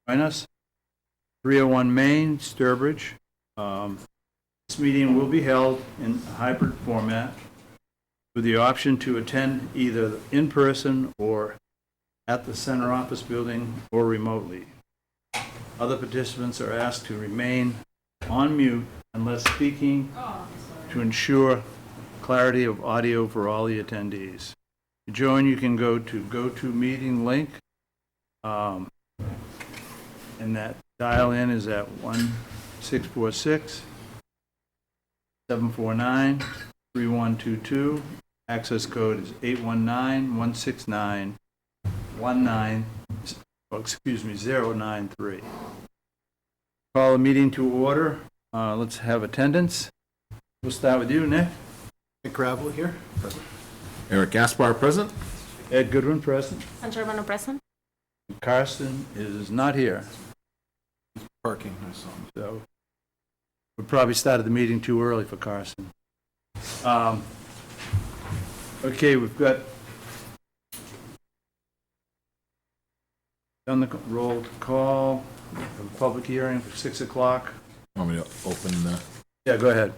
Join us. 301 Main, Sturbridge. This meeting will be held in a hybrid format with the option to attend either in person or at the center office building or remotely. Other participants are asked to remain on mute unless speaking to ensure clarity of audio for all the attendees. To join, you can go to meeting link, and that dial-in is at 1-646-749-3122. Access code is 819-169-093. Call the meeting to order. Let's have attendance. We'll start with you, Nick. Nick Gravel here. Present. Eric Gaspar, present. Ed Goodwin, present. Sandra Urbano, present. Carsten is not here, Parking, I saw him. so we probably started the meeting too early for Carsten. Okay, we've got done the roll call, a public hearing for 6 o'clock. Want me to open the... Yeah, go ahead.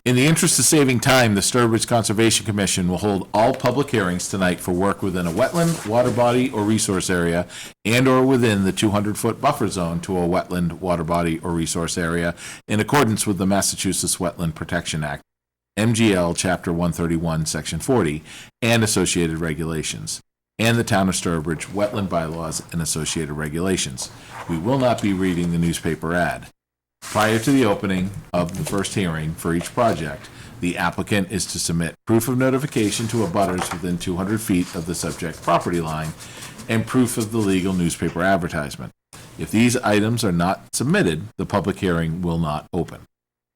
In the interest of saving time, the Sturbridge Conservation Commission will hold all public hearings tonight for work within a wetland, water body, or resource area, and/or within the 200-foot buffer zone to a wetland, water body, or resource area, in accordance with the Massachusetts Wetland Protection Act, MGL Chapter 131, Section 40, and associated regulations, and the Town of Sturbridge Wetland Bylaws and associated regulations. We will not be reading the newspaper ad. Prior to the opening of the first hearing for each project, the applicant is to submit proof of notification to abutters within 200 feet of the subject property line and proof of the legal newspaper advertisement. If these items are not submitted, the public hearing will not open.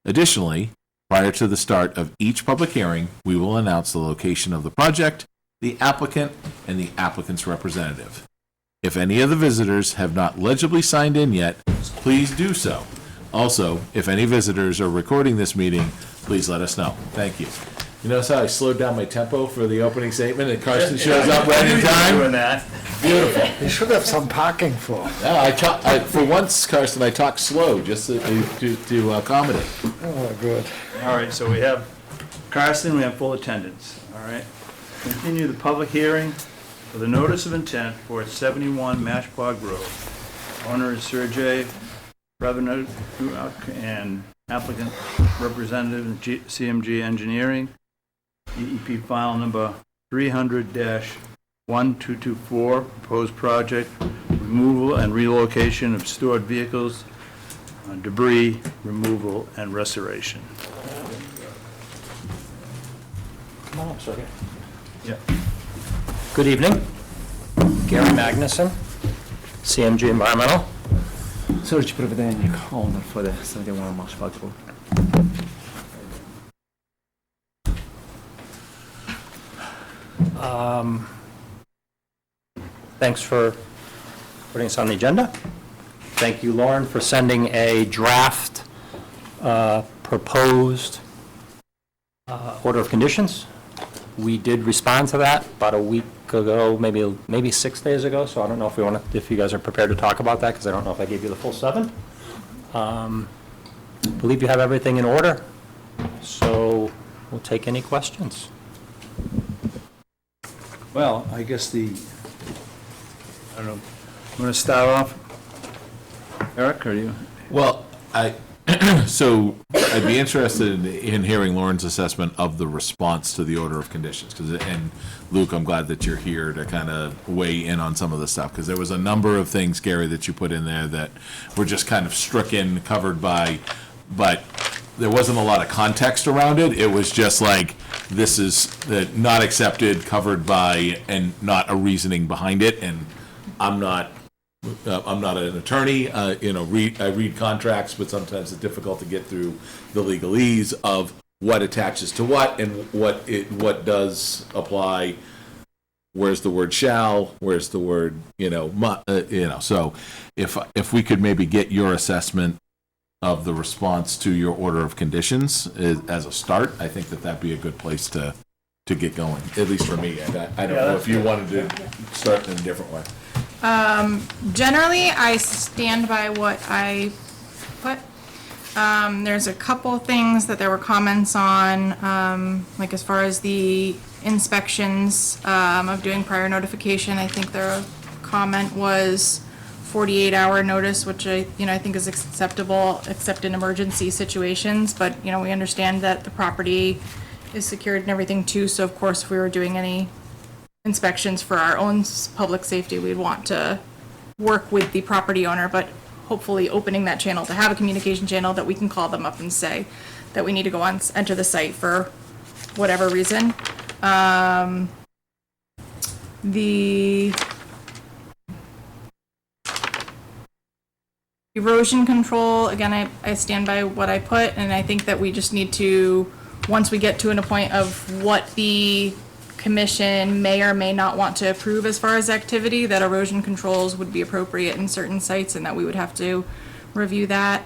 Additionally, prior to the start of each public hearing, we will announce the location of the project, the applicant, and the applicant's representative. If any of the visitors have not legibly signed in yet, please do so. Also, if any visitors are recording this meeting, please let us know. Thank you. You notice how I slowed down my tempo for the opening statement and Carsten shows up right in time? Doing that. Beautiful. You should have some parking for. No, for once, Carsten, I talk slow just to accommodate. Oh, good. All right, so we have Carsten, we have full attendance, all right? Continue the public hearing for the notice of intent for 71 Mashpog Road. Owner is Sergey Ravenuk and applicant representative CMG Engineering. DEP file number 300-1224, proposed project, removal and relocation of stored vehicles, debris removal and restoration. Come on up, Sergey. Yeah. Good evening. Gary Magnuson, CMG Environmental. Search проведення owner for the 71 Mashpog Road. Thanks for putting us on the agenda. Thank you, Lauren, for sending a draft proposed order of conditions. We did respond to that about a week ago, maybe 6 days ago, so I don't know if you guys are prepared to talk about that, because I don't know if I gave you the full 7. Believe you have everything in order, so we'll take any questions. Well, I guess I don't know, I'm going to start off. Eric, or you? Well, so I'd be interested in hearing Lauren's assessment of the response to the order of conditions. And Luke, I'm glad that you're here to kind of weigh in on some of the stuff, because there was a number of things, Gary, that you put in there that were just kind of stricken, covered by, but there wasn't a lot of context around it. It was just like, this is not accepted, covered by, and not a reasoning behind it. And I'm not an attorney. I read contracts, but sometimes it's difficult to get through the legalese of what attaches to what and what does apply. Where's the word shall? Where's the word So if we could maybe get your assessment of the response to your order of conditions as a start, I think that'd be a good place to get going. At least for me. I don't know if you wanted to start in a different way. Generally, I stand by what I put. There's a couple things that there were comments on, like as far as the inspections, of doing prior notification. I think their comment was 48-hour notice, which I think is acceptable, except in emergency situations. But, we understand that the property is secured and everything too. So of course, if we were doing any inspections for our own public safety, we'd want to work with the property owner, but hopefully opening that channel to have a communication channel that we can call them up and say that we need to go on, enter the site for whatever reason. The erosion control, again, I stand by what I put, and I think that we just need to, once we get to a point of what the commission may or may not want to approve as far as activity, that erosion controls would be appropriate in certain sites and that we would have to review that.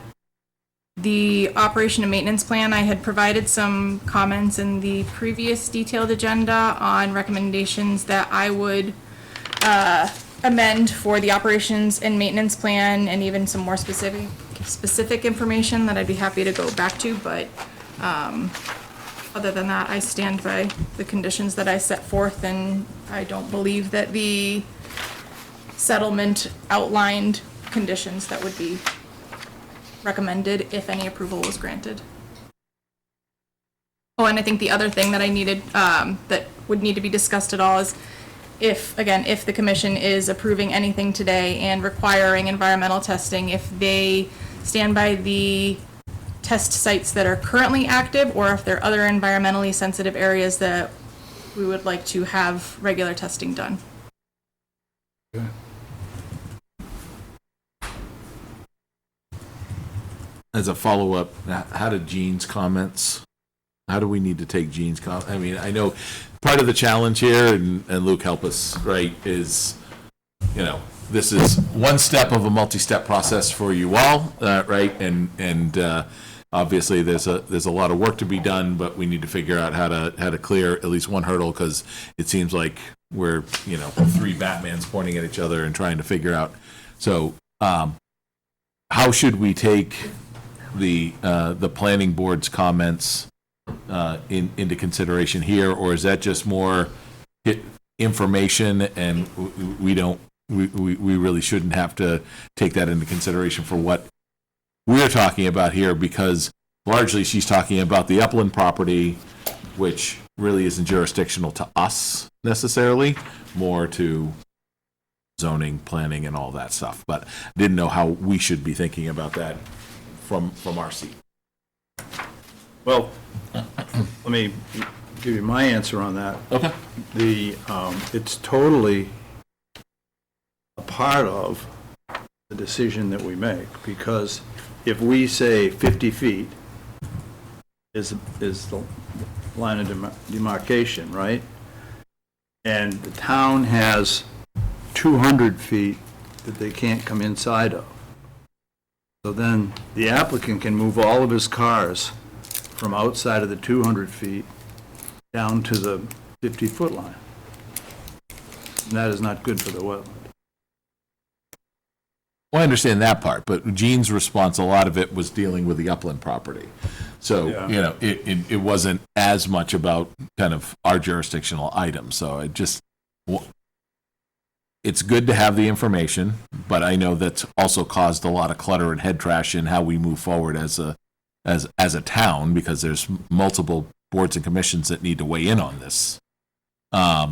The operation and maintenance plan, I had provided some comments in the previous detailed agenda on recommendations that I would amend for the operations and maintenance plan, and even some more specific information that I'd be happy to go back to, but other than that, I stand by the conditions that I set forth, and I don't believe that the settlement outlined conditions that would be recommended if any approval was granted. Oh, and I think the other thing that I needed, that would need to be discussed at all is if the commission is approving anything today and requiring environmental testing, if they stand by the test sites that are currently active, or if there are other environmentally sensitive areas that we would like to have regular testing done. As a follow-up, how did Gene's comments, how do we need to take Gene's comment? I mean, I know part of the challenge here, and Luke, help us, right, is, this is one step of a multi-step process for you all, right? And obviously there's a lot of work to be done, but we need to figure out how to clear at least one hurdle, because it seems like we're, three Batmans pointing at each other and trying to figure out. So, how should we take the planning board's comments into consideration here, or is that just more information, and we really shouldn't have to take that into consideration for what we're talking about here, because largely she's talking about the upland property, which really isn't jurisdictional to us necessarily, more to zoning, planning, and all that stuff. But I didn't know how we should be thinking about that from our seat. Well, let me give you my answer on that. Okay. It's totally a part of the decision that we make, because if we say 50 feet is the line of demarcation, right? And the town has 200 feet that they can't come inside of. So then the applicant can move all of his cars from outside of the 200 feet down to the 50-foot line. And that is not good for the wetland. Well, I understand that part, but Gene's response, a lot of it was dealing with the upland property. So, Yeah. it wasn't as much about kind of our jurisdictional items. So it's good to have the information, but I know that's also caused a lot of clutter and head trash in how we move forward as a town, because there's multiple boards and commissions that need to weigh in on this. As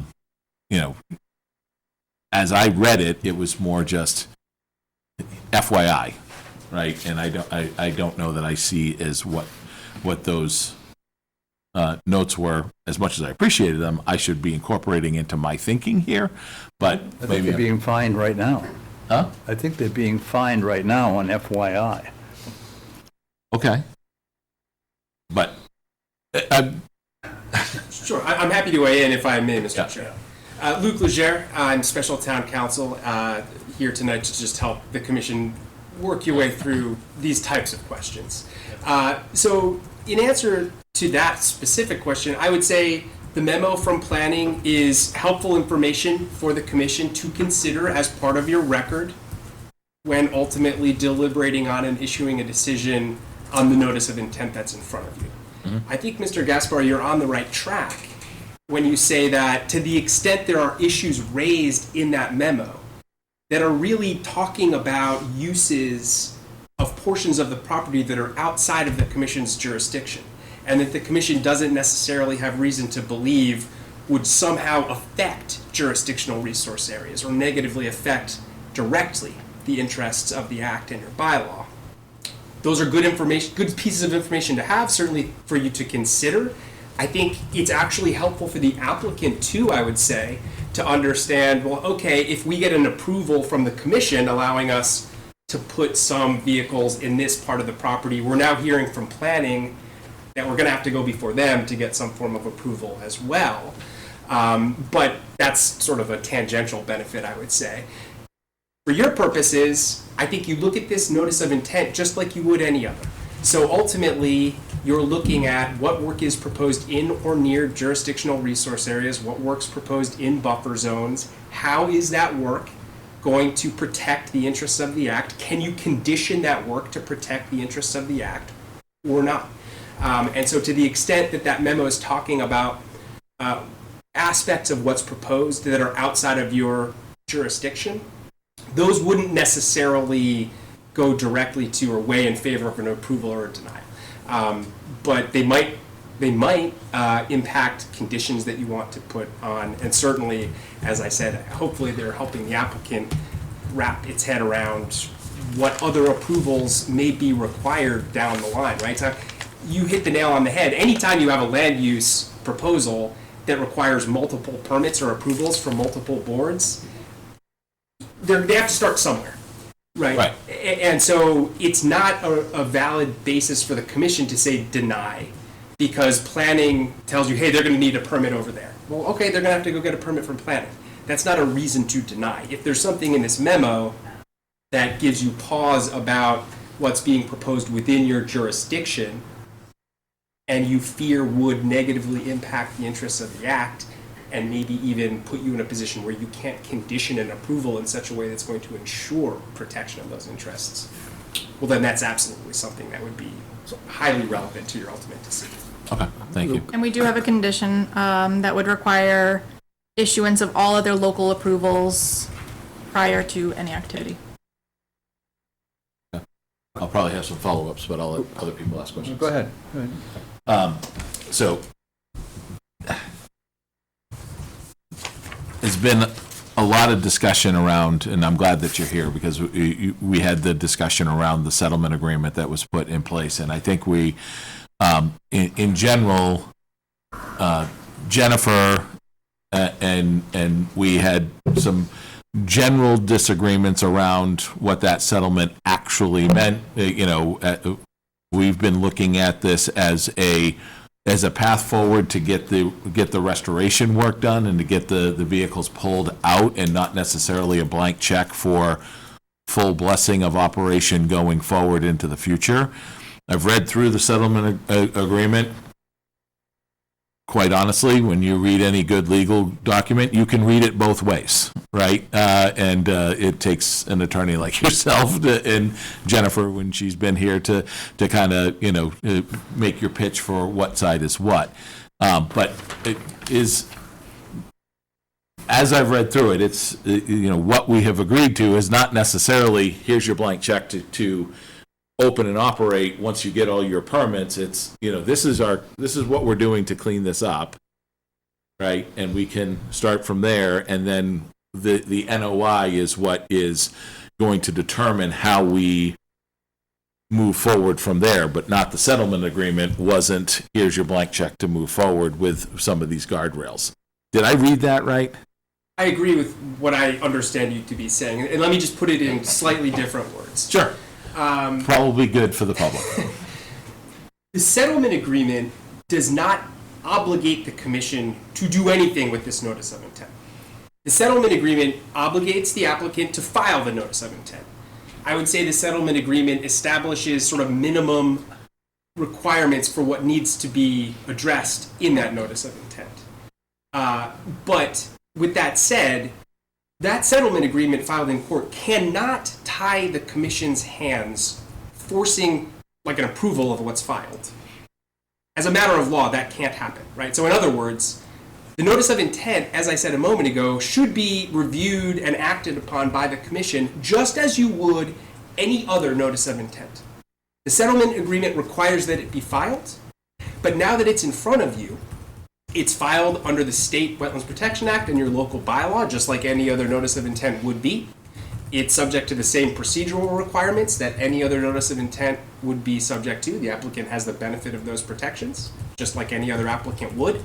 I read it, it was more just FYI, right? And I don't know that I see as what those notes were. As much as I appreciated them, I should be incorporating into my thinking here. But I think they're being fined right now. Huh? I think they're being fined right now on FYI. Okay. But Sure, I'm happy to weigh in if I may, Mr. Yeah. Chair. Luc Legere, I'm Special Town Council, here tonight to just help the commission work your way through these types of questions. So in answer to that specific question, I would say The memo from planning is helpful information for the commission to consider as part of your record when ultimately deliberating on and issuing a decision on the notice of intent that's in front of you. I think, Mr. Gaspar, you're on the right track when you say that to the extent there are issues raised in that memo that are really talking about uses of portions of the property that are outside of the commission's jurisdiction, and that the commission doesn't necessarily have reason to believe would somehow affect jurisdictional resource areas or negatively affect directly the interests of the act and your bylaw. Those are good information, good pieces of information to have, certainly for you to consider. I think it's actually helpful for the applicant too, I would say, to understand, well, okay, if we get an approval from the commission allowing us to put some vehicles in this part of the property, we're now hearing from planning that we're gonna have to go before them to get some form of approval as well. But that's sort of a tangential benefit, I would say. For your purposes, I think you look at this notice of intent just like you would any other. So ultimately, you're looking at what work is proposed in or near jurisdictional resource areas, what work's proposed in buffer zones, how is that work going to protect the interests of the act? Can you condition that work to protect the interests of the act or not? And so to the extent that that memo is talking about aspects of what's proposed that are outside of your jurisdiction, those wouldn't necessarily go directly to or weigh in favor of an approval or a denial. But they might impact conditions that you want to put on, and certainly, as I said, hopefully they're helping the applicant wrap its head around what other approvals may be required down the line, right? So you hit the nail on the head. Anytime you have a land use proposal that requires multiple permits or approvals from multiple boards, they have to start somewhere, right? Right. And so it's not a valid basis for the commission to say deny, because planning tells you, hey, they're going to need a permit over there. Well, okay, they're going to have to go get a permit from planning. That's not a reason to deny. If there's something in this memo that gives you pause about what's being proposed within your jurisdiction and you fear would negatively impact the interests of the act, and maybe even put you in a position where you can't condition an approval in such a way that's going to ensure protection of those interests, well, then that's absolutely something that would be highly relevant to your ultimate decision. Okay, thank you. And we do have a condition that would require issuance of all other local approvals prior to any activity. I'll probably have some follow-ups, but I'll let other people ask questions. Go ahead. So, there's been a lot of discussion around, and I'm glad that you're here, because we had the discussion around the settlement agreement that was put in place, and I think we, in general, Jennifer and we had some general disagreements around what that settlement actually meant. We've been looking at this as a path forward to get the restoration work done and to get the vehicles pulled out, and not necessarily a blank check for full blessing of operation going forward into the future. I've read through the settlement agreement. Quite honestly, when you read any good legal document, you can read it both ways, right? And it takes an attorney like yourself and Jennifer, when she's been here, to kind of make your pitch for what side is what. But it is, as I've read through it, it's what we have agreed to is not necessarily here's your blank check to open and operate once you get all your permits. It's this is what we're doing to clean this up, right? And we can start from there, and then the NOI is what is going to determine how we move forward from there, but not the settlement agreement wasn't here's your blank check to move forward with some of these guardrails. Did I read that right? I agree with what I understand you to be saying, and let me just put it in slightly different words. Sure. Probably good for the public. The settlement agreement does not obligate the commission to do anything with this notice of intent. The settlement agreement obligates the applicant to file the notice of intent. I would say the settlement agreement establishes sort of minimum requirements for what needs to be addressed in that notice of intent. But with that said, that settlement agreement filed in court cannot tie the commission's hands, forcing like an approval of what's filed. As a matter of law, that can't happen, right? So in other words, the notice of intent, as I said a moment ago, should be reviewed and acted upon by the commission just as you would any other notice of intent. The settlement agreement requires that it be filed, but now that it's in front of you, it's filed under the State Wetlands Protection Act and your local bylaw, just like any other notice of intent would be. It's subject to the same procedural requirements that any other notice of intent would be subject to. The applicant has the benefit of those protections, just like any other applicant would.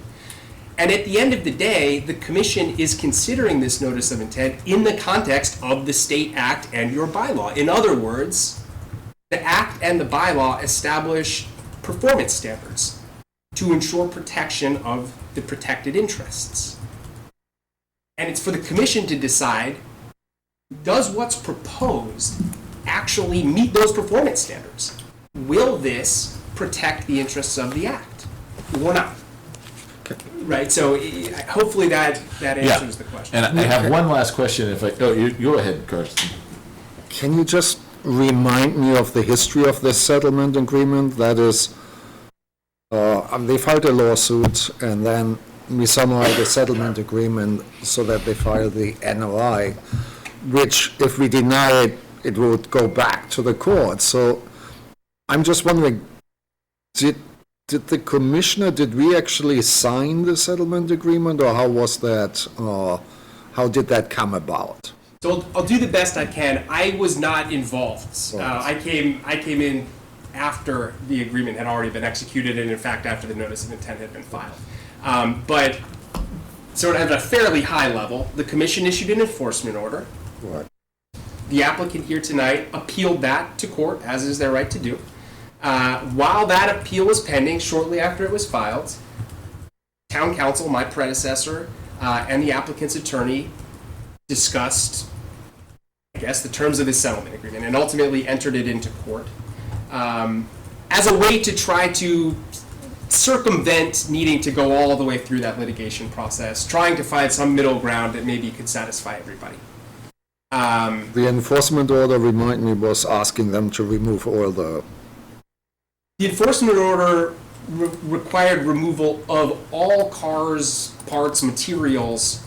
And at the end of the day, the commission is considering this notice of intent in the context of the state act and your bylaw. In other words, the act and the bylaw establish performance standards to ensure protection of the protected interests. And it's for the commission to decide, does what's proposed actually meet those performance standards? Will this protect the interests of the act or not? Right, so hopefully that answers the question. And I have one last question, if I, oh, you go ahead, Karsten. Can you just remind me of the history of this settlement agreement? That is, they filed a lawsuit, and then we summarized the settlement agreement so that they filed the NOI, which, if we deny it, it would go back to the court. So I'm just wondering, did the commissioner, did we actually sign the settlement agreement, or how was that, how did that come about? So I'll do the best I can. I was not involved. I came in after the agreement had already been executed, and in fact after the notice of intent had been filed. But sort of at a fairly high level, the commission issued an enforcement order. Right. The applicant here tonight appealed that to court, as is their right to do. While that appeal was pending, shortly after it was filed, town council, my predecessor, and the applicant's attorney discussed, I guess, the terms of this settlement agreement and ultimately entered it into court as a way to try to circumvent needing to go all the way through that litigation process, trying to find some middle ground that maybe could satisfy everybody. The enforcement order, remind me, was asking them to remove all the... The enforcement order required removal of all cars, parts, materials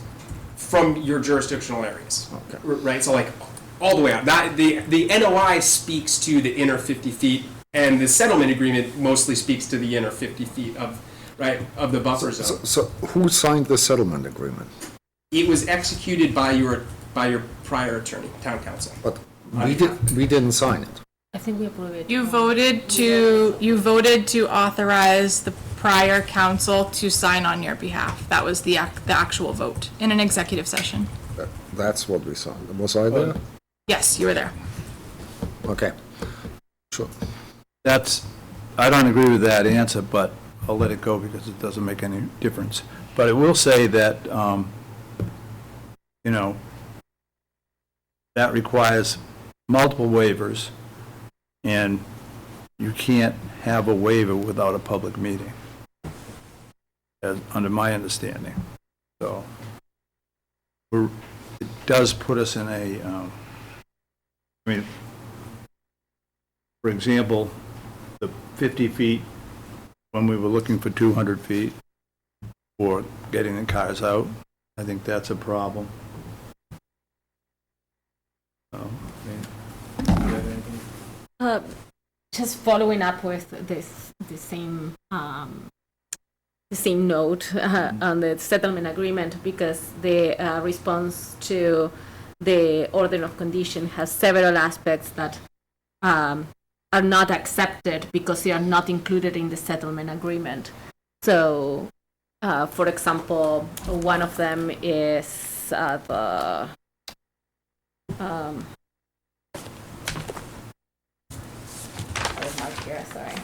from your jurisdictional areas. Okay. Right, so like all the way out. That, the NOI speaks to the inner 50 feet, and the settlement agreement mostly speaks to the inner 50 feet of the buffer zone. So who signed the settlement agreement? It was executed by your prior attorney, town council. But we didn't sign it. I think we approve it. You voted to authorize the prior council to sign on your behalf. That was the actual vote in an executive session. That's what we signed. Was I there? Yes, you were there. Okay. Sure. I don't agree with that answer, but I'll let it go because it doesn't make any difference. But I will say that, that requires multiple waivers, and you can't have a waiver without a public meeting, under my understanding. So it does put us in a, for example, the 50 feet, when we were looking for 200 feet for getting the cars out, I think that's a problem. Just following up with the same note on the settlement agreement, because the response to the order of condition has several aspects that are not accepted because they are not included in the settlement agreement. So, for example, one of them is the here, sorry.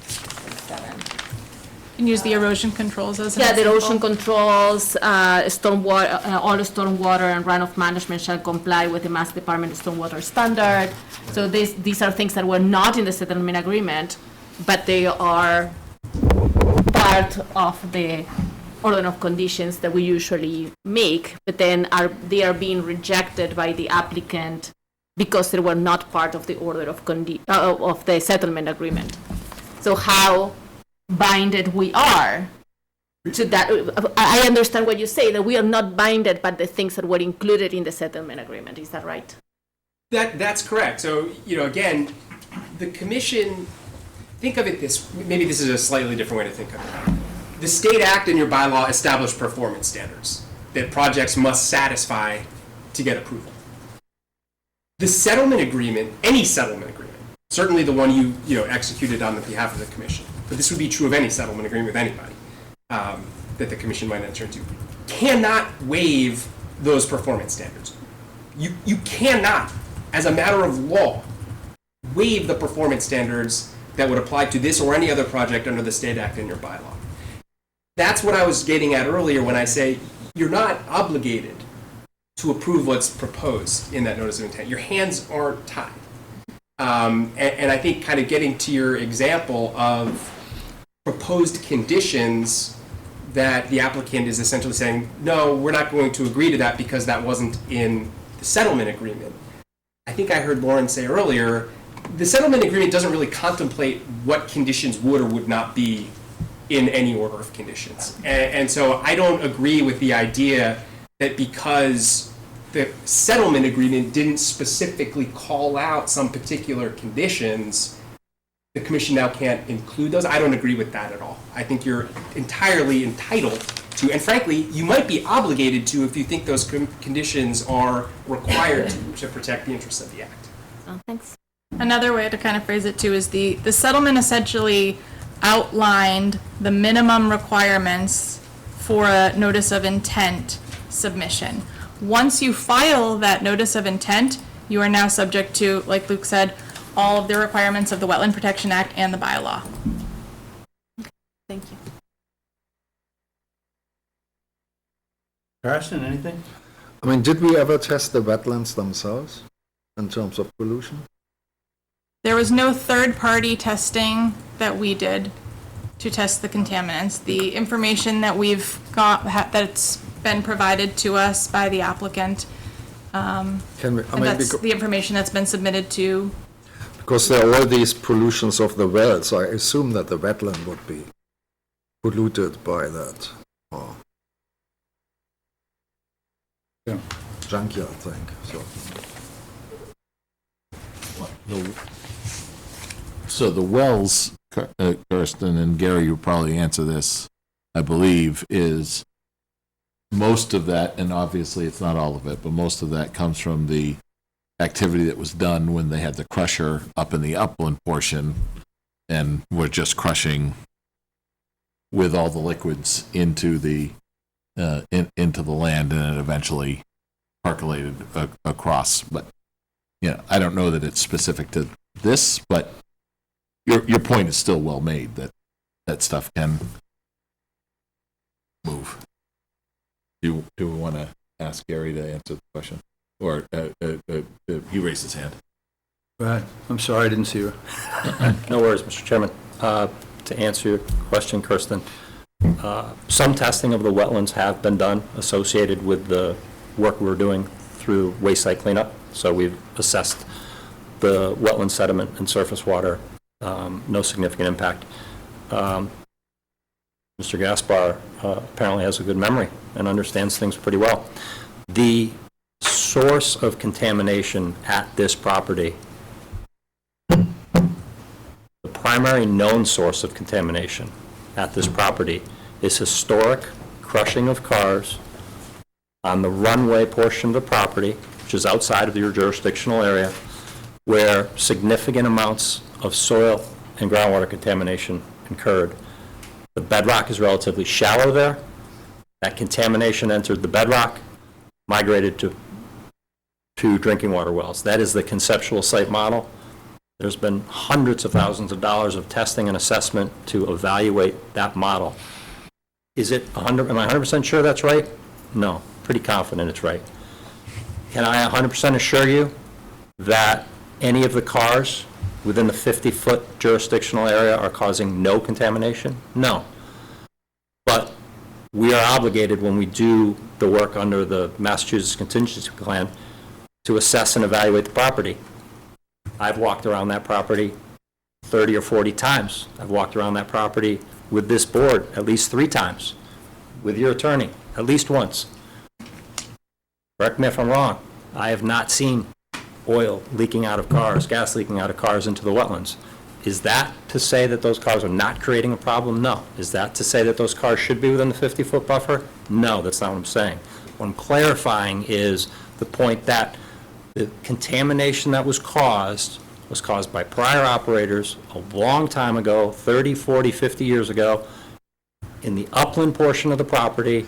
7. You can use the erosion controls as an Yeah, the example. erosion controls, stormwater, all stormwater and runoff management shall comply with the Mass Department stormwater standard. So these are things that were not in the settlement agreement, but they are part of the order of conditions that we usually make, but then they are being rejected by the applicant because they were not part of the order of of the settlement agreement. So how binded we are to that? I understand what you say, that we are not binded by the things that were included in the settlement agreement. Is that right? That's correct. So, again, the commission, think of it maybe this is a slightly different way to think of it. The state act and your bylaw establish performance standards that projects must satisfy to get approval. The settlement agreement, any settlement agreement, certainly the one you executed on the behalf of the commission, but this would be true of any settlement agreement with anybody that the commission might enter into, cannot waive those performance standards. You cannot, as a matter of law, waive the performance standards that would apply to this or any other project under the state act and your bylaw. That's what I was getting at earlier when I say you're not obligated to approve what's proposed in that notice of intent. Your hands aren't tied. And I think kind of getting to your example of proposed conditions that the applicant is essentially saying, no, we're not going to agree to that because that wasn't in the settlement agreement. I think I heard Lauren say earlier, the settlement agreement doesn't really contemplate what conditions would or would not be in any order of conditions. And so I don't agree with the idea that because the settlement agreement didn't specifically call out some particular conditions, the commission now can't include those. I don't agree with that at all. I think you're entirely entitled to, and frankly, you might be obligated to if you think those conditions are required to protect the interests of the act. Oh, thanks. Another way to kind of phrase it too is the settlement essentially outlined the minimum requirements for a notice of intent submission. Once you file that notice of intent, you are now subject to, like Luke said, all of the requirements of the Wetland Protection Act and the bylaw. Thank you. Carson, anything? I mean, did we ever test the wetlands themselves in terms of pollution? There was no third-party testing that we did to test the contaminants. The information that we've got, that's been provided to us by the applicant, Can we, I and mean, that's the information that's been submitted to. because there are all these pollutions of the wells, I assume that the wetland would be polluted by that. Or Yeah. junkyard thing, so. So the wells, Kirsten and Gary, you'll probably answer this, I believe, is most of that, and obviously it's not all of it, but most of that comes from the activity that was done when they had the crusher up in the upland portion and were just crushing with all the liquids into the into the land, and it eventually percolated across. But I don't know that it's specific to this, but your point is still well made that that stuff can move. Do we want to ask Gary to answer the question, or he raised his hand? Go ahead. I'm sorry, I didn't see you. No worries, Mr. Chairman. To answer your question, Kirsten, some testing of the wetlands have been done associated with the work we're doing through waste site cleanup. So we've assessed the wetland sediment and surface water, no significant impact. Mr. Gaspar apparently has a good memory and understands things pretty well. The source of contamination at this property, the primary known source of contamination at this property is historic crushing of cars on the runway portion of the property, which is outside of your jurisdictional area, where significant amounts of soil and groundwater contamination occurred. The bedrock is relatively shallow there. That contamination entered the bedrock, migrated to drinking water wells. That is the conceptual site model. There's been hundreds of thousands of dollars of testing and assessment to evaluate that model. Is it 100? Am I 100% sure that's right? No, pretty confident it's right. Can I 100% assure you that any of the cars within the 50-foot jurisdictional area are causing no contamination? No. But we are obligated when we do the work under the Massachusetts contingency plan to assess and evaluate the property. I've walked around that property 30 or 40 times. I've walked around that property with this board at least 3 times, with your attorney at least once. Correct me if I'm wrong. I have not seen oil leaking out of cars, gas leaking out of cars into the wetlands. Is that to say that those cars are not creating a problem? No. Is that to say that those cars should be within the 50-foot buffer? No, that's not what I'm saying. What I'm clarifying is the point that the contamination that was caused by prior operators a long time ago, 30, 40, 50 years ago, in the upland portion of the property.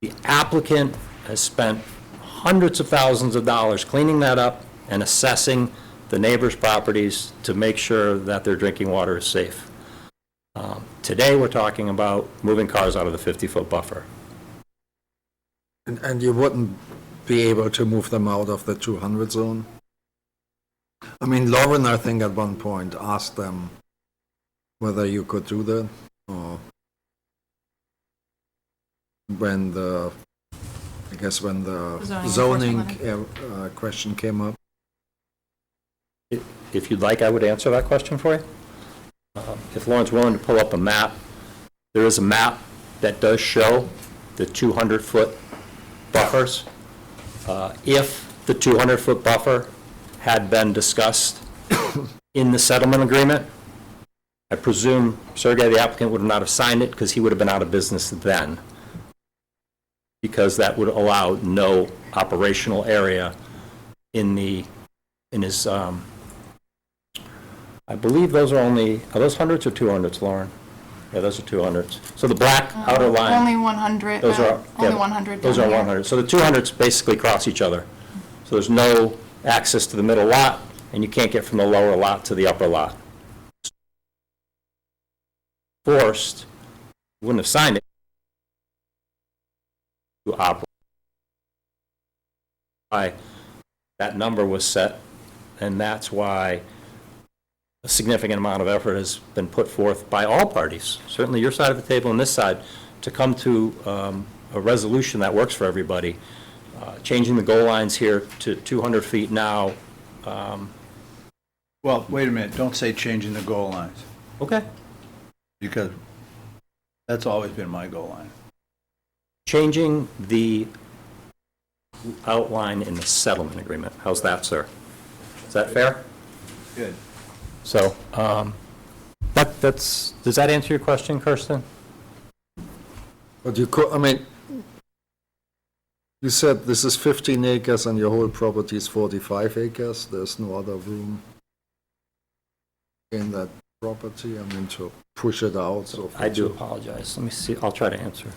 The applicant has spent hundreds of thousands of dollars cleaning that up and assessing the neighbors' properties to make sure that their drinking water is safe. Today, we're talking about moving cars out of the 50-foot buffer. And you wouldn't be able to move them out of the 200 zone? I mean, Lauren, I think at one point asked them whether you could do that, or when the Zoning zoning question came up. If you'd like, I would answer that question for you. If Lauren's willing to pull up a map, there is a map that does show the 200-foot buffers. If the 200-foot buffer had been discussed in the settlement agreement, I presume Sergey, the applicant, would not have signed it because he would have been out of business then, because that would allow no operational area in his, I believe those are those hundreds or 200s, Lauren? Yeah, those are 200s. So the black outer line. Only 100. Those are, only yeah, 100. Those down are here. 100. So the 200s basically cross each other. So there's no access to the middle lot, and you can't get from the lower lot to the upper lot. Forced, wouldn't have signed it to operate. Why that number was set, and that's why a significant amount of effort has been put forth by all parties, certainly your side of the table and this side, to come to a resolution that works for everybody. Changing the goal lines here to 200 feet now. Well, wait a minute, don't say changing the goal lines, Okay. because that's always been my goal line. Changing the outline in the settlement agreement. How's that, sir? Is that fair? Good. So, does that answer your question, Kirsten? But you could, I mean, you said this is 15 acres and your whole property is 45 acres. There's no other room in that property, I mean, to push it out. So I do apologize. Let me see. I'll try to answer.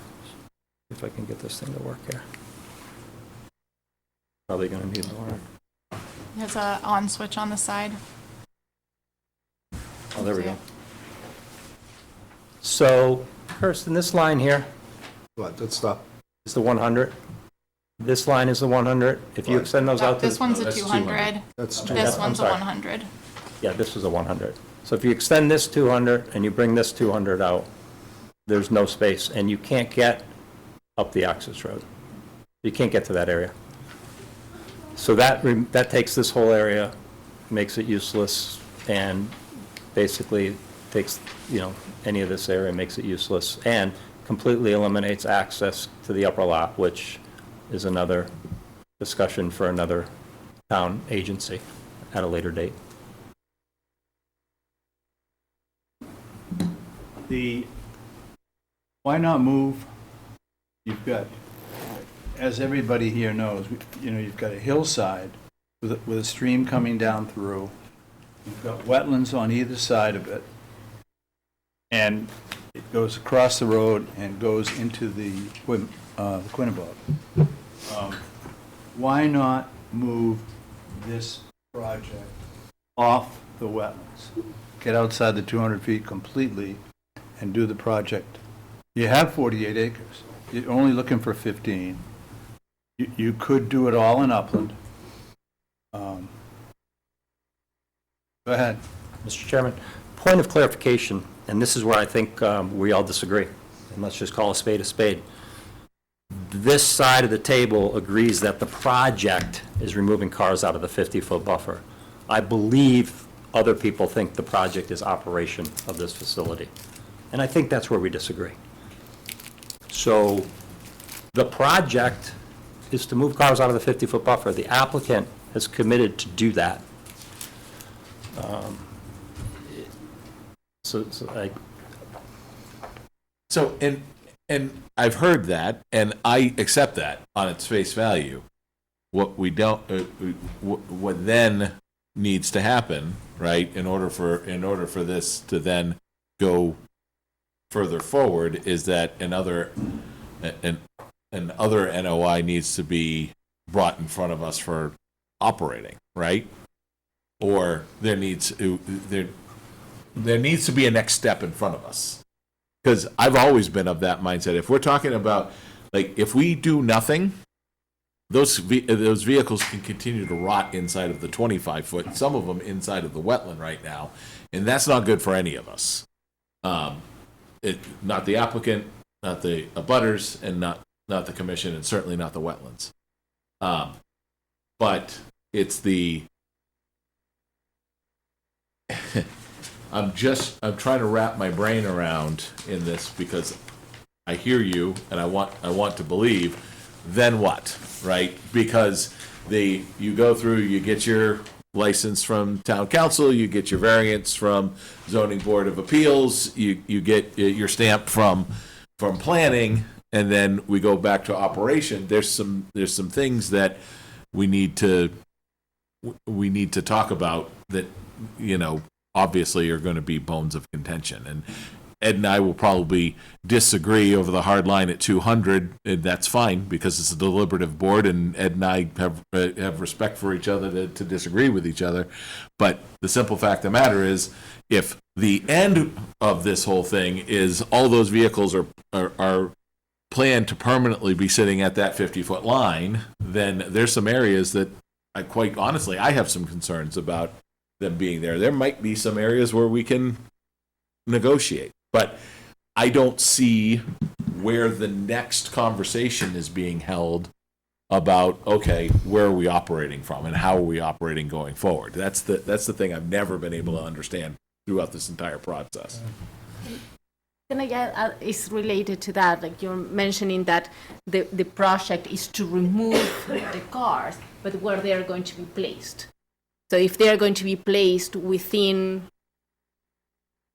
If I can get this thing to work here. Probably going to need Lauren. There's a on switch on the side. Oh, there we go. So, Kirsten, this line here What, that's the, is the 100. This line is the 100. If you extend those out to... This one's a that's 200. that's This I'm one's a sorry. 100. Yeah, this is a 100. So if you extend this 200 and you bring this 200 out, there's no space, and you can't get up the access road. You can't get to that area. So that takes this whole area, makes it useless, and basically takes, any of this area, makes it useless, and completely eliminates access to the upper lot, which is another discussion for another town agency at a later date. Why not move? You've got, as everybody here knows, you've got a hillside with a stream coming down through. You've got wetlands on either side of it. And it goes across the road and goes into the Quinnebog. Why not move this project off the wetlands? Get outside the 200 feet completely and do the project. You have 48 acres. You're only looking for 15. You could do it all in upland. Go ahead. Mr. Chairman, point of clarification, and this is where I think we all disagree, and let's just call a spade a spade. This side of the table agrees that the project is removing cars out of the 50-foot buffer. I believe other people think the project is operation of this facility. And I think that's where we disagree. So the project is to move cars out of the 50-foot buffer. The applicant has committed to do that. So, and I've heard that, and I accept that on its face value. What we don't, what then needs to happen, right, in order for this to then go further forward, is that another NOI needs to be brought in front of us for operating, right? Or there needs to be a next step in front of us. Because I've always been of that mindset. If we're talking about, like, if we do nothing, those vehicles can continue to rot inside of the 25-foot, some of them inside of the wetland right now, and that's not good for any of us. Not the applicant, not the abutters, and not the commission, and certainly not the wetlands. But it's the I'm trying to wrap my brain around in this, because I hear you and I want to believe. Then what, right? Because you go through, you get your license from town council, you get your variance from zoning board of appeals, you get your stamp from planning, and then we go back to operation. There's some things that we need to talk about that, obviously are going to be bones of contention. And Ed and I will probably disagree over the hard line at 200, and that's fine, because it's a deliberative board, and Ed and I have respect for each other to disagree with each other. But the simple fact of the matter is, if the end of this whole thing is all those vehicles are planned to permanently be sitting at that 50-foot line, then there's some areas that quite honestly, I have some concerns about them being there. There might be some areas where we can negotiate, but I don't see where the next conversation is being held about, okay, where are we operating from and how are we operating going forward? That's the thing I've never been able to understand throughout this entire process. Can I add, is related to that, like you're mentioning that the project is to remove the cars, but where they are going to be placed. So if they are going to be placed within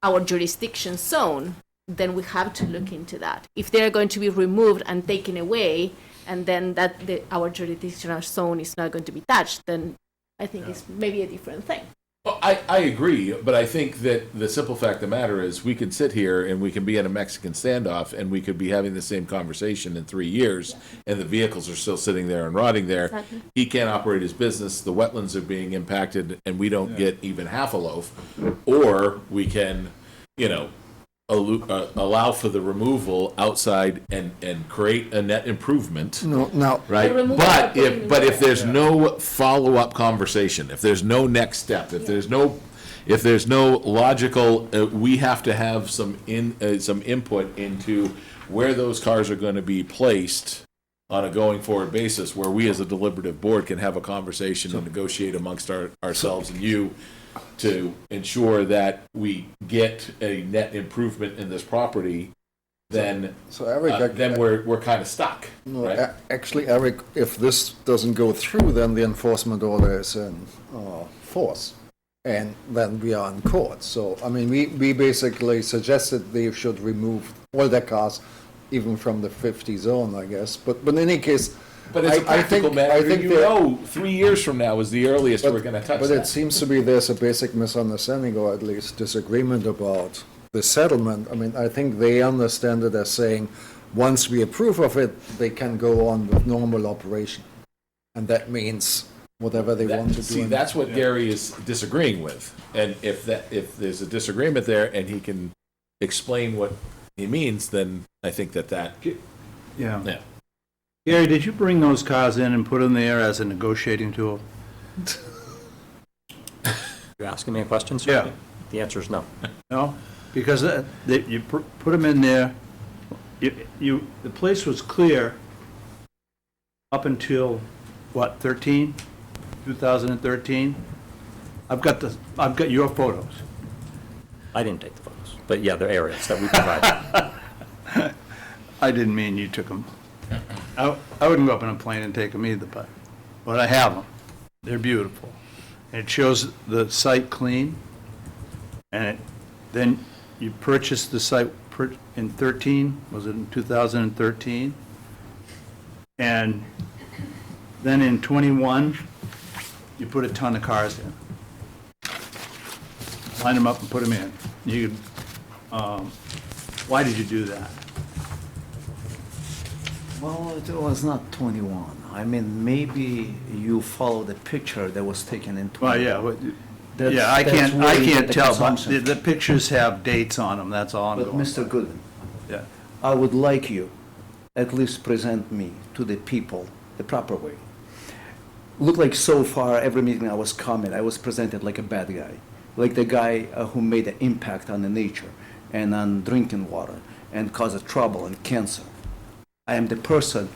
our jurisdiction zone, then we have to look into that. If they are going to be removed and taken away, and then our jurisdictional zone is not going to be touched, then I think it's maybe a different thing. Well, I agree, but I think that the simple fact of the matter is we can sit here and we can be in a Mexican standoff and we could be having the same conversation in 3 years, and the vehicles are still sitting there and rotting there. Exactly. He can't operate his business, the wetlands are being impacted, and we don't get even half a loaf. Or we can, allow for the removal outside and create a net improvement. No, Right, The removal but of putting if in there's no follow-up conversation, if there's no next step, if there's no logical, we have to have some input into where those cars are going to be placed on a going forward basis, where we as a deliberative board can have a conversation and negotiate amongst ourselves and you to ensure that we get a net improvement in this property. Then so Eric, then we're kind of stuck, no, right? actually, Eric, if this doesn't go through, then the enforcement order is in force, and then we are in court. So, I mean, we basically suggested they should remove all their cars, even from the 50 zone, I guess. But in any case, But it's a practical matter. I think 3 years from now is the earliest we're going to touch But that. it seems to be there's a basic misunderstanding, or at least disagreement about the settlement. I mean, I think they understand it as saying, once we approve of it, they can go on with normal operation. And that means whatever they want to do. See, that's what Gary is disagreeing with. And if there's a disagreement there and he can explain what he means, then I think that. Yeah. Gary, did you bring those cars in and put them there as a negotiating tool? You're asking me a question, sir? Yeah. The answer is no. No? Because you put them in there the place was clear up until, what, 2013? I've got your photos. I didn't take the photos, but yeah, they're areas that we provided. I didn't mean you took them. I wouldn't go up in a plane and take them either, but I have them. They're beautiful. And it shows the site clean, and then you purchased the site in 13, was it in 2013? And then in 21, you put a ton of cars in. Line them up and put them in. Why did you do that? Well, it was not 21. I mean, maybe you follow the picture that was taken in 21. Well, yeah, That's- I that's can't, where I you get can't the tell, but consumption. the pictures have dates on them, that's all I'm But going. Mr. Gooden, Yeah. I would like you at least present me to the people the proper way. Look like so far, every meeting I was coming, I was presented like a bad guy, like the guy who made an impact on the nature and on drinking water and caused trouble and cancer. I am the person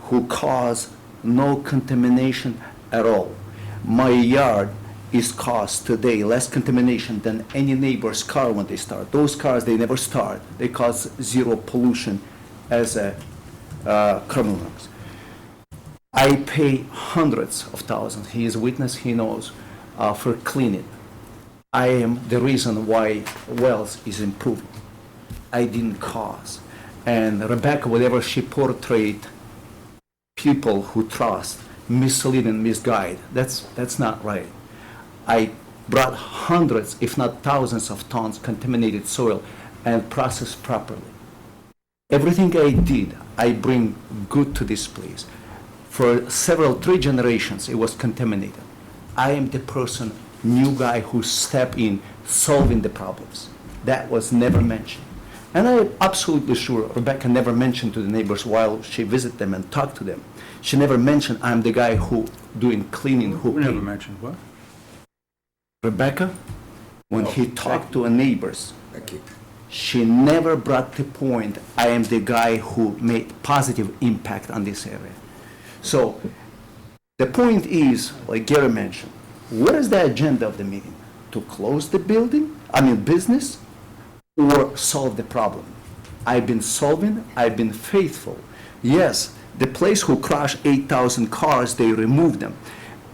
who caused no contamination at all. My yard is caused today less contamination than any neighbor's car when they start. Those cars, they never start. They cause zero pollution as a criminals. I pay hundreds of thousands, he is a witness, he knows, for cleaning. I am the reason why Wells is improving. I didn't cause. And Rebecca, whatever she portrayed, people who trust, mislead and misguide, that's not right. I brought hundreds, if not thousands of tons contaminated soil and processed properly. Everything I did, I bring good to this place. For three generations, it was contaminated. I am the person, new guy who stepped in, solving the problems. That was never mentioned. And I'm absolutely sure Rebecca never mentioned to the neighbors while she visited them and talked to them. She never mentioned I'm the guy who doing cleaning, who We never clean. mentioned what? Rebecca, when he talked to her neighbors, Becky. she never brought the point, I am the guy who made positive impact on this area. So the point is, like Gary mentioned, what is the agenda of the meeting? To close the business, or solve the problem? I've been solving, I've been faithful. Yes, the place who crashed 8,000 cars, they removed them.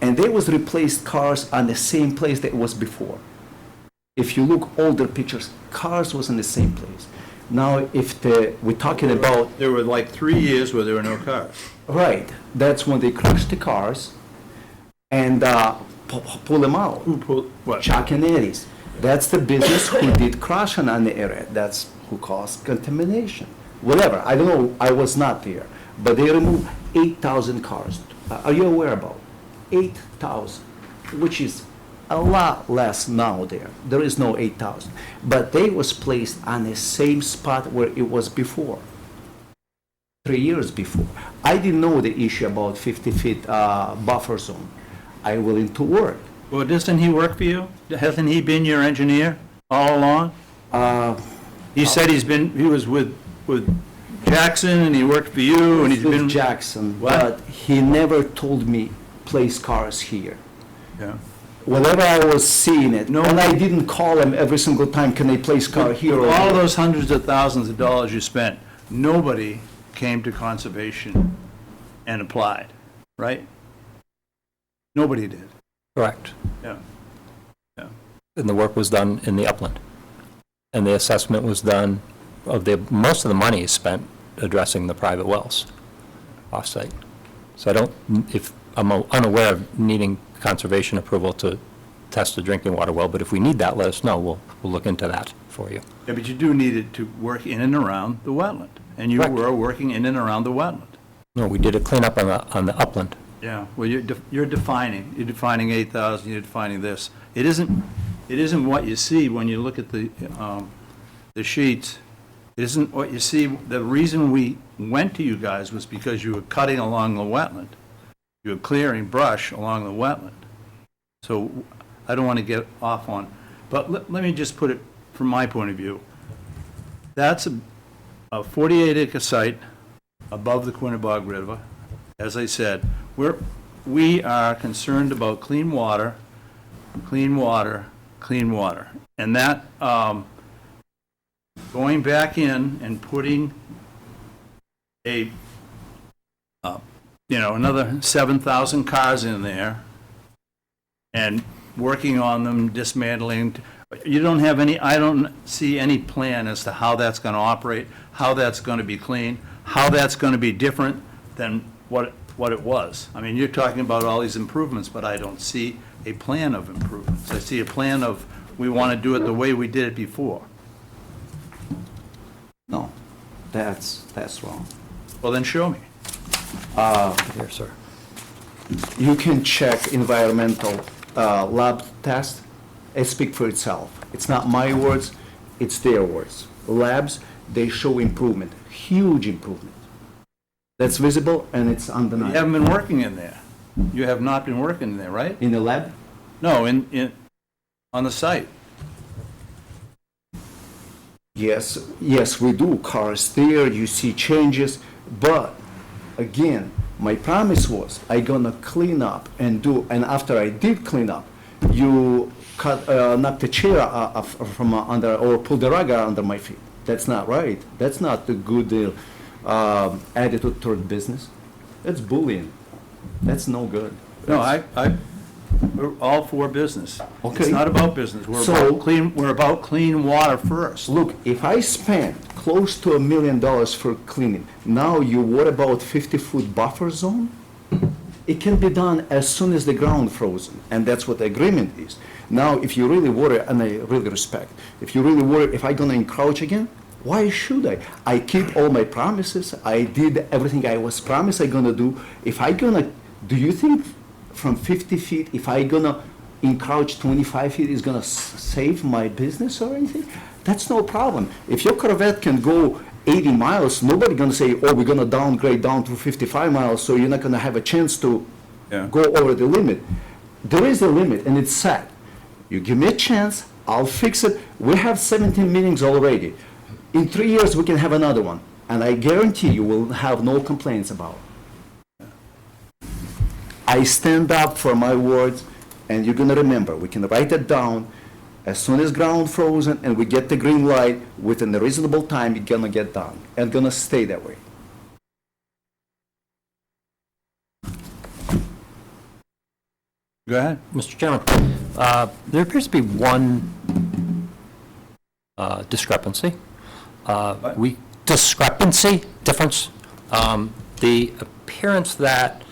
And they was replaced cars on the same place that it was before. If you look older pictures, cars was in the same place. Now, if we're talking about, There were like 3 years where there were no cars. right, that's when they crushed the cars and pull them out. Who pulled, what? Chuck and Eddie's. That's the business who did crushing on the area. That's who caused contamination. Whatever, I don't know, I was not there. But they removed 8,000 cars. Are you aware about? 8,000, which is a lot less now there. There is no 8,000. But they was placed on the same spot where it was before. 3 years before. I didn't know the issue about 50 feet buffer zone. I willing to work. Well, doesn't he work for you? Hasn't he been your engineer all along? He said he was with Jackson and he worked for you and he's With been. Jackson, What? but he never told me place cars here. Yeah. Whenever I was seeing it, No. and I didn't call him every single time, can they place car here or All there? those hundreds of thousands of dollars you spent, nobody came to conservation and applied, right? Nobody did, Correct. yeah. And the work was done in the upland. And the assessment was done most of the money is spent addressing the private wells off-site. So I'm unaware of needing conservation approval to test the drinking water well, but if we need that, let us know. We'll look into that for you. Yeah, but you do need it to work in and around the wetland, and you Correct. were working in and around the wetland. No, we did a cleanup on the upland. Yeah, well, you're defining 8,000, you're defining this. It isn't what you see when you look at the sheets. It isn't what you see. The reason we went to you guys was because you were cutting along the wetland. You were clearing brush along the wetland. So I don't want to get off on, but let me just put it from my point of view. That's a 48-acre site above the Quinnebog River. As I said, we are concerned about clean water, clean water, clean water. And that, going back in and putting another 7,000 cars in there and working on them, dismantling, you don't have any, I don't see any plan as to how that's going to operate, how that's going to be clean, how that's going to be different than what it was. I mean, you're talking about all these improvements, but I don't see a plan of improvements. I see a plan of, we want to do it the way we did it before. No, that's wrong. Well, then show me. Here, sir. You can check environmental lab test. It speaks for itself. It's not my words, it's their words. Labs, they show improvement, huge improvement. That's visible and it's You undeniable. haven't been working in there. You have not been working in there, right? In the lab, No, on the site. yes, we do. Cars there, you see changes, but again, my promise was I gonna clean up and after I did clean up, you knocked the chair from under or pulled the rug under my feet. That's not right. That's not the good attitude toward business. That's bullying. That's no good. No, we're all for business. It's Okay. not about business. We're about clean water first. Look, if I spend close to $1 million for cleaning, now what about 50-foot buffer zone? It can be done as soon as the ground frozen, and that's what the agreement is. Now, if you really worry, and I really respect, if you really worry if I'm gonna encroach again, why should I? I keep all my promises. I did everything I was promised I'm gonna do. Do you think from 50 feet, if I'm gonna encroach 25 feet, is gonna save my business or anything? That's no problem. If your Corvette can go 80 miles, nobody gonna say, oh, we're gonna downgrade down to 55 miles, so you're not gonna have a chance to Yeah. go over the limit. There is a limit, and it's set. You give me a chance, I'll fix it. We have 17 meetings already. In 3 years, we can have another one, and I guarantee you will have no complaints about it. I stand up for my words, and you're gonna remember, we can write it down. As soon as ground frozen and we get the green light, within a reasonable time, it's gonna get done, and gonna stay that way. Go ahead. Mr. Chairman, there appears to be one discrepancy. Difference. The appearance that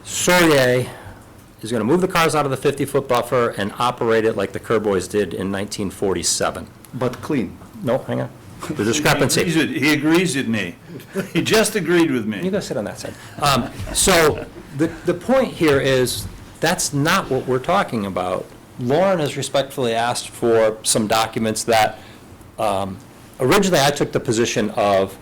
Sourier is going to move the cars out of the 50-foot buffer and operate it like the Kerboys did in 1947. But clean. No, hang on. The discrepancy. He agrees with me. He just agreed with You me. go sit on that side. So the point here is, that's not what we're talking about. Lauren has respectfully asked for some documents that, originally I took the position of,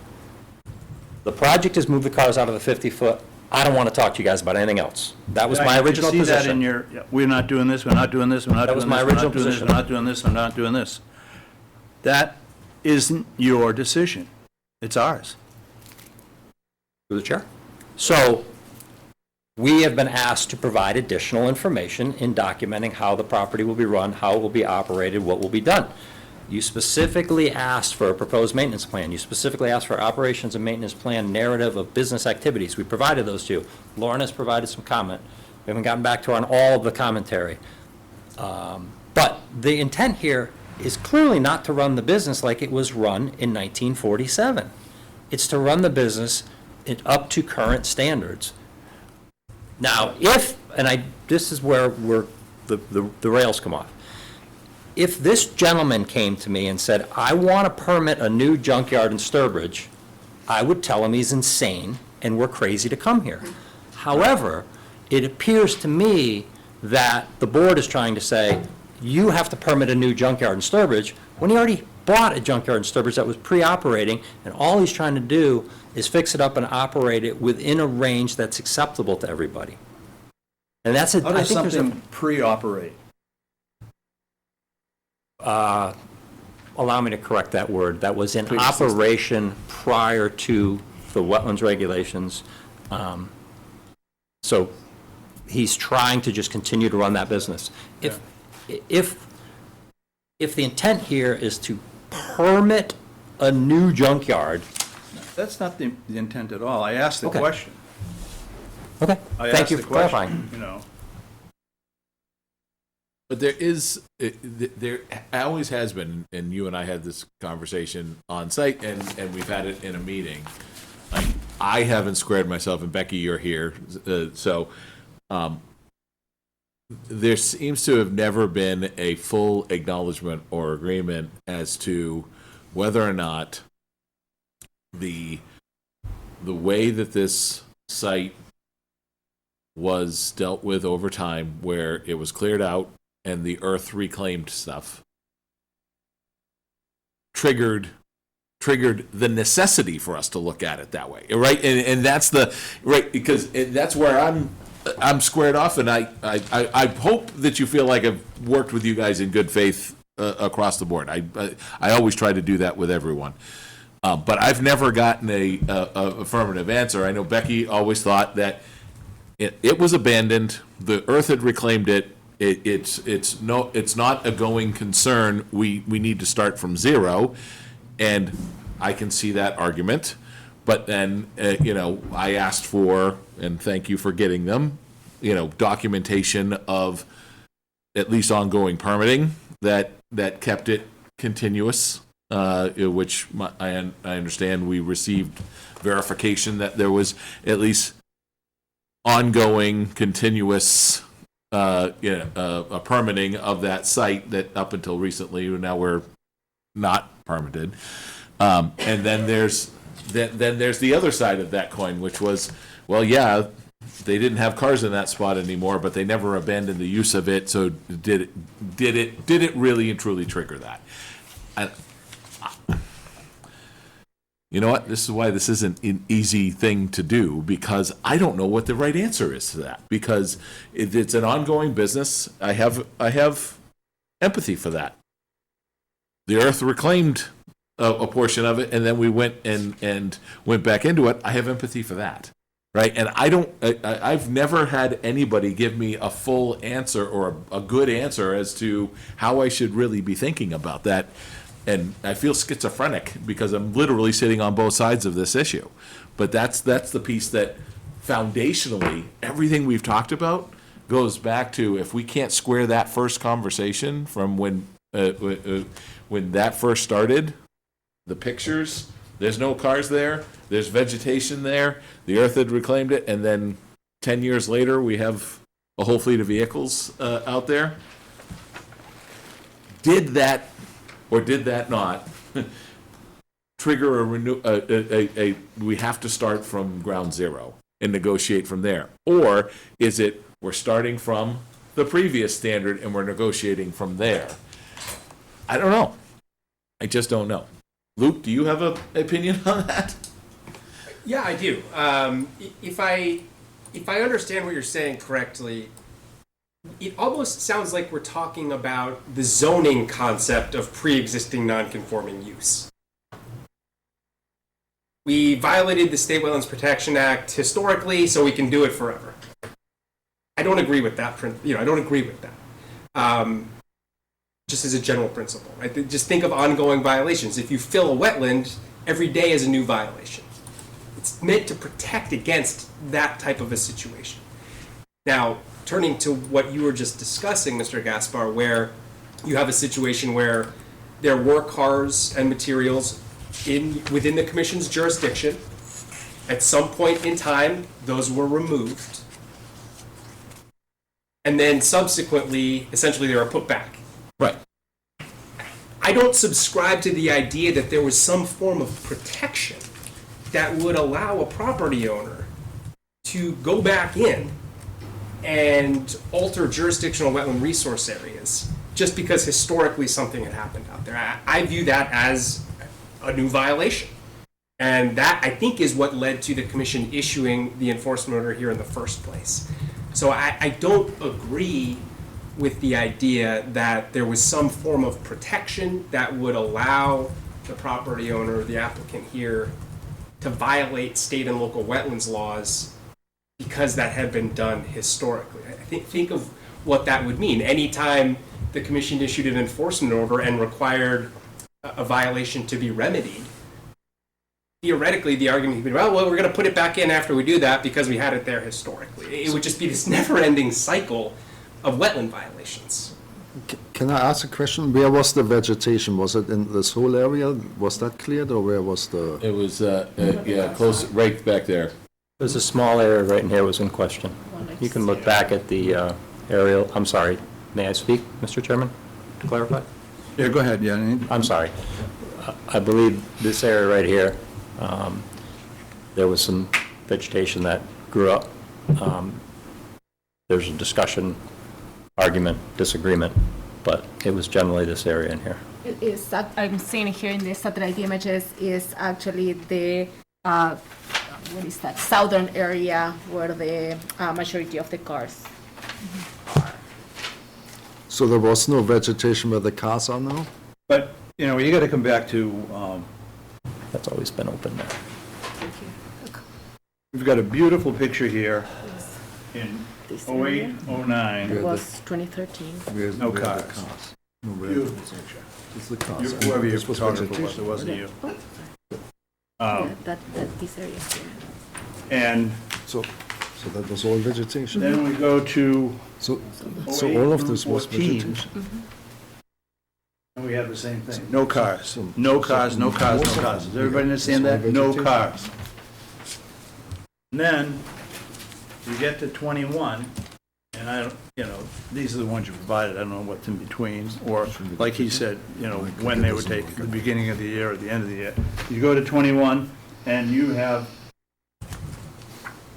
the project is move the cars out of the 50-foot, I don't want to talk to you guys about anything else. That was my original You see that in position. your, we're not doing this, we're not doing this, we're not That doing was this, my we're not original doing this, position. we're not doing this, we're not doing this. That isn't your decision. It's ours. Through the chair. So, we have been asked to provide additional information in documenting how the property will be run, how it will be operated, what will be done. You specifically asked for a proposed maintenance plan. You specifically asked for operations and maintenance plan narrative of business activities. We provided those to you. Lauren has provided some comment. We haven't gotten back to her on all of the commentary. But the intent here is clearly not to run the business like it was run in 1947. It's to run the business up to current standards. Now, this is where the rails come off. If this gentleman came to me and said, I want to permit a new junkyard in Sturbridge, I would tell him he's insane and we're crazy to come here. However, it appears to me that the board is trying to say, you have to permit a new junkyard in Sturbridge, when he already bought a junkyard in Sturbridge that was pre-operating, and all he's trying to do is fix it up and operate it within a range that's acceptable to everybody. And that's How does something pre-operate? allow me to correct that word, that was in Pre-existing. operation prior to the wetlands regulations. So he's trying to just continue to run that business. If the intent here is to permit a new junkyard, That's not the intent at all. I asked the Okay. question. okay, I thank asked you the for question, clarifying. You know, But there always has been, and you and I had this conversation on site, and we've had it in a meeting. Like, I haven't squared myself, and Becky, you're here, so there seems to have never been a full acknowledgement or agreement as to whether or not the way that this site was dealt with over time, where it was cleared out and the earth reclaimed stuff, triggered the necessity for us to look at it that way, right? And that's the right, because that's where I'm squared off, and I hope that you feel like I've worked with you guys in good faith across the board. I always try to do that with everyone. But I've never gotten a affirmative answer. I know Becky always thought that it was abandoned. The earth had reclaimed it. It's not a going concern. We need to start from zero, and I can see that argument. But then I asked for, and thank you for getting them, documentation of at least ongoing permitting that kept it continuous. Which I understand we received verification that there was at least ongoing, continuous a permitting of that site that up until recently, now we're not permitted. And then there's the other side of that coin, which was, well, yeah, they didn't have cars in that spot anymore, but they never abandoned the use of it. So did it really and truly trigger that? You know what? This is why this isn't an easy thing to do, because I don't know what the right answer is to that, because it's an ongoing business. I have empathy for that. The earth reclaimed a portion of it, and then we went and went back into it. I have empathy for that, right? And I've never had anybody give me a full answer or a good answer as to how I should really be thinking about that. And I feel schizophrenic because I'm literally sitting on both sides of this issue. But that's the piece that foundationally everything we've talked about goes back to, if we can't square that first conversation from when that first started, the pictures, there's no cars there, there's vegetation there, the earth had reclaimed it, and then 10 years later we have a whole fleet of vehicles out there. Did that or did that not trigger we have to start from ground zero and negotiate from there? Or is it we're starting from the previous standard and we're negotiating from there? I don't know. I just don't know. Luke, do you have an opinion on that? Yeah, I do. If I understand what you're saying correctly, it almost sounds like we're talking about the zoning concept of pre-existing non-conforming use. We violated the State Wetlands Protection Act historically, so we can do it forever. I don't agree with that. I don't agree with that. Just as a general principle, right? Just think of ongoing violations. If you fill a wetland, every day is a new violation. It's meant to protect against that type of a situation. Now, turning to what you were just discussing, Mr. Gaspar, where you have a situation where there were cars and materials within the commission's jurisdiction. At some point in time, those were removed. And then subsequently, essentially, they were put back. Right. I don't subscribe to the idea that there was some form of protection that would allow a property owner to go back in and alter jurisdictional wetland resource areas just because historically something had happened out there. I view that as a new violation. And that, I think, is what led to the commission issuing the enforcement order here in the first place. So I don't agree with the idea that there was some form of protection that would allow the property owner, the applicant here, to violate state and local wetlands laws because that had been done historically. I think of what that would mean. Anytime the commission issued an enforcement order and required a violation to be remedied, theoretically, the argument would be, well, we're going to put it back in after we do that because we had it there historically. It would just be this never-ending cycle of wetland violations. Can I ask a question? Where was the vegetation? Was it in this whole area? Was that cleared, or where was the? It was, yeah, close, right back there. There's a small area right in here was in question. You can look back at the aerial, I'm sorry, may I speak, Mr. Chairman, to clarify? Yeah, go ahead, yeah. I'm sorry. I believe this area right here, there was some vegetation that grew up. There's a discussion, argument, disagreement, but it was generally this area in here. Is that, I'm seeing here in the satellite images is actually the, what is that, southern area where the majority of the cars are. So there was no vegetation where the cars are now? But, you know, you got to come back to, That's always been open there. we've got a beautiful picture here in This 08, area 09. It was 2013. No cars. No, where- Beautiful picture. it's the cars. Whoever your This was photographer was, vegetation. it wasn't you. Yeah, that this area here. And So that was all vegetation. then we go to So 08 all of through this was 14. vegetation. And we have the same thing. No cars, no cars, no cars, no cars. Does everybody understand that? No cars. And then you get to 21, and I don't, you know, these are the ones you provided. I don't know what's in between, or like he said, you know, when they would take, the beginning of the year or the end of the year. You go to 21, and you have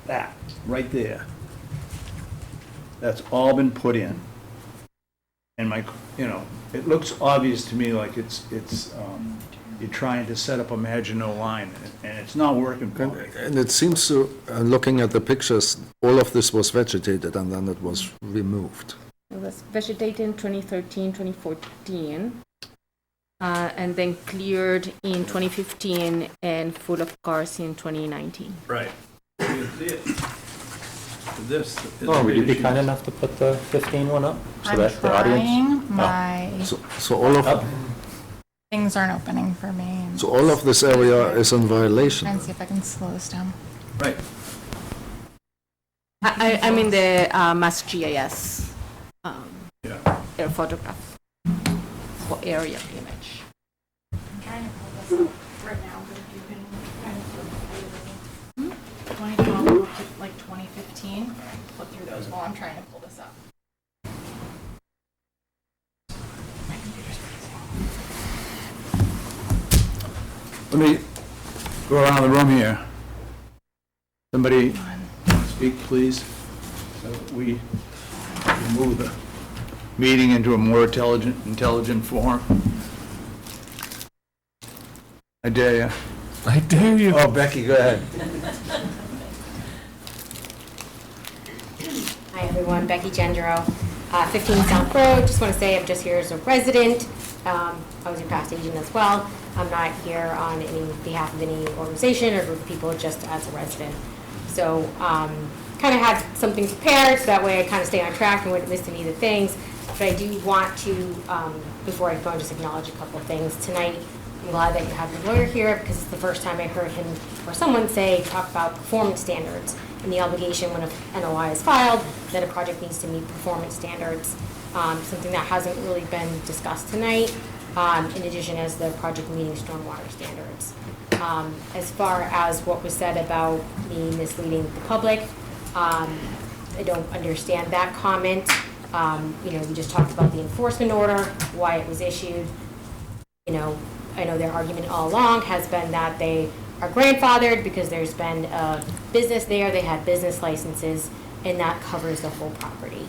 that, right there. That's all been put in. And my, you know, it looks obvious to me like you're trying to set up a Maginot line, and it's not working for me. And it seems to, looking at the pictures, all of this was vegetated and then it was removed. It was vegetated in 2013, 2014, and then cleared in 2015 and full of cars in 2019. Right. This. is Oh, would you be the kind issue. enough to put the 15 one up? So I'm that the audience? trying, my So all of, things aren't opening for me. so all of this area is in violation. Trying to see if I can slow this down. Right. I'm in the Mass GIS Yeah. air photograph for area image. I'm trying to pull this up right now, but if you can kind of flip through 2012 up to like 2015, flip through those while I'm trying to pull this up. My computer's freezing. Let me go around the room here. Somebody want to speak, please? So we can move the meeting into a more intelligent form. I dare you. I dare you. Oh, Becky, go ahead. Hi, everyone. Becky Gendro, 15 South Road. Just want to say I'm just here as a resident. I was your past agent as well. I'm not here on any behalf of any organization or group of people, just as a resident. So kind of had something prepared, so that way I kind of stay on track and wouldn't miss any of the things. But I do want to, before I go, just acknowledge a couple of things. Tonight, I'm glad that you have your lawyer here, because it's the first time I heard him or someone talk about performance standards and the obligation when an NOI is filed that a project needs to meet performance standards, something that hasn't really been discussed tonight, in addition as the project meeting stormwater standards. As far as what was said about me misleading the public, I don't understand that comment. You know, we just talked about the enforcement order, why it was issued. You know, I know their argument all along has been that they are grandfathered because there's been a business there, they had business licenses, and that covers the whole property.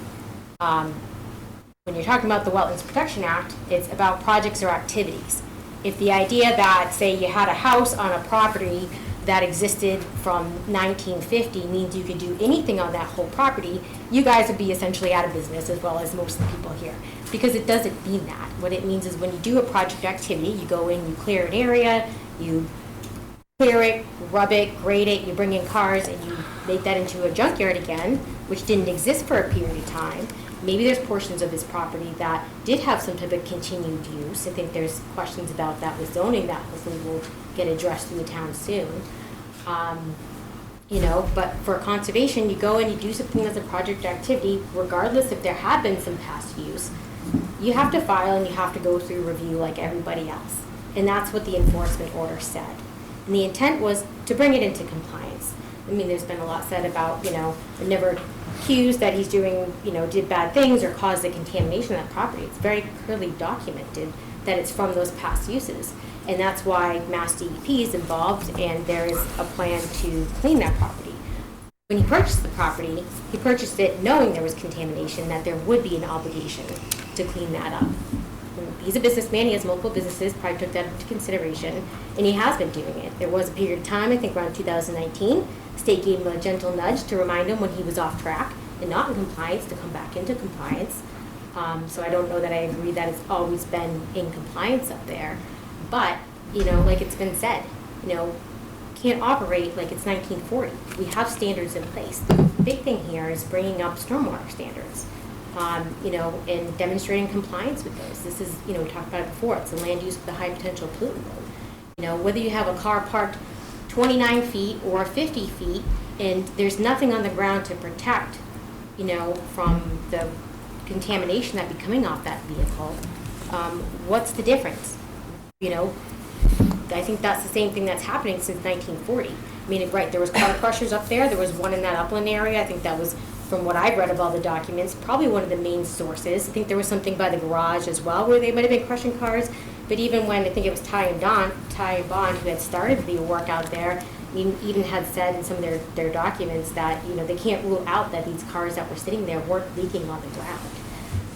When you're talking about the Wetlands Protection Act, it's about projects or activities. If the idea that, say, you had a house on a property that existed from 1950 means you could do anything on that whole property, you guys would be essentially out of business, as well as most of the people here. Because it doesn't mean that. What it means is when you do a project activity, you go in, you clear an area, you clear it, rub it, grade it, you bring in cars, and you make that into a junkyard again, which didn't exist for a period of time. Maybe there's portions of this property that did have some type of continued use. I think there's questions about that with zoning that hopefully will get addressed through the town soon. You know, but for conservation, you go and you do something as a project activity, regardless if there have been some past use. You have to file and you have to go through review like everybody else. And that's what the enforcement order said. And the intent was to bring it into compliance. I mean, there's been a lot said about, you know, never accused that he's doing, you know, did bad things or caused the contamination of that property. It's very clearly documented that it's from those past uses. And that's why Mass DEP is involved, and there is a plan to clean that property. When he purchased the property, he purchased it knowing there was contamination, that there would be an obligation to clean that up. And he's a businessman, he has multiple businesses, probably took that into consideration, and he has been doing it. There was a period of time, I think around 2019, state gave him a gentle nudge to remind him when he was off track and not in compliance to come back into compliance. So I don't know that I agree that it's always been in compliance up there. But, you know, like it's been said, you know, can't operate like it's 1940. We have standards in place. The big thing here is bringing up stormwater standards, you know, and demonstrating compliance with those. This is, you know, we talked about it before, it's a land use with a high potential pollutant load. You know, whether you have a car parked 29 feet or 50 feet and there's nothing on the ground to protect, you know, from the contamination that be coming off that vehicle, what's the difference? You know, I think that's the same thing that's happening since 1940. I mean, right, there was car crushers up there. There was one in that upland area. I think that was, from what I've read of all the documents, probably one of the main sources. I think there was something by the garage as well where they might have been crushing cars. But even when, I think it was Ty and Bond, who had started the work out there, even had said in some of their documents that, you know, they can't rule out that these cars that were sitting there weren't leaking on the ground.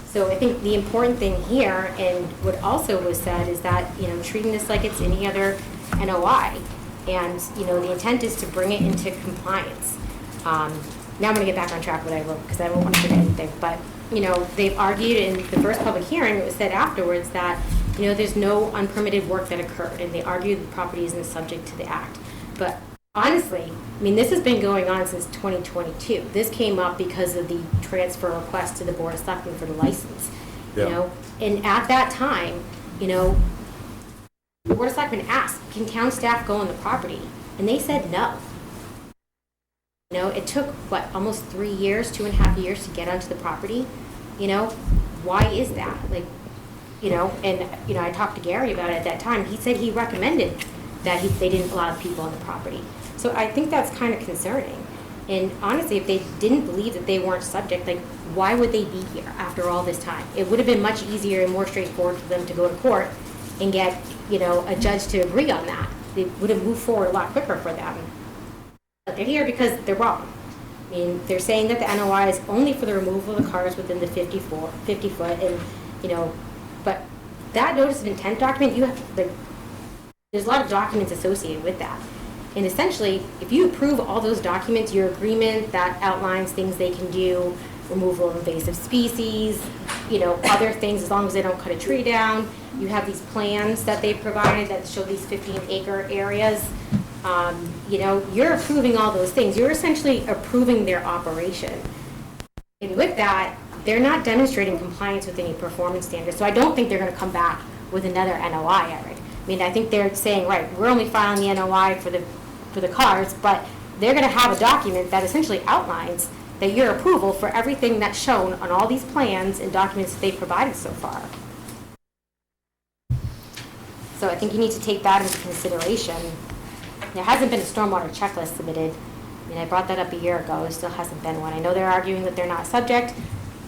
So I think the important thing here, and what also was said, is that, you know, treating this like it's any other NOI. And, you know, the intent is to bring it into compliance. Now I'm going to get back on track with what I wrote because I don't want to forget anything. But, you know, they've argued in the first public hearing, it was said afterwards that, you know, there's no unpermitted work that occurred. And they argued the property isn't subject to the act. But honestly, I mean, this has been going on since 2022. This came up because of the transfer request to the Board of Selectmen for the license. You know, and at that time, you know, the Board of Selectmen asked, can town staff go on the property? And they said no. You know, it took, what, almost 3 years, 2.5 years to get onto the property? You know, why is that? Like, you know, and, you know, I talked to Gary about it at that time. He said he recommended that they didn't allow people on the property. So I think that's kind of concerning. And honestly, if they didn't believe that they weren't subject, like, why would they be here after all this time? It would have been much easier and more straightforward for them to go to court and get, you know, a judge to agree on that. It would have moved forward a lot quicker for them. But they're here because they're wrong. I mean, they're saying that the NOI is only for the removal of the cars within the 50 foot, and, you know, but that notice of intent document, you have, like, there's a lot of documents associated with that. And essentially, if you approve all those documents, your agreement that outlines things they can do, removal of invasive species, you know, other things, as long as they don't cut a tree down, you have these plans that they provided that show these 15-acre areas. You know, you're approving all those things. You're essentially approving their operation. And with that, they're not demonstrating compliance with any performance standards. So I don't think they're going to come back with another NOI, Eric. I mean, I think they're saying, right, we're only filing the NOI for the cars, but they're going to have a document that essentially outlines that your approval for everything that's shown on all these plans and documents that they've provided so far. So I think you need to take that into consideration. There hasn't been a stormwater checklist submitted. I mean, I brought that up a year ago. There still hasn't been one. I know they're arguing that they're not subject.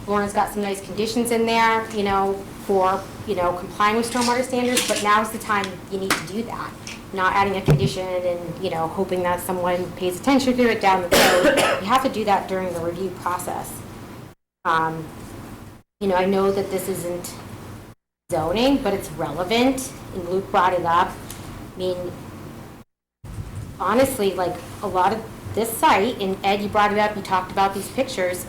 Lauren's got some nice conditions in there, you know, for, you know, complying with stormwater standards, but now's the time you need to do that. Not adding a condition and, you know, hoping that someone pays attention to it down the road. You have to do that during the review process. You know, I know that this isn't zoning, but it's relevant, and Luke brought it up. I mean, honestly, like, a lot of this site, and Ed, you brought it up, you talked about these pictures,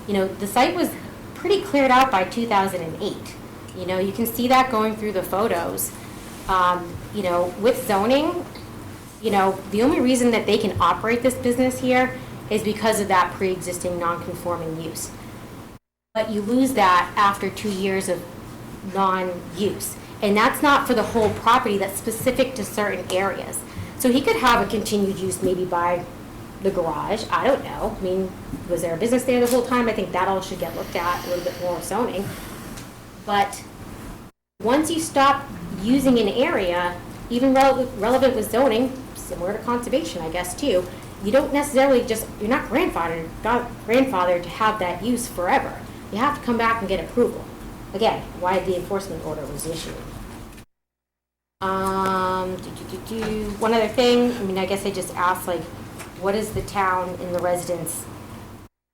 you know, the site was pretty cleared out by 2008. You know, you can see that going through the photos. You know, with zoning, you know, the only reason that they can operate this business here is because of that pre-existing non-conforming use. But you lose that after 2 years of non-use. And that's not for the whole property, that's specific to certain areas. So he could have a continued use maybe by the garage, I don't know. I mean, was there a business there the whole time? I think that all should get looked at, a little bit more zoning. But once you stop using an area, even relevant with zoning, similar to conservation, I guess, too, you don't necessarily just, you're not grandfathered to have that use forever. You have to come back and get approval. Again, why the enforcement order was issued. One other thing, I mean, I guess I just asked, like, what does the town and the residents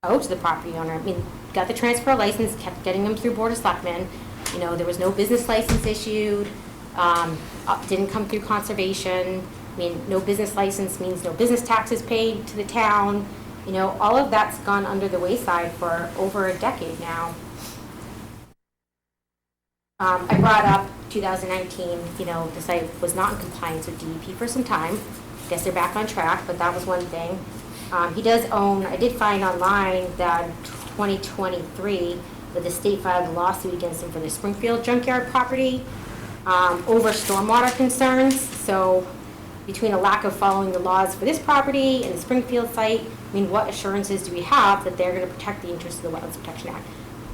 owe to the property owner? I mean, got the transfer license, kept getting them through Board of Selectmen. You know, there was no business license issued, didn't come through conservation. I mean, no business license means no business taxes paid to the town. You know, all of that's gone under the wayside for over a decade now. I brought up 2019, you know, the site was not in compliance with DEP for some time. I guess they're back on track, but that was one thing. He does own, I did find online that 2023, that the state filed a lawsuit against him for the Springfield junkyard property over stormwater concerns. So between a lack of following the laws for this property and the Springfield site, I mean, what assurances do we have that they're going to protect the interests of the Wetlands Protection Act?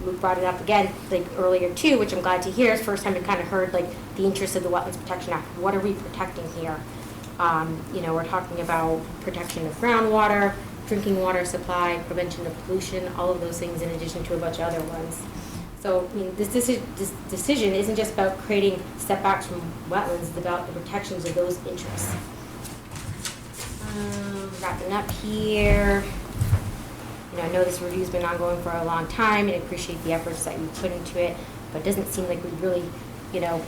Luke brought it up again, like earlier too, which I'm glad to hear. It's the first time we kind of heard like the interests of the Wetlands Protection Act. What are we protecting here? You know, we're talking about protection of groundwater, drinking water supply, prevention of pollution, all of those things in addition to a bunch of other ones. So, I mean, this decision isn't just about creating setbacks from wetlands, it's about the protections of those interests. Wrapping up here. You know, I know this review's been ongoing for a long time, and I appreciate the efforts that you put into it, but it doesn't seem like we've really, you know,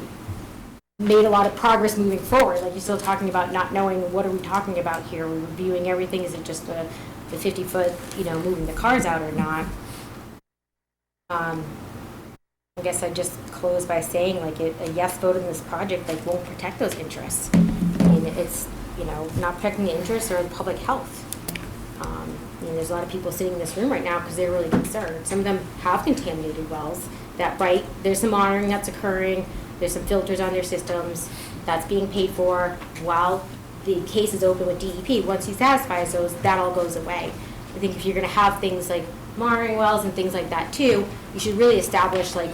made a lot of progress moving forward. Like, you're still talking about not knowing what are we talking about here. We're reviewing everything. Is it just the 50-foot, you know, moving the cars out or not? I guess I'd just close by saying, like, a yes vote in this project, like, won't protect those interests. I mean, it's, you know, not protecting the interests or public health. You know, there's a lot of people sitting in this room right now because they're really concerned. Some of them have contaminated wells. That, right, there's some monitoring that's occurring. There's some filters on their systems that's being paid for while the case is open with DEP. Once he satisfies those, that all goes away. I think if you're going to have things like monitoring wells and things like that too, you should really establish like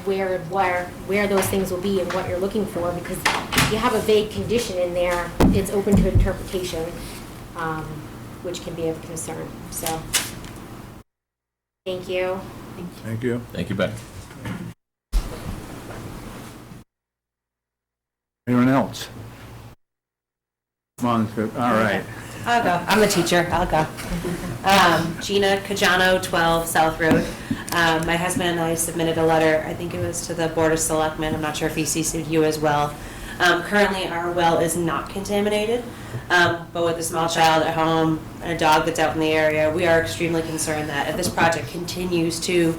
where those things will be and what you're looking for, because if you have a vague condition in there, it's open to interpretation, which can be of concern. So, thank you. Thank you. Thank you, Beck. Anyone else? Come on, all right. I'll go. I'm the teacher. I'll go. Gina Cajano, 12 South Road. My husband and I submitted a letter, I think it was to the Board of Selectmen. I'm not sure if he CC'd you as well. Currently, our well is not contaminated, but with a small child at home and a dog that's out in the area, we are extremely concerned that if this project continues to,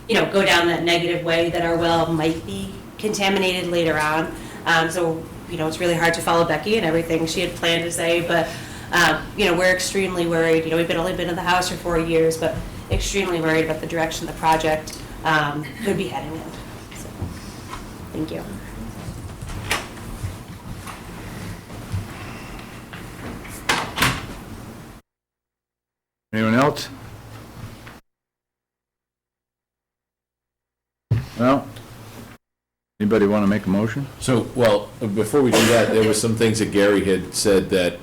you know, go down that negative way, that our well might be contaminated later on. So, you know, it's really hard to follow Becky and everything she had planned to say, but, you know, we're extremely worried. You know, we've only been in the house for 4 years, but extremely worried about the direction the project could be heading in. So, thank you. Anyone else? Well, anybody want to make a motion? So, well, before we do that, there were some things that Gary had said that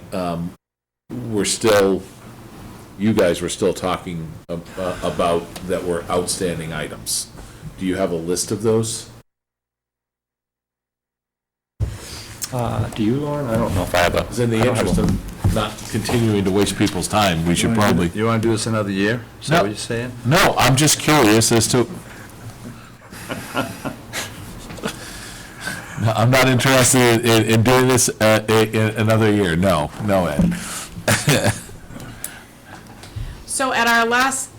you guys were still talking about that were outstanding items. Do you have a list of those? Do you, Lauren? I don't know if I have a. Because in the interest of not continuing to waste people's time, we should probably. You want to do this another year? Is that No. what you're saying? No, I'm just curious as to. I'm not interested in doing this in another year. No, Ed. So at our last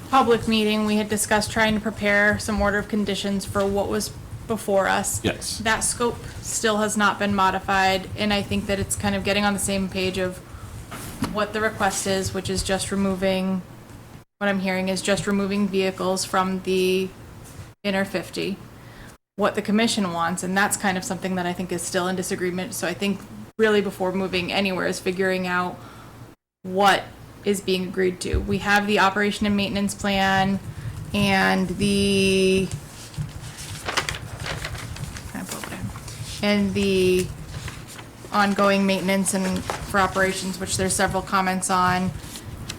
public meeting, we had discussed trying to prepare some order of conditions for what was before us. Yes. That scope still has not been modified, and I think that it's kind of getting on the same page of what the request is, which is just removing, what I'm hearing is just removing vehicles from the inner 50. What the commission wants, and that's kind of something that I think is still in disagreement. So I think really before moving anywhere is figuring out what is being agreed to. We have the operation and maintenance plan and the ongoing maintenance and for operations, which there's several comments on,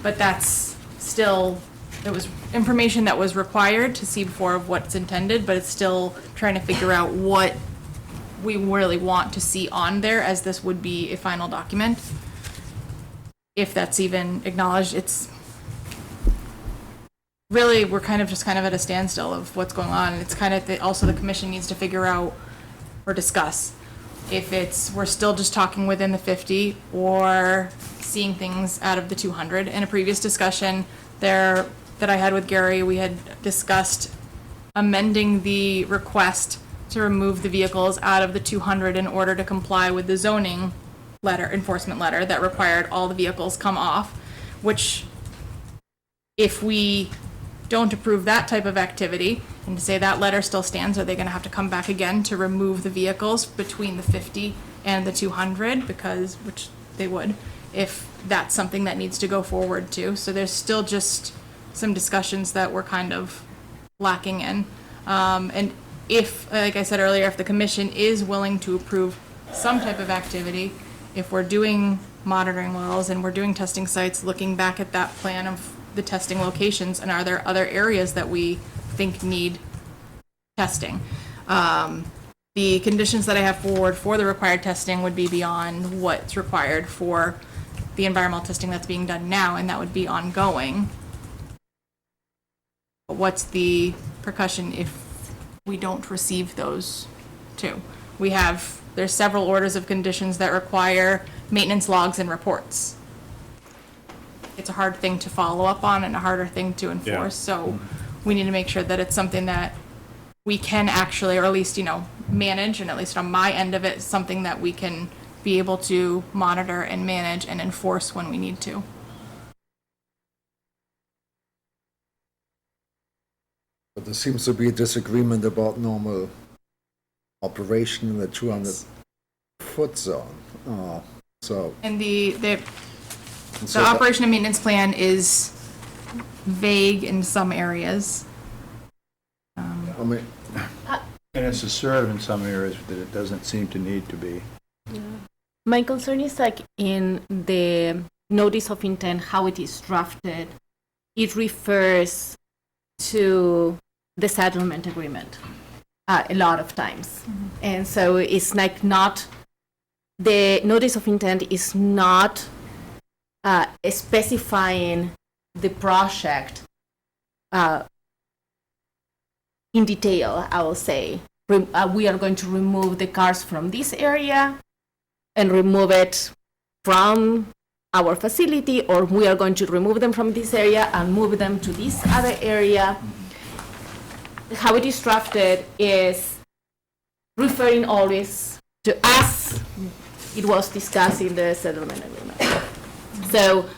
but that's still, it was information that was required to see before of what's intended, but it's still trying to figure out what we really want to see on there, as this would be a final document. If that's even acknowledged, it's really, we're kind of at a standstill of what's going on. And it's kind of, also the commission needs to figure out or discuss if it's, we're still just talking within the 50 or seeing things out of the 200. In a previous discussion there that I had with Gary, we had discussed amending the request to remove the vehicles out of the 200 in order to comply with the zoning letter, enforcement letter that required all the vehicles come off, which if we don't approve that type of activity, and to say that letter still stands, are they gonna have to come back again to remove the vehicles between the 50 and the 200? Because, which they would, if that's something that needs to go forward too. So there's still just some discussions that we're kind of lacking in. And if, like I said earlier, if the commission is willing to approve some type of activity, if we're doing monitoring wells and we're doing testing sites, looking back at that plan of the testing locations, and are there other areas that we think need testing? The conditions that I have forward for the required testing would be beyond what's required for the environmental testing that's being done now, and that would be ongoing. But what's the percussion if we don't receive those two? There's several orders of conditions that require maintenance logs and reports. It's a hard thing to follow up on and a harder thing to enforce, so we need to make sure that it's something that we can actually, or at least, manage, and at least on my end of it, something that we can be able to monitor and manage and enforce when we need to. But there seems to be a disagreement about normal operation in the 200-foot zone. And the operation and maintenance plan is vague in some areas. I mean, And it's assertive in some areas that it doesn't seem to need to be. My concern is like in the notice of intent, how it is drafted, it refers to the settlement agreement a lot of times. And so it's like not, the notice of intent is not specifying the project in detail, I will say. We are going to remove the cars from this area and remove it from our facility, or we are going to remove them from this area and move them to this other area. How it is drafted is referring always to us. It was discussed in the settlement agreement. So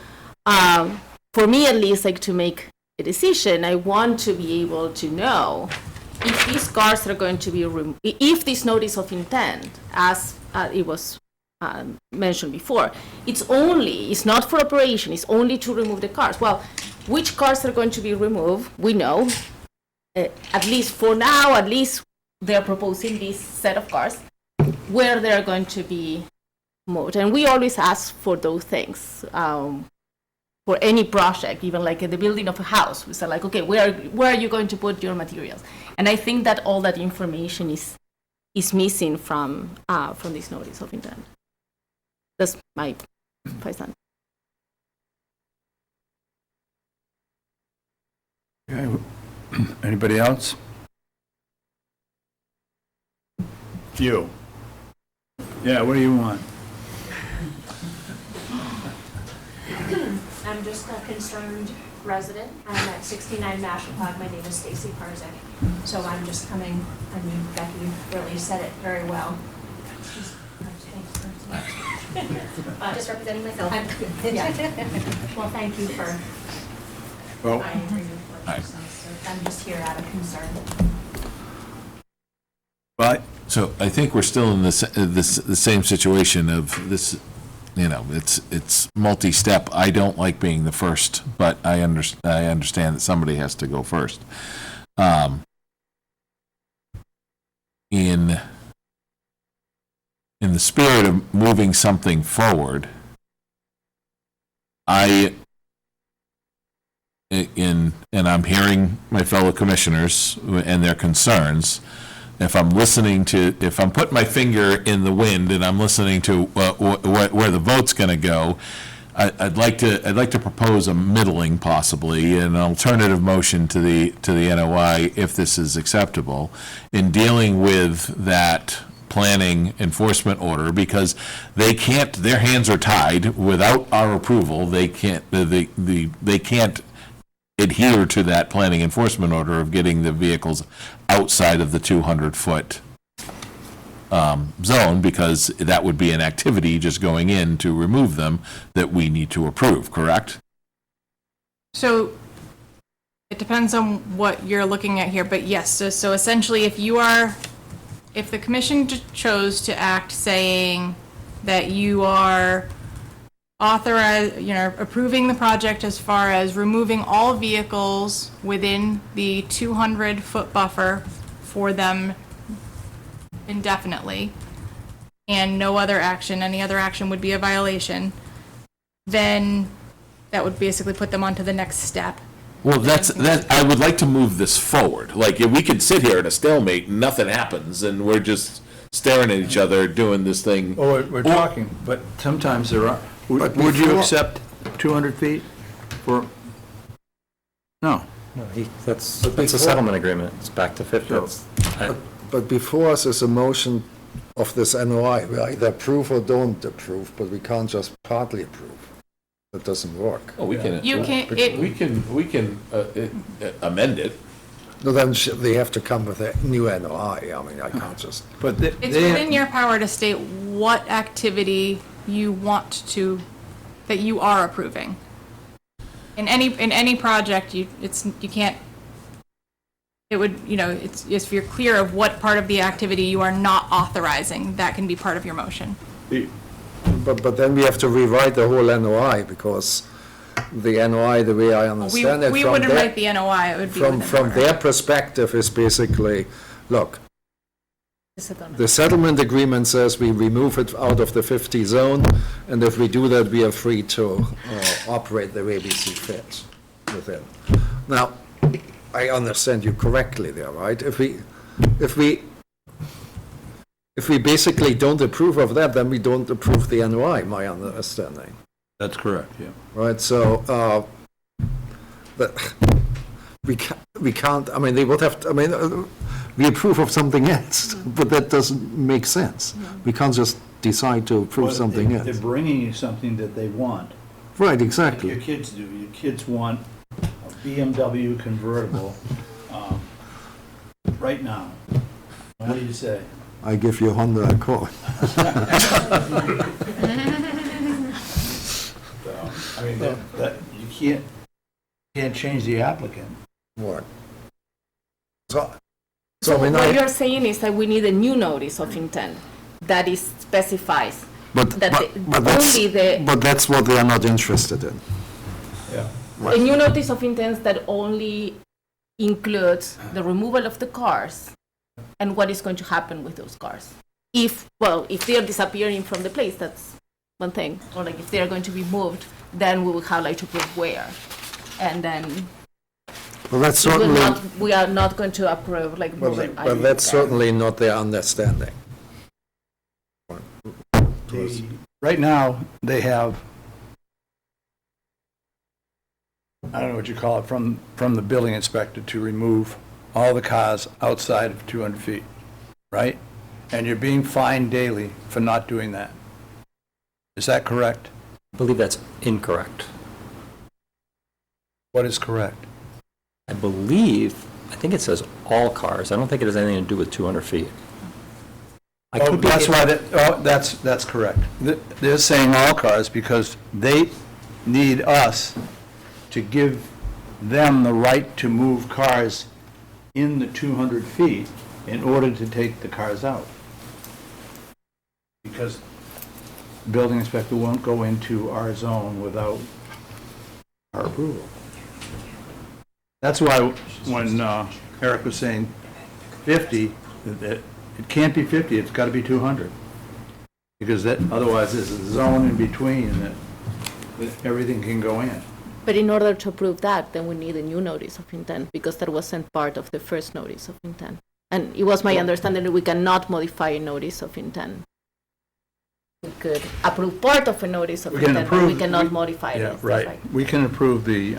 for me, at least, like to make a decision, I want to be able to know if these cars are going to be removed, if this notice of intent, as it was mentioned before, it's not for operation, it's only to remove the cars. Well, which cars are going to be removed, we know, at least for now, at least they're proposing this set of cars, where they're going to be moved. And we always ask for those things. For any project, even like the building of a house, we say like, okay, where are you going to put your materials? And I think that all that information is missing from this notice of intent. That's my 5 cents. Okay. Anybody else? You. Yeah, what do you want? I'm just a concerned resident. I'm at 69 Mashapug. My name is Stacy Parzak. So I'm just coming, I mean, Becky really said it very well. Just representing myself. Well, thank you for, Well, I agree with what you said. So I'm just here out of concern. but So I think we're still in the same situation of this, you know, it's multi-step. I don't like being the first, but I understand that somebody has to go first. In the spirit of moving something forward, and I'm hearing my fellow commissioners and their concerns. If I'm putting my finger in the wind and I'm listening to where the vote's going to go, I'd like to propose a middling, possibly an alternative motion to the NOI, if this is acceptable, in dealing with that planning enforcement order, because they can't. Their hands are tied. Without our approval, they can't. They can't adhere to that planning enforcement order of getting the vehicles outside of the 200-foot zone, because that would be an activity just going in to remove them that we need to approve, correct? So it depends on what you're looking at here, but yes, so essentially if the commission chose to act saying that you are approving the project as far as removing all vehicles within the 200-foot buffer for them indefinitely, and no other action, any other action would be a violation, then that would basically put them onto the next step. Well, I would like to move this forward. Like, if we could sit here at a stalemate and nothing happens, and we're just staring at each other doing this thing. oh, we're talking, but sometimes there are. Would you accept 200 feet for? No. No, that's a settlement agreement. It's back to 50. But before us is a motion of this NOI. We either approve or don't approve, but we can't just partly approve. That doesn't work. Oh, we can. You can't- We can amend it. No, then they have to come with a new NOI. I mean, I can't just. But It's within your power to state what activity you want that you are approving. In any project, you can't, it would, it's, if you're clear of what part of the activity you are not authorizing, that can be part of your motion. But then we have to rewrite the whole NOI, because the NOI, the way I understand it, We from wouldn't their- write the NOI, it would be within from order. their perspective is basically, look, the settlement agreement says we remove it out of the 50 zone, and if we do that, we are free to operate the way we see fit within. Now, I understand you correctly there, right? If we basically don't approve of that, then we don't approve the NOI, my understanding. That's correct, yeah. Right, so, but we can't, I mean, they would have, we approve of something else, but that doesn't make sense. We can't just decide to approve something They're else. bringing you something that they want. Right, Like exactly. your kids do. Your kids want a BMW convertible right now. What do you say? I give you Honda Accord. So, I mean, that you can't change the applicant. What? So, So I mean, what you're saying is that we need a new notice of intent that is specifies but that only the, that's what they are not interested in. Yeah. a new notice of intent that only includes the removal of the cars and what is going to happen with those cars. If they are disappearing from the place, that's one thing. Or like if they are going to be moved, then we will have like to prove where. And then Well, that's certainly, we are not going to approve like moving. but that's certainly not their understanding. Right now, they have, I don't know what you call it, from the building inspector to remove all the cars outside of 200 feet, right? and you're being fined daily for not doing that. Is that correct? I believe that's incorrect. What is correct? I think it says all cars. I don't think it has anything to do with 200 feet. I Oh, could be- that's why, that's correct. They're saying all cars because they need us to give them the right to move cars in the 200 feet in order to take the cars out. Because building inspector won't go into our zone without our approval. That's why when Eric was saying 50, that it can't be 50, it's got to be 200. Because that, otherwise there's a zone in between that everything can go in. But in order to approve that, then we need a new notice of intent, because that wasn't part of the first notice of intent. And it was my understanding that we cannot modify a notice of intent. We could approve part of a notice of We can intent, but we approve- cannot we- modify it. Yeah, That's right. We can approve the,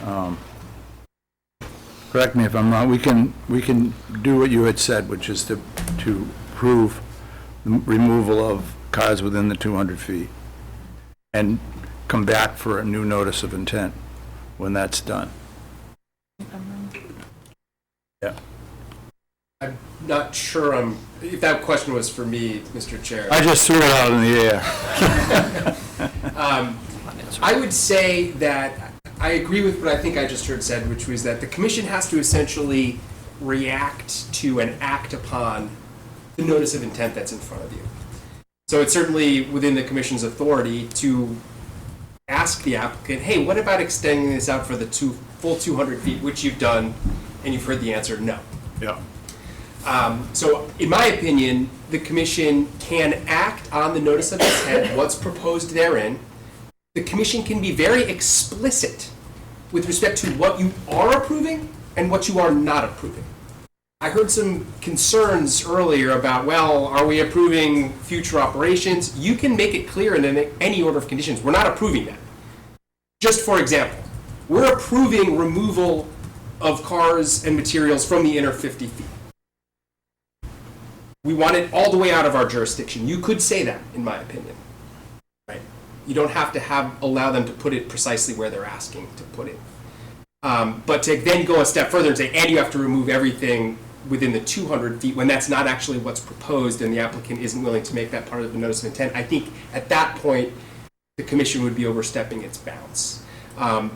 correct me if I'm wrong, we can do what you had said, which is to approve the removal of cars within the 200 feet and come back for a new notice of intent when that's done. Yeah. I'm not sure if that question was for me, Mr. Chair. I just threw it out in the air. I would say that I agree with what I think I just heard said, which was that the commission has to essentially react to and act upon the notice of intent that's in front of you. So it's certainly within the commission's authority to ask the applicant, hey, what about extending this out for the full 200 feet, which you've done, and you've heard the answer, no. Yeah. So in my opinion, the commission can act on the notice of intent, what's proposed therein. The commission can be very explicit with respect to what you are approving and what you are not approving. I heard some concerns earlier about, well, are we approving future operations? You can make it clear in any order of conditions. We're not approving that. Just for example, we're approving removal of cars and materials from the inner 50 feet. We want it all the way out of our jurisdiction. You could say that, in my opinion. Right? You don't have to allow them to put it precisely where they're asking to put it. But to then go a step further and say, and you have to remove everything within the 200 feet, when that's not actually what's proposed and the applicant isn't willing to make that part of the notice of intent, I think at that point, the commission would be overstepping its bounds.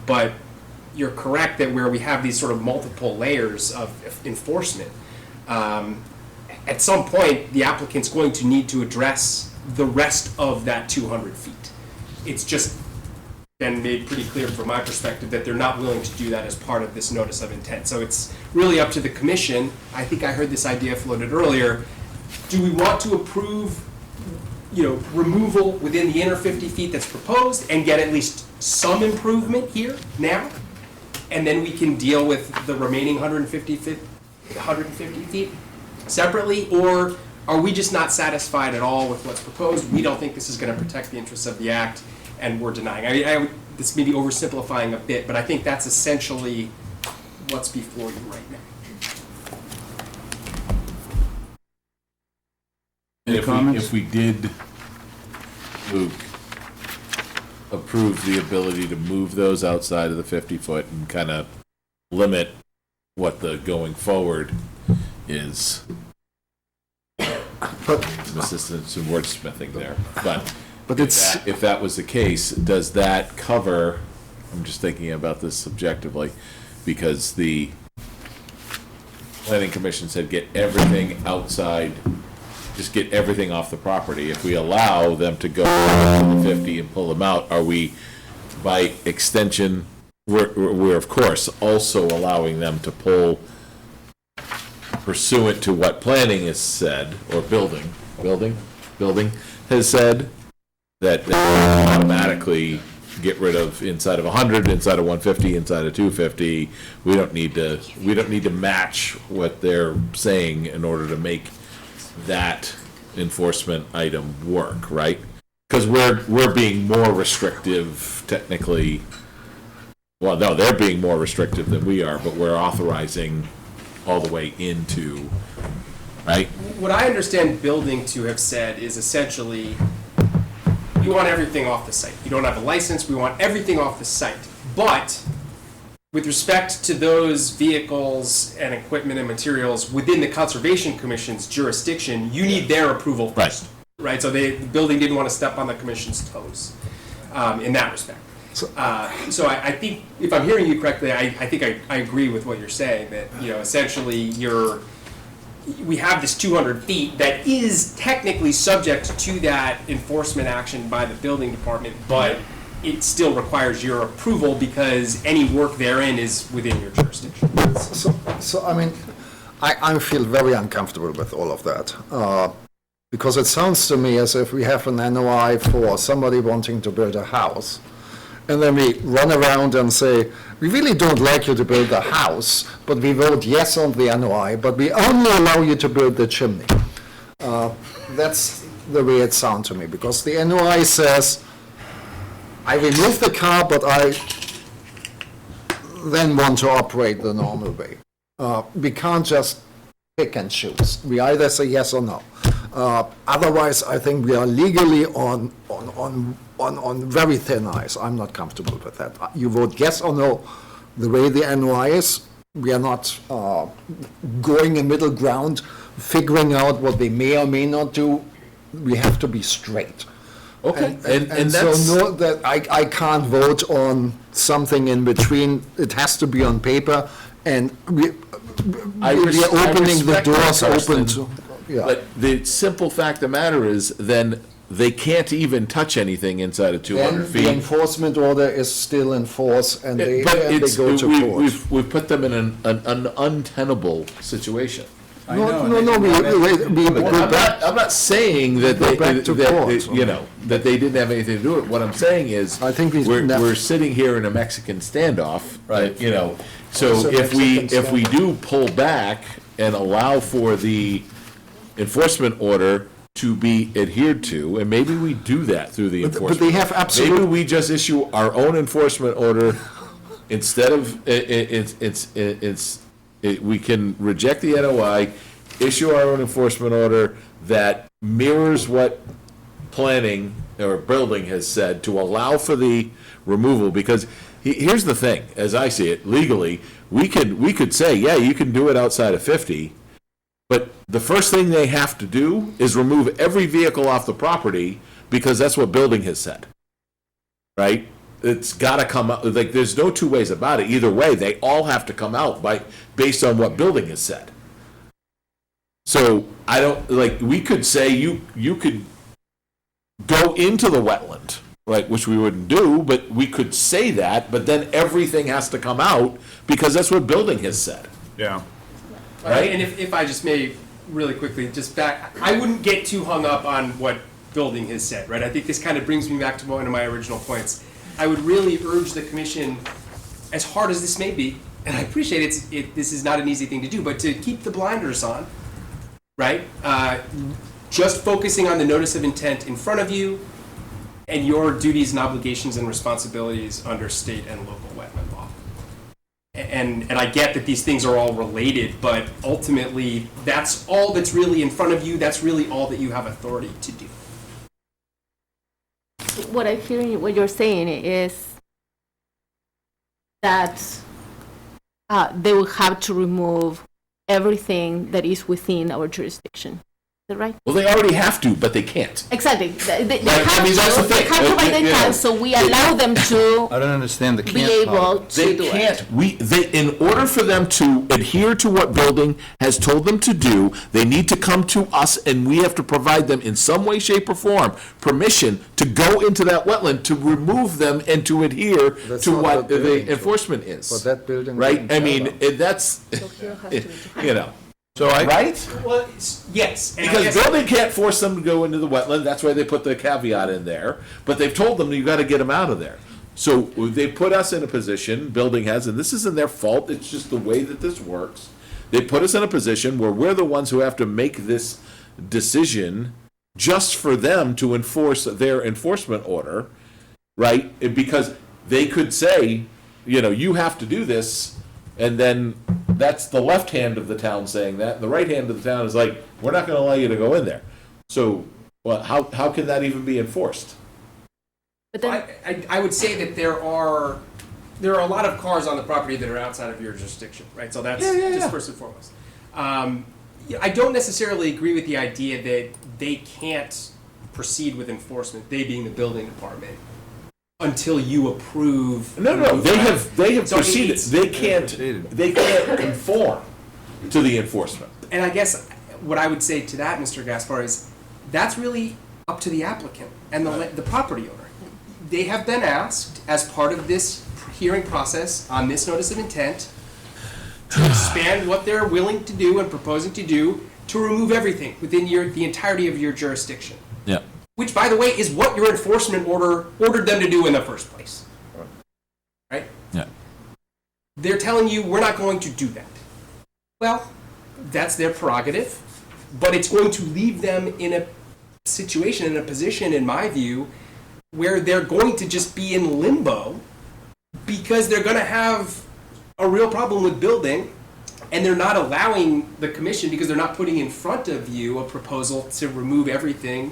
But you're correct that where we have these sort of multiple layers of enforcement, at some point, the applicant's going to need to address the rest of that 200 feet. It's just been made pretty clear from my perspective that they're not willing to do that as part of this notice of intent. So it's really up to the commission. I think I heard this idea floated earlier. Do we want to approve, removal within the inner 50 feet that's proposed and get at least some improvement here now? And then we can deal with the remaining 150 feet separately? Or are we just not satisfied at all with what's proposed? We don't think this is going to protect the interests of the act, and we're denying. This may be oversimplifying a bit, but I think that's essentially what's before you right now. And comments? if we did, Luke, approve the ability to move those outside of the 50-foot and kind of limit what the going forward is. Some assistance in wordsmithing there. But it's, if that was the case, does that cover, I'm just thinking about this subjectively, because the planning commission said get everything outside, just get everything off the property. If we allow them to go to the 50 and pull them out, are we, by extension, we're of course also allowing them to pull pursuant to what planning has said, or building has said, that they automatically get rid of inside of 100, inside of 150, inside of 250. We don't need to match what they're saying in order to make that enforcement item work, right? Because we're being more restrictive technically. Well, no, they're being more restrictive than we are, but we're authorizing all the way into right? What I understand building to have said is essentially, we want everything off the site. You don't have a license, we want everything off the site. But with respect to those vehicles and equipment and materials within the Conservation Commission's jurisdiction, you need their approval Right. first. Right, so the building didn't want to step on the commission's toes in that respect. So I think, if I'm hearing you correctly, I think I agree with what you're saying, that, essentially we have this 200 feet that is technically subject to that enforcement action by the building department, but it still requires your approval because any work therein is within your jurisdiction. So I mean, I feel very uncomfortable with all of that. Because it sounds to me as if we have an NOI for somebody wanting to build a house. And then we run around and say, we really don't like you to build a house, but we vote yes on the NOI, but we only allow you to build the chimney. That's the way it sounds to me, because the NOI says, I remove the car, but I then want to operate the normal way. We can't just pick and choose. We either say yes or no. Otherwise, I think we are legally on very thin ice. I'm not comfortable with that. You vote yes or no. The way the NOI is, we are not going in middle ground, figuring out what they may or may not do. We have to be straight. Okay, And so no, that I can't vote on something in between. It has to be on paper, and we are opening the doors open to. Yeah. But the simple fact of the matter is, then they can't even touch anything inside of 200 Then the feet. enforcement order is still in force, and they But go to court. we've put them in an untenable situation. I know, No, and no, they- we go back. I'm not saying that Go they, back to court. that they didn't have anything to do with it. What I'm saying is, I think we're sitting here in a Mexican standoff, Right. So It's a if we Mexican do pull back and allow for the enforcement order to be adhered to, and maybe we do that through the But enforcement. they have Maybe absolute, we just issue our own enforcement order instead of, we can reject the NOI, issue our own enforcement order that mirrors what planning or building has said to allow for the removal, because here's the thing, as I see it, legally, we could say, yeah, you can do it outside of 50, but the first thing they have to do is remove every vehicle off the property, because that's what building has said. Right? It's gotta come out, like, there's no two ways about it. Either way, they all have to come out based on what building has said. So, I don't, like, we could say you could go into the wetland, right, which we wouldn't do, but we could say that, but then everything has to come out, because that's what building has said. Yeah. Right. And if I just may, really quickly, just back, I wouldn't get too hung up on what building has said, right? I think this kind of brings me back to one of my original points. I would really urge the commission, as hard as this may be, and I appreciate this is not an easy thing to do, but to keep the blinders on, right? Just focusing on the notice of intent in front of you and your duties and obligations and responsibilities under state and local wetland law. And I get that these things are all related, but ultimately, that's all that's really in front of you. That's really all that you have authority to do. What I'm hearing, what you're saying is that they will have to remove everything that is within our jurisdiction. Is that right? Well, they already have to, but they can't. Exactly. They I have mean, that's to, the they thing. have to by the You know, time, so we allow them to I don't understand the be can't part. able They to do it. can't. In order for them to adhere to what building has told them to do, they need to come to us, and we have to provide them in some way, shape, or form permission to go into that wetland, to remove them and to adhere That's to not what what building the enforcement is. but that building. Right? didn't I tell mean, them. that's, you know, So I, Right? Well, yes. And I because guess- building can't force them to go into the wetland, that's why they put the caveat in there, but they've told them, you gotta get them out of there. So they put us in a position, building has, and this isn't their fault, it's just the way that this works. They put us in a position where we're the ones who have to make this decision just for them to enforce their enforcement order, right? Because they could say, you have to do this, and then That's the left hand of the town saying that. The right hand of the town is like, we're not going to allow you to go in there. So, well, how can that even be enforced? But then, I would say that there are a lot of cars on the property that are outside of your jurisdiction, right? So that's just first and foremost. I don't necessarily agree with the idea that they can't proceed with enforcement, they being the building department, until you approve. No, they have So proceeded. it's- They can't conform to the enforcement. And I guess what I would say to that, Mr. Gaspar, is that's really up to the applicant and the property owner. They have been asked, as part of this hearing process on this notice of intent, to expand what they're willing to do and proposing to do to remove everything within the entirety of your jurisdiction. Yeah. Which, by the way, is what your enforcement order ordered them to do in the first place. Right? Yeah. They're telling you, we're not going to do that. Well, that's their prerogative, but it's going to leave them in a situation, in a position, in my view, where they're going to just be in limbo because they're going to have a real problem with building, and they're not allowing the commission, because they're not putting in front of you a proposal to remove everything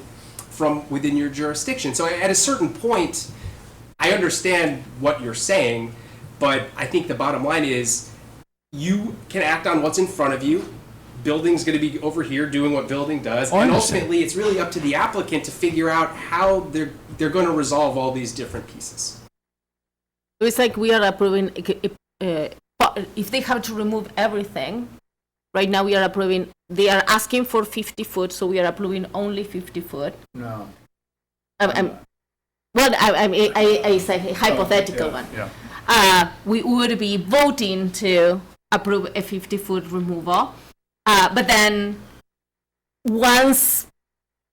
from within your jurisdiction. So at a certain point, I understand what you're saying, but I think the bottom line is you can act on what's in front of you. Building's going to be over here doing what building does, I and understand. ultimately it's really up to the applicant to figure out how they're going to resolve all these different pieces. it's like we are approving, if they have to remove everything, right now we are approving, they are asking for 50 foot, so we are approving only 50 foot. No. It's a hypothetical one. Yeah. We would be voting to approve a 50-foot removal. But then, once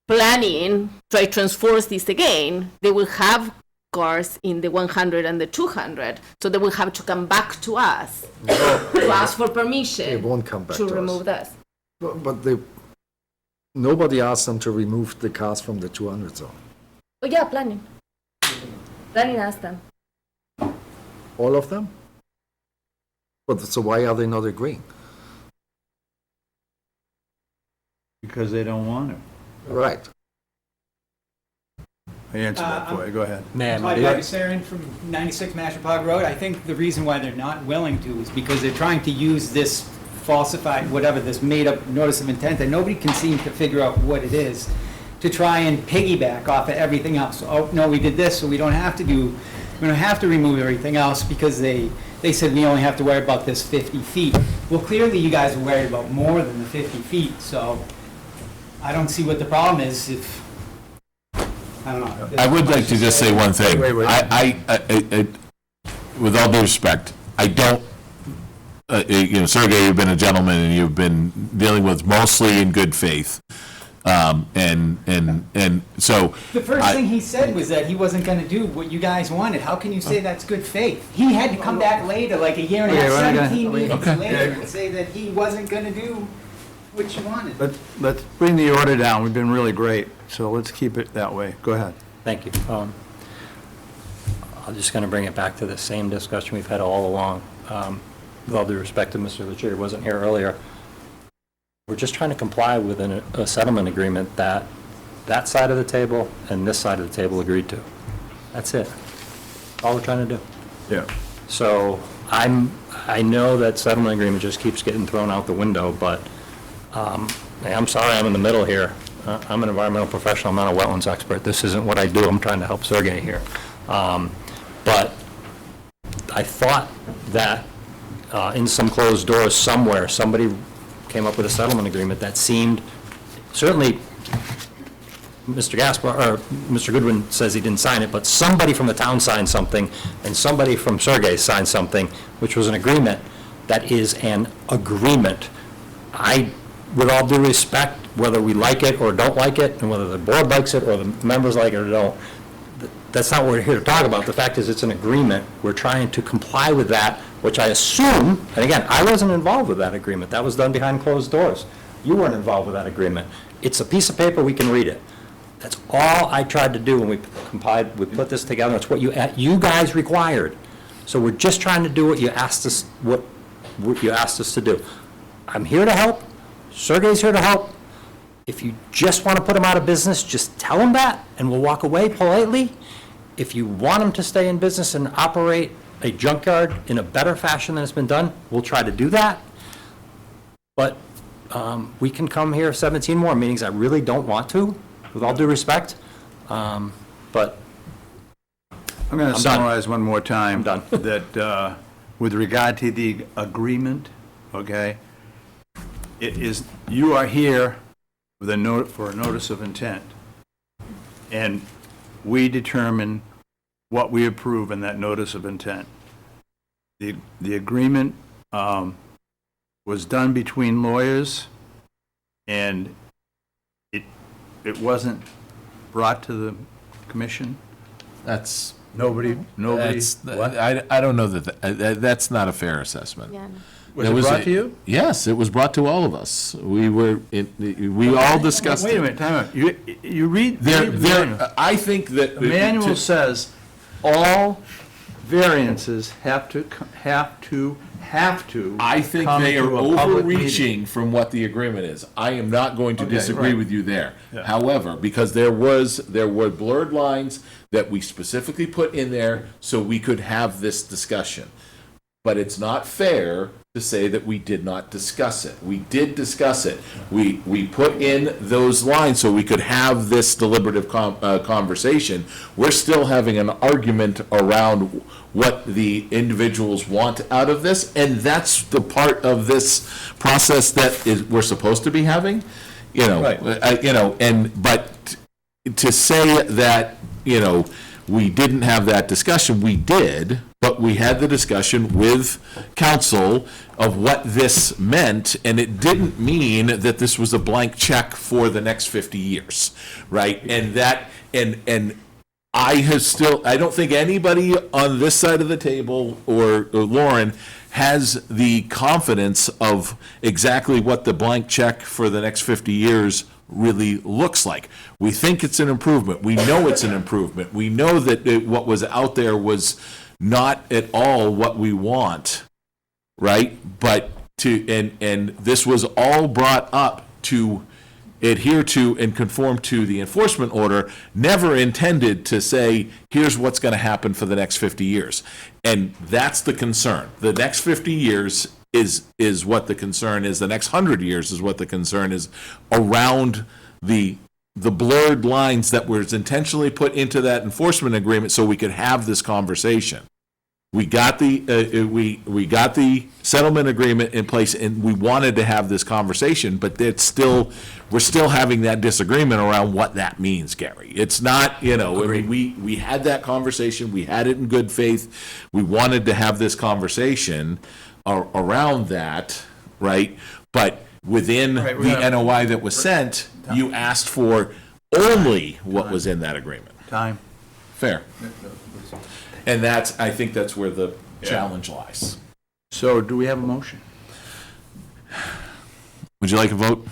planning try to enforce this again, they will have cars in the 100 and the 200, so they will have to come back to us to ask for They permission won't come back to to us. remove this. But nobody asked them to remove the cars from the 200 zone. Oh yeah, planning. Planning asked them. All of them? But so why are they not agreeing? Because they don't want to. Right. I answered that for you. Go ahead. Man, Todd Bagdasarian from 96 Mashapog Road. I think the reason why they're not willing to is because they're trying to use this falsified, whatever, this made-up notice of intent that nobody can seem to figure out what it is, to try and piggyback off of everything else. Oh, no, we did this, so we don't have to remove everything else because they said we only have to worry about this 50 feet. Well, clearly you guys are worried about more than the 50 feet, so I don't see what the problem is if, I don't know. I would like to just say one thing. Wait. I with all due respect, I don't, Sergey, you've been a gentleman and you've been dealing with mostly in good faith. And so. The first thing he said was that he wasn't going to do what you guys wanted. How can you say that's good faith? He had to come back later, like a year and a half, 17 meetings later, and say that he wasn't going to do what you wanted. Let's bring the order down. We've been really great, so let's keep it that way. Go ahead. Thank you. I'm just going to bring it back to the same discussion we've had all along. With all due respect to Mr. Lucier, who wasn't here earlier, we're just trying to comply with a settlement agreement that that side of the table and this side of the table agreed to. That's it. All we're trying to do. Yeah. So I know that settlement agreement just keeps getting thrown out the window, but I'm sorry I'm in the middle here. I'm an environmental professional, I'm not a wetlands expert. This isn't what I do. I'm trying to help Sergey here. But I thought that in some closed doors somewhere, somebody came up with a settlement agreement that seemed, certainly Mr. Gaspar, or Mr. Goodwin says he didn't sign it, but somebody from the town signed something, and somebody from Sergey signed something, which was an agreement that is an agreement. With all due respect, whether we like it or don't like it, and whether the board likes it or the members like it or don't, that's not what we're here to talk about. The fact is, it's an agreement. We're trying to comply with that, which I assume, and again, I wasn't involved with that agreement. That was done behind closed doors. You weren't involved with that agreement. It's a piece of paper, we can read it. That's all I tried to do when we put this together. It's what you guys required. So we're just trying to do what you asked us, what what you asked us to do. I'm here to help. Sergey's here to help. If you just want to put him out of business, just tell him that, and we'll walk away politely. If you want him to stay in business and operate a junkyard in a better fashion than it's been done, we'll try to do that. But we can come here 17 more meetings. I really don't want to, with all due respect. But I'm going to I'm done. summarize one more time. I'm done. That with regard to the agreement, okay, it is, you are here with a note, for a notice of intent. And we determine what we approve in that notice of intent. The agreement was done between lawyers, and it wasn't brought to the commission. That's, Nobody, what? I don't know that's not a fair assessment. Yeah. Was it brought to you? Yes, it was brought to all of us. We all discussed it. Wait a minute, time out. You read the manual. I think that. The manual says all variances have to I think come they are to a public overreaching from what the agreement is. I am not going to Okay, disagree right. with you there. Yeah. However, because there were blurred lines that we specifically put in there so we could have this discussion. But it's not fair to say that we did not discuss it. We did discuss it. We put in those lines so we could have this deliberative conversation. We're still having an argument around what the individuals want out of this, and that's the part of this process that we're supposed to be having. You know, Right. but to say that, we didn't have that discussion, we did, but we had the discussion with council of what this meant, and it didn't mean that this was a blank check for the next 50 years, right? And I don't think anybody on this side of the table or Lauren has the confidence of exactly what the blank check for the next 50 years really looks like. We think it's an improvement. We know it's an improvement. We know that what was out there was not at all what we want, right? But and this was all brought up to adhere to and conform to the enforcement order, never intended to say, here's what's going to happen for the next 50 years. And that's the concern. The next 50 years is what the concern is. The next 100 years is what the concern is around the blurred lines that was intentionally put into that enforcement agreement so we could have this conversation. We got the we got the settlement agreement in place, and we wanted to have this conversation, but we're still having that disagreement around what that means, Gary. It's not, I mean, we had that conversation, we had it in good faith, we wanted to have this conversation around that, right? But within the NOI that was sent, you asked for only what was in that agreement. Time. Fair. And I think that's where the challenge lies. So do we have a motion? Would you like a vote?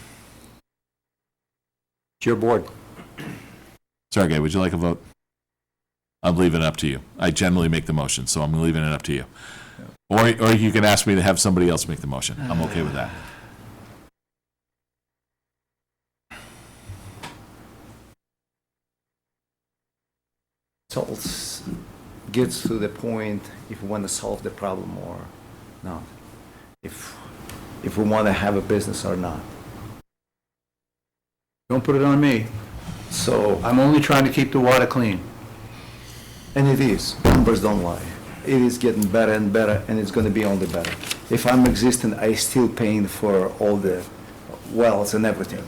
it's your board. Sergey, would you like a vote? I'm leaving it up to you. I generally make the motion, so I'm leaving it up to you. Or you can ask me to have somebody else make the motion. I'm okay with that. So it gets to the point if we want to solve the problem or not. If we want to have a business or not. Don't put it on me. So, I'm only trying to keep the water clean. and it is, numbers don't lie. It is getting better and better, and it's going to be only better. If I'm existing, I still paying for all the wells and everything.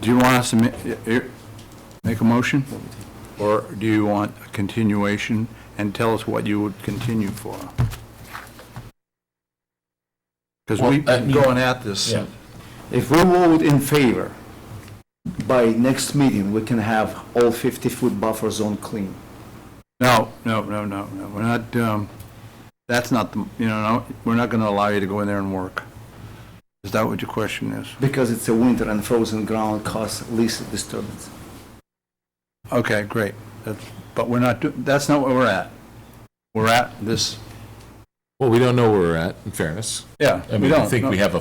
Do you want us to make a motion? Or do you want a continuation and tell us what you would continue for? Because we've been going at this. Yeah. If we vote in favor, by next meeting, we can have all 50-foot buffer zone clean. No, we're not, that's not the, no, we're not going to allow you to go in there and work. Is that what your question is? Because it's a winter and frozen ground cause least disturbance. Okay, great. But we're not, that's not where we're at. We're at this Well, we don't know where we're at, in fairness. Yeah, I mean, I think we have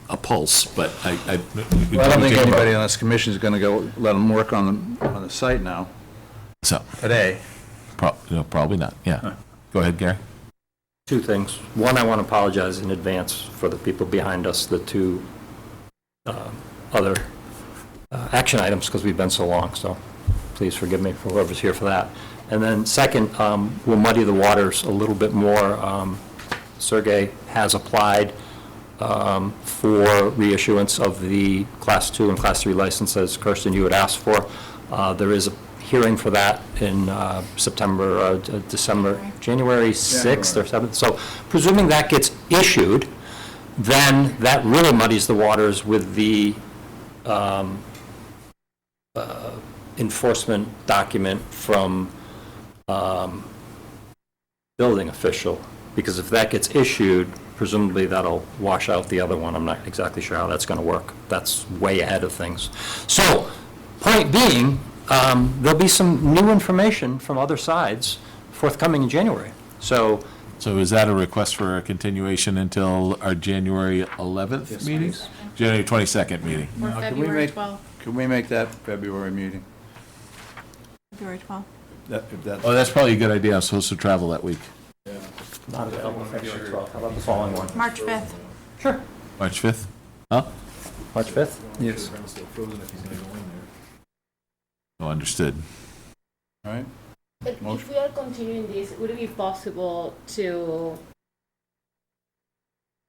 a pulse, but Well, I don't think anybody on this commission is going to go let them work on the site now, So, today. probably not, yeah. Go ahead, Gary. Two things. One, I want to apologize in advance for the people behind us, the two other action items, because we've been so long, so please forgive me for whoever's here for that. And then second, we'll muddy the waters a little bit more. Sergey has applied for reissuance of the Class 2 and Class 3 licenses, Kirsten, you had asked for. There is a hearing for that in January 6th or 7th. So presuming that gets issued, then that really muddies the waters with the enforcement document from building official, because if that gets issued, presumably that'll wash out the other one. I'm not exactly sure how that's going to work. That's way ahead of things. So, point being, there'll be some new information from other sides forthcoming in January. So is that a request for a continuation until our January 11th meeting? January 22nd meeting? Or Now, February 12th. Can we make that February meeting? February 12th. Oh, that's probably a good idea. I'm supposed to travel that week. not available February 12th. How about the following one? March 5th. Sure. March 5th? Huh? March 5th? Yes. Oh, understood. All right. But if we are continuing this, would it be possible to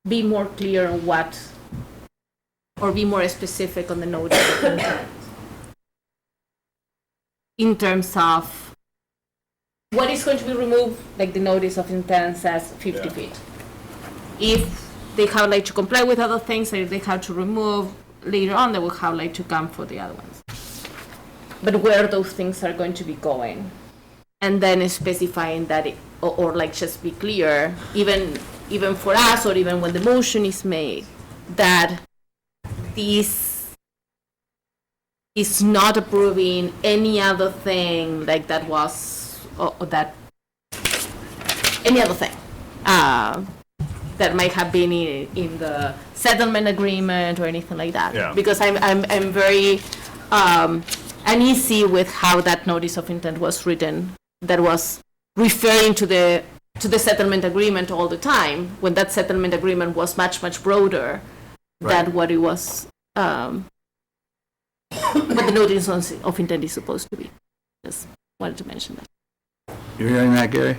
be more clear on what, or be more specific on the notice of intent? In terms of what is going to be removed, like the notice of intent says 50 feet. If they have like to comply with other things, and if they have to remove later on, they will have like to come for the other ones. But where those things are going to be going. And then specifying that, or like just be clear, even for us, or even when the motion is made, that this is not approving any other thing like that was, or that, any other thing that might have been in the settlement agreement or anything like that. Yeah. Because I'm very uneasy with how that notice of intent was written, that was referring to the settlement agreement all the time, when that settlement agreement was much, much broader than what it was, what the notice of intent is supposed to be. Just wanted to mention that. You hearing that, Gary?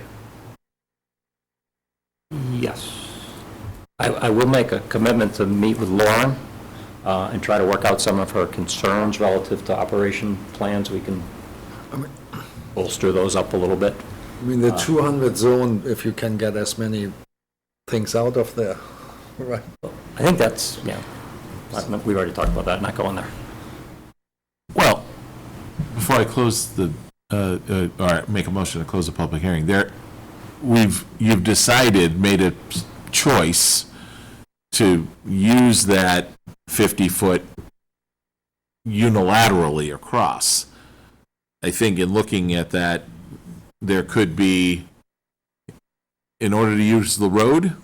Yes. I will make a commitment to meet with Lauren and try to work out some of her concerns relative to operation plans. We can bolster those up a little bit. I mean, the 200 zone, if you can get as many things out of there, right? I think that's, yeah, we've already talked about that, not going there. Well, before I close the, or make a motion to close the public hearing, you've decided, made a choice to use that 50-foot unilaterally across. I think in looking at that, there could be, in order to use the road,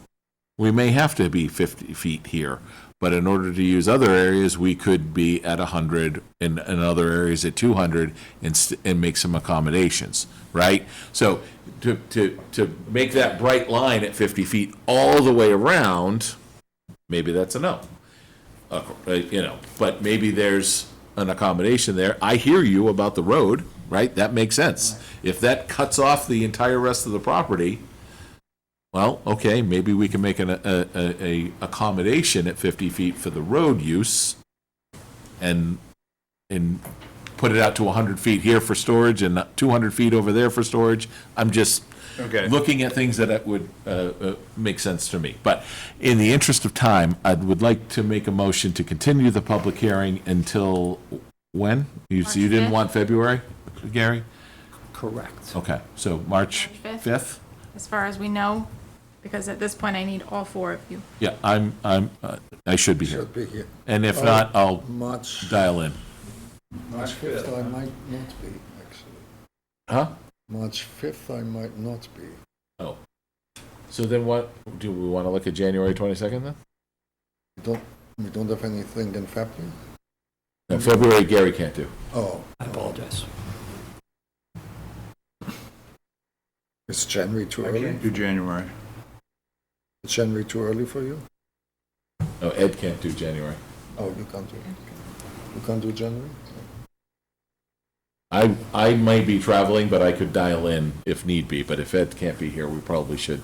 we may have to be 50 feet here. But in order to use other areas, we could be at 100 and other areas at 200 and make some accommodations, right? So to make that bright line at 50 feet all the way around, maybe that's a no. But maybe there's an accommodation there. I hear you about the road, right? That makes sense. If that cuts off the entire rest of the property, well, okay, maybe we can make a accommodation at 50 feet for the road use and put it out to 100 feet here for storage and 200 feet over there for storage. I'm just looking at things that would make sense to me. But in the interest of time, I would like to make a motion to continue the public hearing until when? You didn't 5th. want February, Gary? Correct. Okay, so March 5th? As far as we know, because at this point I need all four of you. Yeah, I should be here. Should be here. And if not, I'll March dial in. 5th, I might not be, actually. Huh? March 5th, I might not be. Oh. So then what, do we want to look at January 22nd then? We don't have anything in February? No, February, Gary can't do. Oh, I apologize. is January too early? Do January. Is January too early for you? No, Ed can't do January. Oh, you can't do, you can't do January? I might be traveling, but I could dial in if need be, but if Ed can't be here, we probably should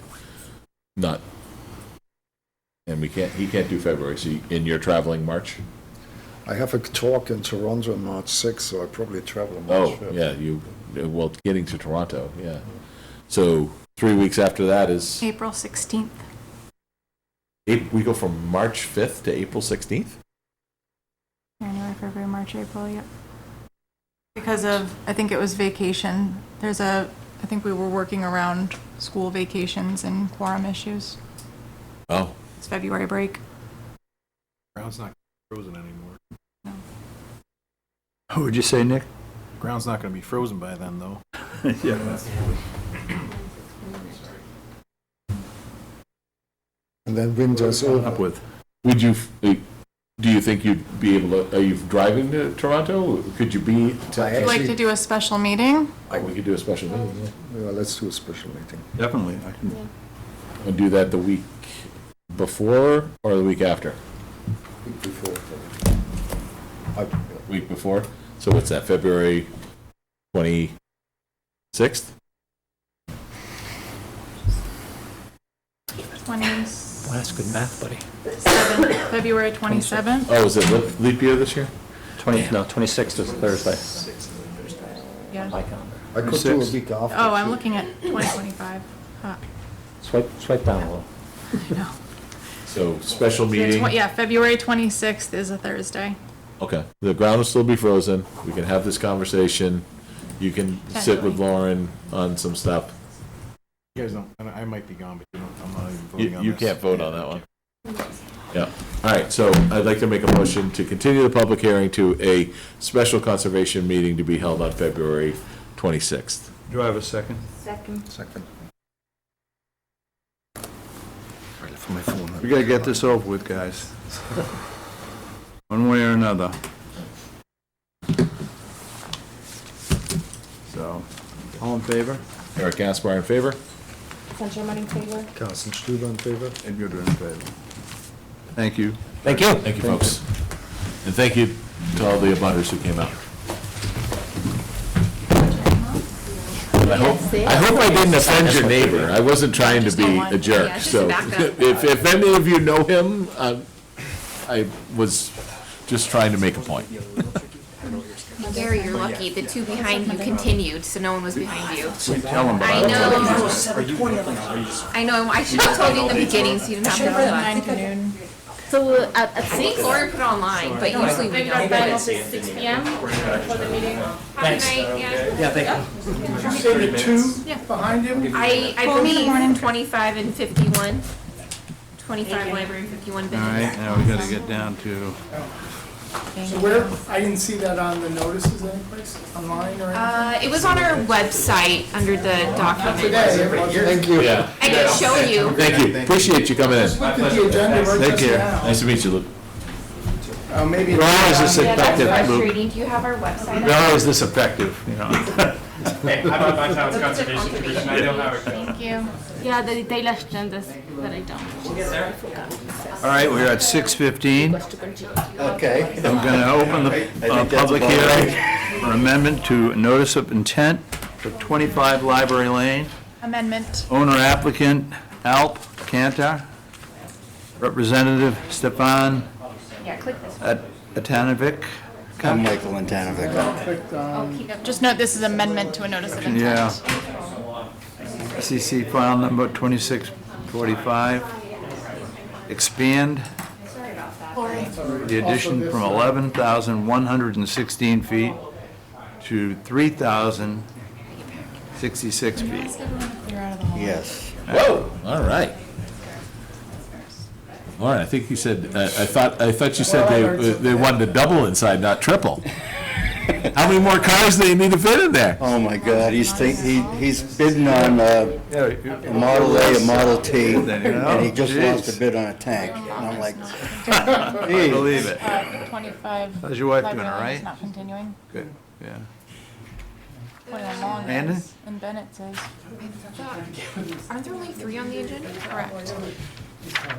not. And he can't do February, so and you're traveling March? I have a talk in Toronto on March 6th, so I probably travel on March Oh, 5th. yeah, well, getting to Toronto, yeah. So 3 weeks after that is, April 16th. we go from March 5th to April 16th? January, February, March, April, yep. Because of, I think it was vacation. I think we were working around school vacations and quorum issues. Oh, It's February break. Ground's not frozen anymore. What would you say, Nick? Ground's not gonna be frozen by then, though. Yeah. And then winter's over. Up with. would you, do you think you'd be able to, are you driving to Toronto? Could you be? Would you like to do a special meeting? We could do a special meeting, yeah. Yeah, let's do a special meeting. Definitely. I can. And do that the week before or the week after? Week before. Week before? So what's that, February 26th? Well, that's good math, buddy. February 27th. Oh, is it leap year this year? 26th is Thursday. Yeah. My calendar. I could do a week after. Oh, I'm looking at 2025. Swipe down a little. No. So special meeting, Yeah, February 26th is a Thursday. okay. The ground will still be frozen. We can have this conversation. You can sit with Lauren on some stuff. You guys don't, I might be gone, but I'm not even voting on You this. can't vote on that one. Yeah. All right, so I'd like to make a motion to continue the public hearing to a special conservation meeting to be held on February 26th. Do I have a second? Second. Second. Ready for my phone. We gotta get this over with, guys. One way or another. So, all in favor? Eric Gaspar in favor? Carsten Stüber in favor? And you're in favor. Thank you. Thank you. Thank you, folks. And thank you to all the abutters who came out. I hope I didn't offend your neighbor. I wasn't trying to be a jerk, so if any of you know him, I was just trying to make a point. Gary, you're lucky. The two behind you continued, so no one was behind you. Tell them I about know. I know. I should have told you in the beginning so you didn't have to know that. 9 to noon. So at I think 6? Lauren put it online, but usually we don't. 6 p.m. for the meeting. Thanks. Yeah, The two behind him? I believe 25 and 51. 25 library, 51 All business. right, now we gotta get down to, So where, I didn't see that on the notices anyplace, online or anything? It was on our website under the document. Thank you. Yeah. I can show you. Thank you. Appreciate you coming in. Looked at the agenda right Take just care. now. Nice to meet you, Luke. Maybe. How is this Yeah, that's effective, Luke? frustrating. Do you have our website? How is this effective, you know? Hey, I'm on my town's conservation commission. I know how it goes. Thank you. Yeah, the detailed agendas that I don't. All right, we're at 6:15. Okay. I'm gonna open the public hearing for amendment to notice of intent for 25 Library Lane. Amendment. Owner applicant Alp Cantor. Representative Stefan Yeah, click this. Atanovic. I'm Michael Antanovic. Yep, just note this is amendment to a notice of intent. Yeah. CC file number 2645. Expand the addition from 11,116 feet to 3,066 feet. Yes. Whoa, all right. All right, I think you said, I thought you said they wanted to double inside, not triple. How many more cars do you need to fit in there? Oh, my God, he's bidding on a Model A, a Model T, and he just wants to bid on a tank. And I'm like, I believe it. 25. How's your wife doing, all library right? is not continuing. Good, yeah. 21 long Landon? is, and Bennett says. Aren't there only 3 on the agenda? Correct.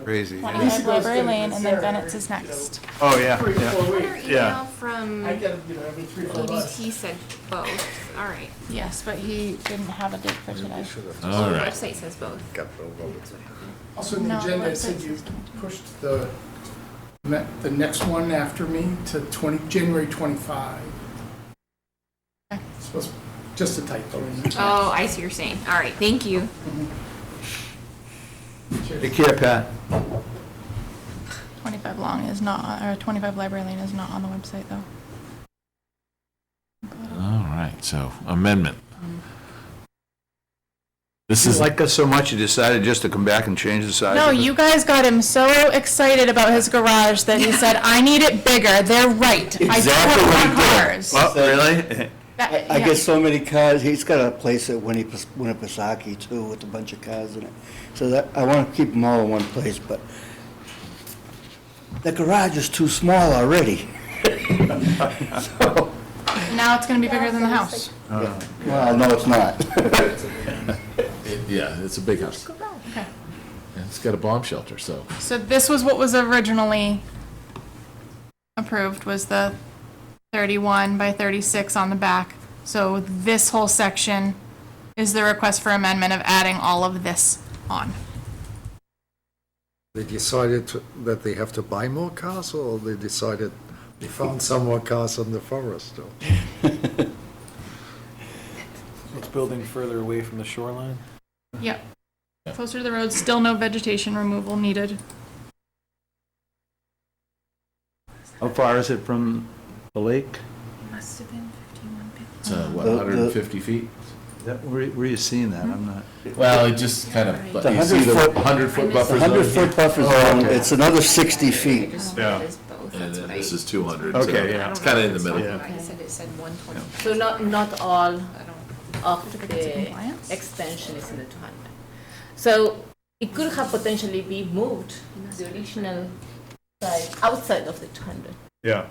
Crazy. 25 Library Lane, and then Bennett's is next. Oh, yeah, Our yeah. email from I get, you know, every 3-4 months. EDT said both. All right. Yes, but he didn't have a date for today. All The right. website says both. Also, in the No, agenda, it website said you says pushed the next one after me to January 25. Supposed, just a typo. in there. Oh, I see what you're saying. All right, thank you. Take care, Pat. 25 long is not, or 25 Library Lane is not on the website, though. All right, so amendment. This You is like us so much, you decided just to come back and change the size No, of it? you guys got him so excited about his garage that he said, I need it bigger. They're right. I Exactly don't what want he did. cars. Oh, really? That- I yeah. get so many cars, he's got a place at Winnipesaukee too, with a bunch of cars in it. So that, I want to keep them all in one place, but the garage is too small already. Now it's gonna be bigger than the house. Well, no, it's not. yeah, it's a big house. Okay. And it's got a bomb shelter, so. So this was what was originally approved, was the 31 by 36 on the back. So this whole section is the request for amendment of adding all of this on. They decided that they have to buy more cars, or they decided they found some more cars in the forest? Or? It's building further away from the shoreline? Yep. Closer to the road, still no vegetation removal needed. How far is it from the lake? Must have been 51, It's, what, The- 150 feet? Is that, where are you seeing that? I'm not. Well, it just kind of, The you see the 100-foot 100-foot buffer The zone. 100-foot buffer zone, it's another 60 feet. Yeah. And then this is 200. Okay, so yeah. It's kind of in the middle. Yeah. I said it said 120. So not all of Certificates of the compliance? extension is in the 200. So it could have potentially be moved, the original side, outside of the 200. Yeah.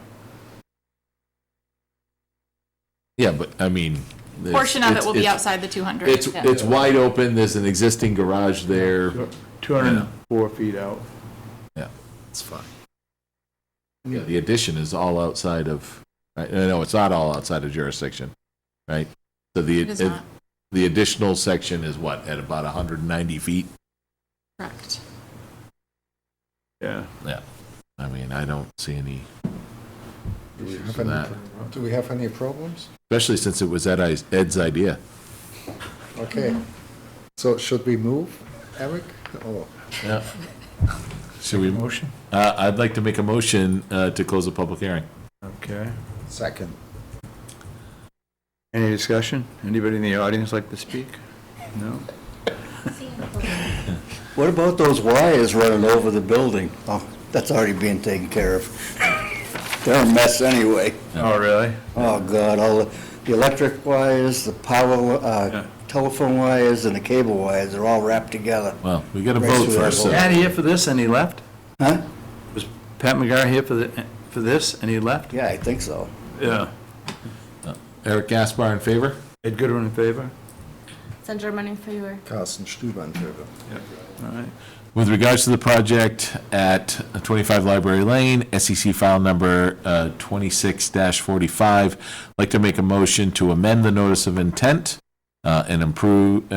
Yeah, but I mean. there's- Portion of it will be it's- outside the 200. It's wide open, there's an existing garage there. 204 feet out. Yeah, it's fine. Yeah, the addition is all outside of, no, it's not all outside of jurisdiction, right? So It is not. the additional section is what, at about 190 feet? Correct. Yeah. Yeah. I mean, I don't see any, Do we For that. have any problems? especially since it was Ed's idea. Okay. So should we move, Eric? Or Yeah. Should we? Motion? I'd like to make a motion to close the public hearing. Okay. second? Any discussion? Anybody in the audience like to speak? No? What about those wires running over the building? Oh, that's already being taken care of. They're a mess anyway. Oh, really? Oh, God, all the electric wires, the power, Yeah. telephone wires, and the cable wires are all wrapped together. Well, we got to Right vote through that first. so- whole- Pat here for this and he left? Huh? Was Pat McGarry here for this and he left? Yeah, I think so. Yeah. Eric Gaspar in favor? Ed Goodwin in favor? San German in favor. Carsten Stuber in favor. All right. With regards to the project at 25 Library Lane, SEC file number 26-45, I'd like to make a motion to amend the notice of intent and approve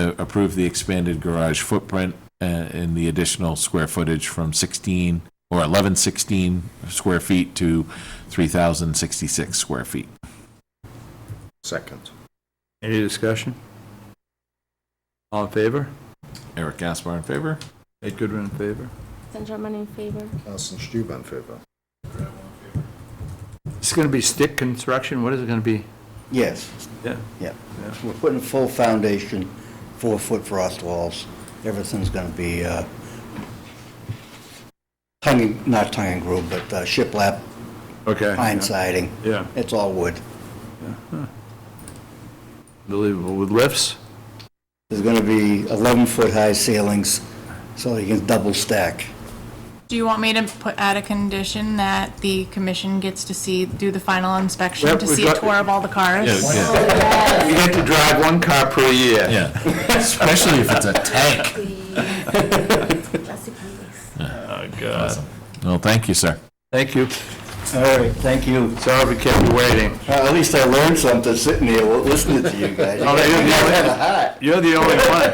the expanded garage footprint and the additional square footage from 1116 square feet to 3,066 square feet. Second. Any discussion? All in favor? Eric Gaspar in favor? Ed Goodwin in favor? San German in favor. Carsten Stuber in favor. It's going to be stick construction? What is it going to be? Yes, Yeah. yeah. We're putting full foundation, 4-foot frost walls. Everything's gonna be, not tongue and groove, but shiplap Okay. pine siding. Yeah. It's all wood. Unbelievable. With lifts? There's gonna be 11-foot-high ceilings, so you can double stack. Do you want me to add a condition that the commission gets to do the final inspection Yep, to we've see a got- tour of all the cars? You get to drive one car per year. Yeah, especially if it's a tank. Oh, God. Well, thank you, sir. Thank you. All right, thank you. Sorry we kept you waiting. At least I learned something sitting here listening to you guys. Oh, you're the only- Have a hat. You're the only one.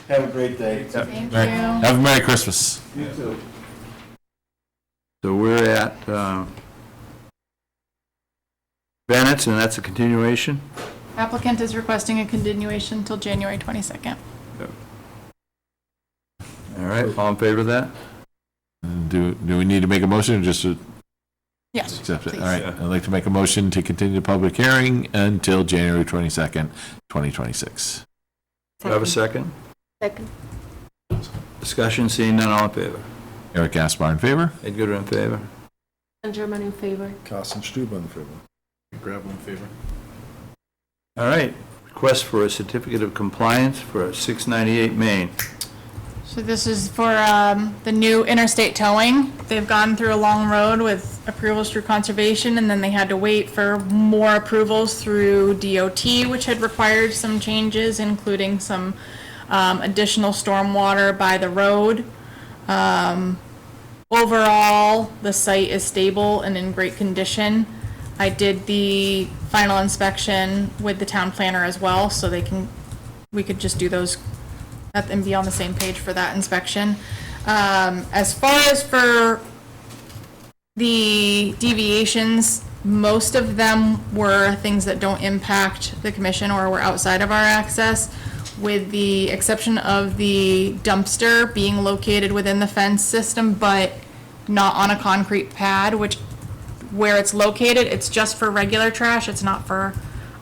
Have a great day. Thank Merry- you. Have a Merry Christmas. You too. So we're at Bennett's, and that's a continuation? Applicant is requesting a continuation until January 22nd. All right, all in favor of that? Do we need to make a motion or just to Yes, accept it? please. All right, I'd like to make a motion to continue the public hearing until January 22nd, 2026. Do you have a second? Second. Discussion, seeing none, all in favor? Eric Gaspar in favor? Ed Gooder in favor? And German in favor. Carsten Stuber in favor. Grab one favor. All right, request for a certificate of compliance for 698 Main. So this is for the new interstate towing. They've gone through a long road with approvals through conservation, and then they had to wait for more approvals through DOT, which had required some changes, including some additional stormwater by the road. Overall, the site is stable and in great condition. I did the final inspection with the town planner as well, so we could just do those and be on the same page for that inspection. As far as for the deviations, most of them were things that don't impact the commission or were outside of our access, with the exception of the dumpster being located within the fence system, but not on a concrete pad, which where it's located, it's just for regular trash. It's not for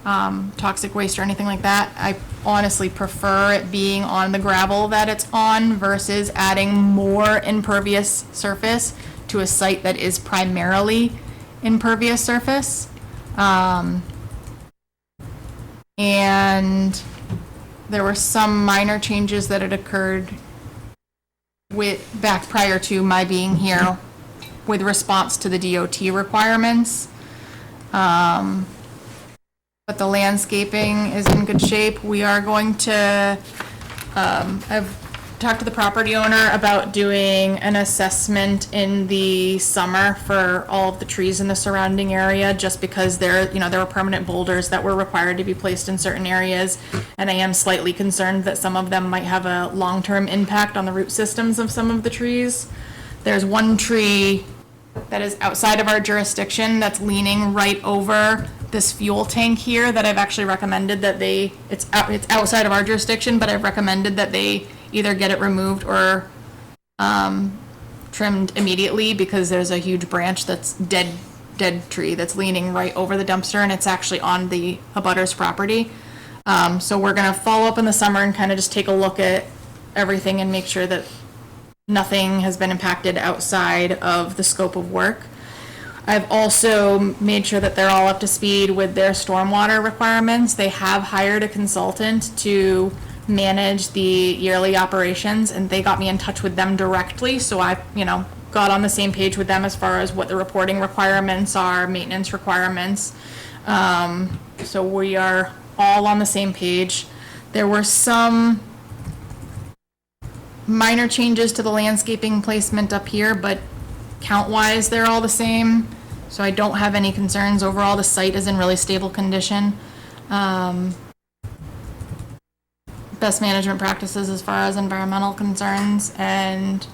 toxic waste or anything like that. I honestly prefer it being on the gravel that it's on versus adding more impervious surface to a site that is primarily impervious surface. And there were some minor changes that had occurred back prior to my being here with response to the DOT requirements. But the landscaping is in good shape. We are going to, I've talked to the property owner about doing an assessment in the summer for all of the trees in the surrounding area, just because there were permanent boulders that were required to be placed in certain areas. And I am slightly concerned that some of them might have a long-term impact on the root systems of some of the trees. There's one tree that is outside of our jurisdiction that's leaning right over this fuel tank here that I've actually recommended that it's outside of our jurisdiction, but I've recommended that they either get it removed or trimmed immediately, because there's a huge branch that's dead tree that's leaning right over the dumpster, and it's actually on the abutter's property. So we're gonna follow up in the summer and kind of just take a look at everything and make sure that nothing has been impacted outside of the scope of work. I've also made sure that they're all up to speed with their stormwater requirements. They have hired a consultant to manage the yearly operations, and they got me in touch with them directly, so I, got on the same page with them as far as what the reporting requirements are, maintenance requirements. So we are all on the same page. There were some minor changes to the landscaping placement up here, but count-wise, they're all the same, so I don't have any concerns. Overall, the site is in really stable condition. Best management practices as far as environmental concerns, and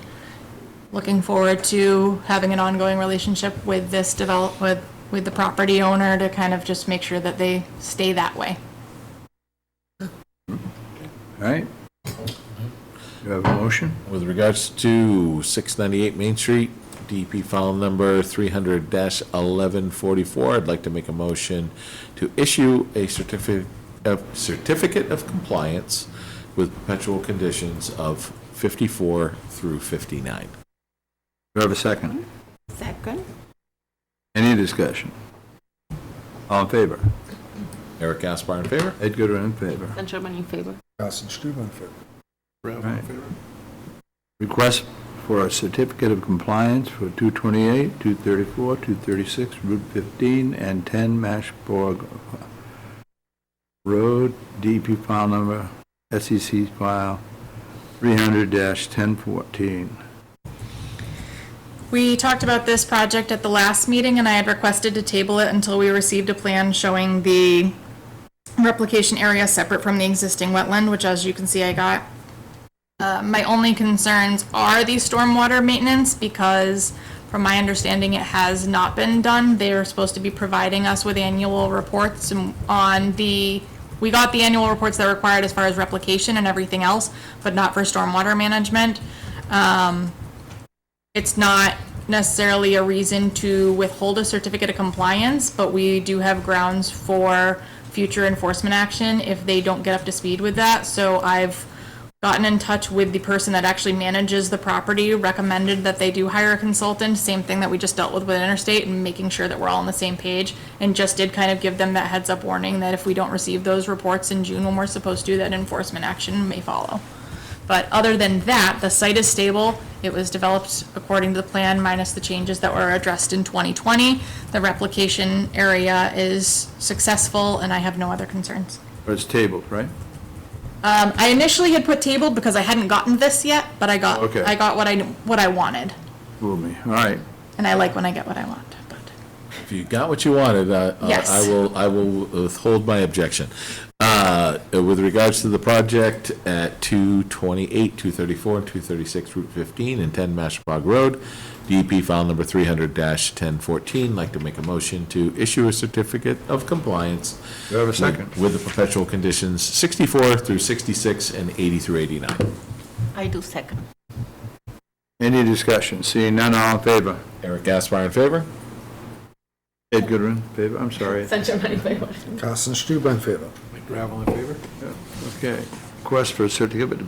looking forward to having an ongoing relationship with this with the property owner to kind of just make sure that they stay that way. All right. You have a motion? With regards to 698 Main Street, DEP file number 300-1144, I'd like to make a motion to issue a certificate of compliance with perpetual conditions of 54 through 59. Do you have a second? Second. Any discussion? All in favor? Eric Gaspar in favor? Ed Goodwin in favor. San Germain in favor. Carsten Stuber in favor. Right. Request for a certificate of compliance for 228, 234, 236, Route 15, and 10 Mashborg Road, DEP file number, SEC file 300-1014. We talked about this project at the last meeting, and I had requested to table it until we received a plan showing the replication area separate from the existing wetland, which, as you can see, I got. My only concerns are the stormwater maintenance, because from my understanding, it has not been done. They are supposed to be providing us with annual reports on we got the annual reports that are required as far as replication and everything else, but not for stormwater management. It's not necessarily a reason to withhold a certificate of compliance, but we do have grounds for future enforcement action if they don't get up to speed with that. So I've gotten in touch with the person that actually manages the property, recommended that they do hire a consultant, same thing that we just dealt with Interstate, and making sure that we're all on the same page, and just did kind of give them that heads up warning that if we don't receive those reports in June when we're supposed to, that enforcement action may follow. But other than that, the site is stable. It was developed according to the plan, minus the changes that were addressed in 2020. The replication area is successful, and I have no other concerns. But it's tabled, right? I initially had put tabled because I hadn't gotten this yet, but I got Okay. what I wanted, Fool me. All right. and I like when I get what I want. But If you got what you wanted, Yes. I will withhold my objection. With regards to the project at 228, 234, and 236 Route 15 and 10 Mashpog Road, DEP file number 300-1014, like to make a motion to issue a certificate of compliance. Do you have a second? With the perpetual conditions 64 through 66 and 80 through 89. I do second. Any discussion? Seeing none, all in favor? Eric Gaspar in favor? Ed Goodwin in favor? I'm sorry. San Germain in favor. Carsten Stuber in favor. Mike Gravel in favor? Okay. Request for a certificate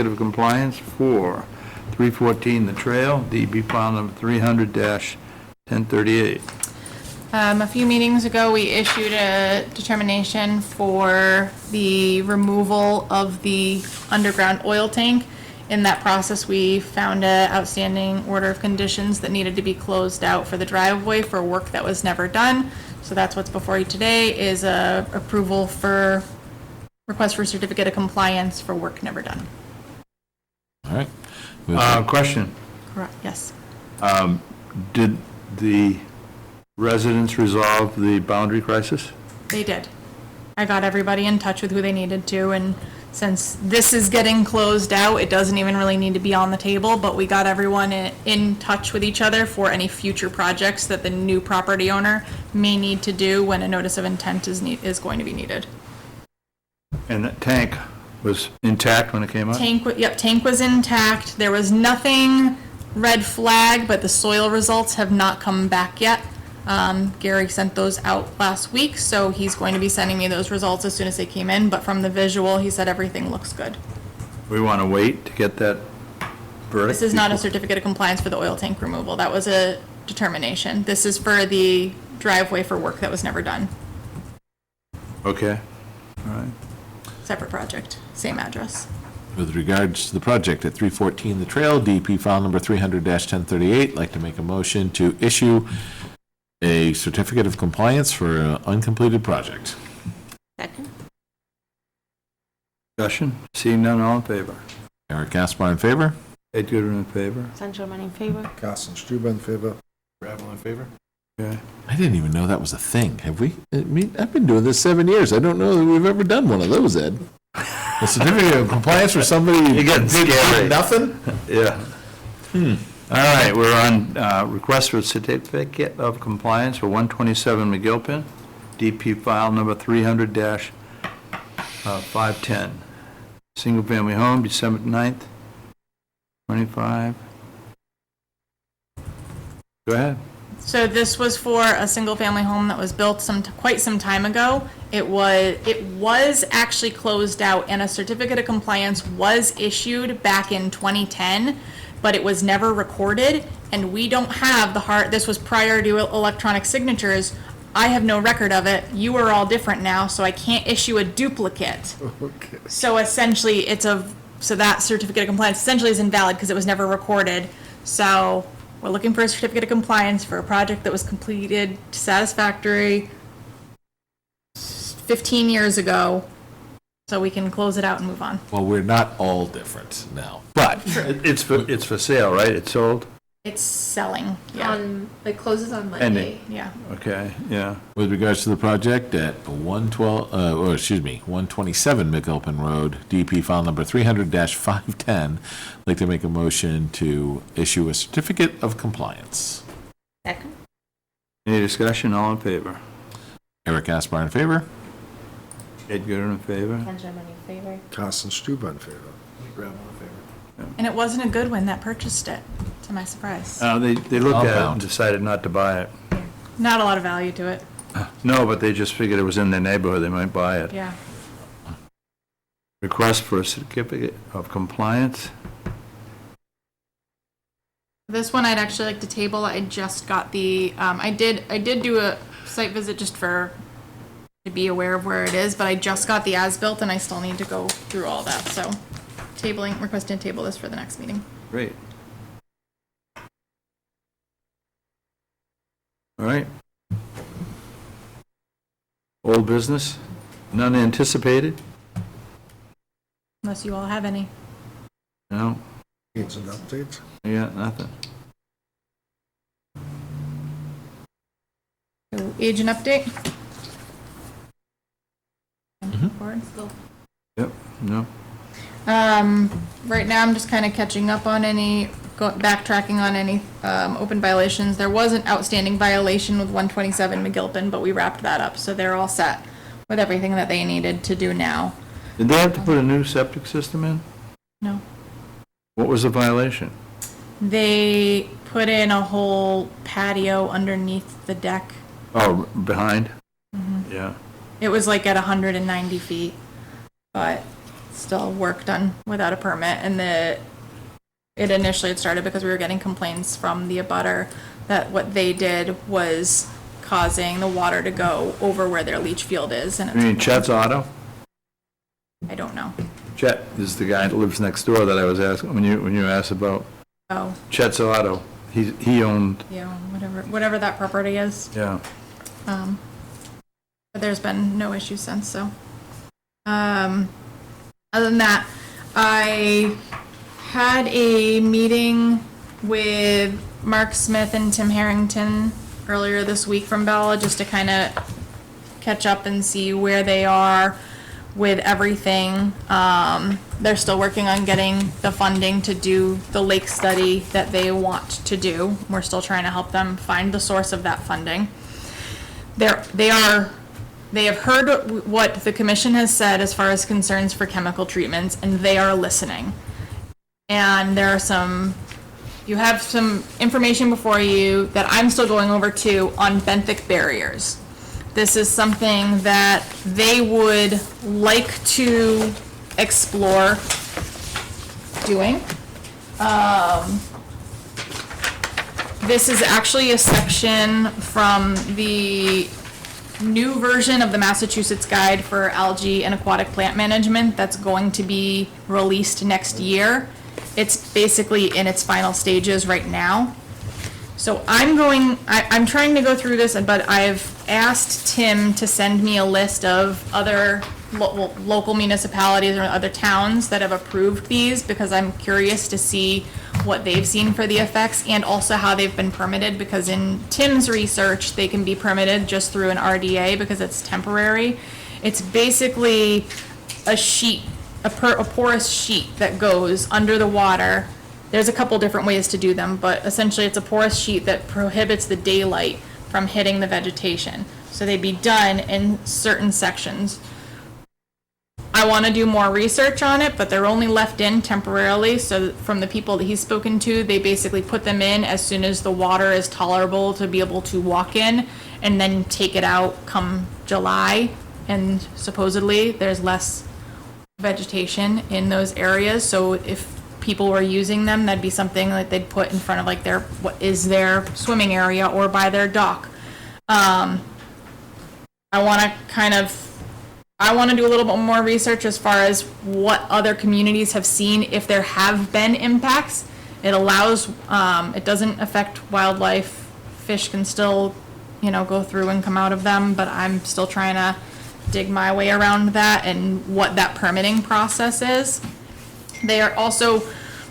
of compliance for 314 The Trail, DB file number 300-1038. a few meetings ago, we issued a determination for the removal of the underground oil tank. In that process, we found an outstanding order of conditions that needed to be closed out for the driveway for work that was never done. So that's what's before you today, is a approval for request for certificate of compliance for work never done. All right. Question. Correct, yes. Did the residents resolve the boundary crisis? They did. I got everybody in touch with who they needed to, and since this is getting closed out, it doesn't even really need to be on the table, but we got everyone in touch with each other for any future projects that the new property owner may need to do when a notice of intent is going to be needed. And that tank was intact when it came up? Tank was intact. There was nothing red flag, but the soil results have not come back yet. Gary sent those out last week, so he's going to be sending me those results as soon as they came in, but from the visual, he said everything looks good. We want to wait to get that verdict? This is not a certificate of compliance for the oil tank removal. That was a determination. This is for the driveway for work that was never done. Okay, all right. Separate project, same address. With regards to the project at 314 The Trail, DEP file number 300-1038, like to make a motion to issue a certificate of compliance for an uncompleted project. Second. Discussion? Seeing none, all in favor? Eric Gaspar in favor? Ed Goodwin in favor? San Germain in favor. Carsten Stuber in favor. Gravel in favor? Okay. I didn't even know that was a thing. Have we? I mean, I've been doing this 7 years. I don't know that we've ever done one of those, Ed. A certificate of compliance for somebody who You're getting did scary. nothing? Yeah. All right, we're on request for certificate of compliance for 127 McGilpin, DP file number 300-510. Single-family home, December 9th, 25. Go ahead. So this was for a single-family home that was built quite some time ago. It was actually closed out, and a certificate of compliance was issued back in 2010, but it was never recorded, and we don't have this was prior to electronic signatures. I have no record of it. You are all different now, so I can't issue a duplicate. Okay. So essentially, so that certificate of compliance essentially is invalid because it was never recorded. So we're looking for a certificate of compliance for a project that was completed satisfactory 15 years ago, so we can close it out and move on. Well, we're not all different now, but It's for sale, right? It's sold? It's selling, yeah. It closes on Ending. Yeah. Okay, yeah. with regards to the project at 127 McGilpin Road, DP file number 300-510, I'd like to make a motion to issue a certificate of compliance. Second. Any discussion? All in favor? Eric Gaspar in favor? Ed Gooder in favor? Ken German in favor. Carsten Stuber in favor. Gravel in favor. And it wasn't a good one that purchased it, to my surprise. They looked at it and Outbound. decided not to buy it. Not a lot of value to it, No, but they just figured it was in their neighborhood, they might buy it. yeah. Request for a certificate of compliance? This one I'd actually like to table. I just got the, I did do a site visit just to be aware of where it is, but I just got the as-built and I still need to go through all that, so requesting to table this for the next meeting. Great. All right. Old business? None anticipated? Unless you all have any. No? Needs an update? Yeah, nothing. So, agent update? Board? Yep, no? Right now, I'm just kind of catching up on backtracking on any open violations. There was an outstanding violation with 127 McGilpin, but we wrapped that up, so they're all set with everything that they needed to do now. Did they have to put a new septic system in? No. What was the violation? They put in a whole patio underneath the deck. Oh, behind? Yeah. It was like at 190 feet, but still work done without a permit. And it initially had started because we were getting complaints from the abutter that what they did was causing the water to go over where their leach field is. And You mean Chet's Auto? I don't know. Chet is the guy that lives next door that I was asking, when you asked about Oh, Chet's Auto. He owned, yeah, whatever that property is. yeah. But there's been no issues since, so. Other than that, I had a meeting with Mark Smith and Tim Harrington earlier this week from Bella, just to kind of catch up and see where they are with everything. They're still working on getting the funding to do the lake study that they want to do. We're still trying to help them find the source of that funding. They have heard what the commission has said as far as concerns for chemical treatments, and they are listening. And you have some information before you that I'm still going over too on benthic barriers. This is something that they would like to explore doing. This is actually a section from the new version of the Massachusetts Guide for Algae and Aquatic Plant Management that's going to be released next year. It's basically in its final stages right now. So I'm trying to go through this, but I've asked Tim to send me a list of other local municipalities or other towns that have approved these, because I'm curious to see what they've seen for the effects and also how they've been permitted, because in Tim's research, they can be permitted just through an RDA because it's temporary. It's basically a sheet, a porous sheet that goes under the water. There's a couple different ways to do them, but essentially it's a porous sheet that prohibits the daylight from hitting the vegetation. So they'd be done in certain sections. I want to do more research on it, but they're only left in temporarily. So from the people that he's spoken to, they basically put them in as soon as the water is tolerable to be able to walk in, and then take it out come July. And supposedly there's less vegetation in those areas. So if people were using them, that'd be something that they'd put in front of like their swimming area or by their dock. I want to do a little bit more research as far as what other communities have seen if there have been impacts. It allows, it doesn't affect wildlife. Fish can still, go through and come out of them, but I'm still trying to dig my way around that and what that permitting process is. They are also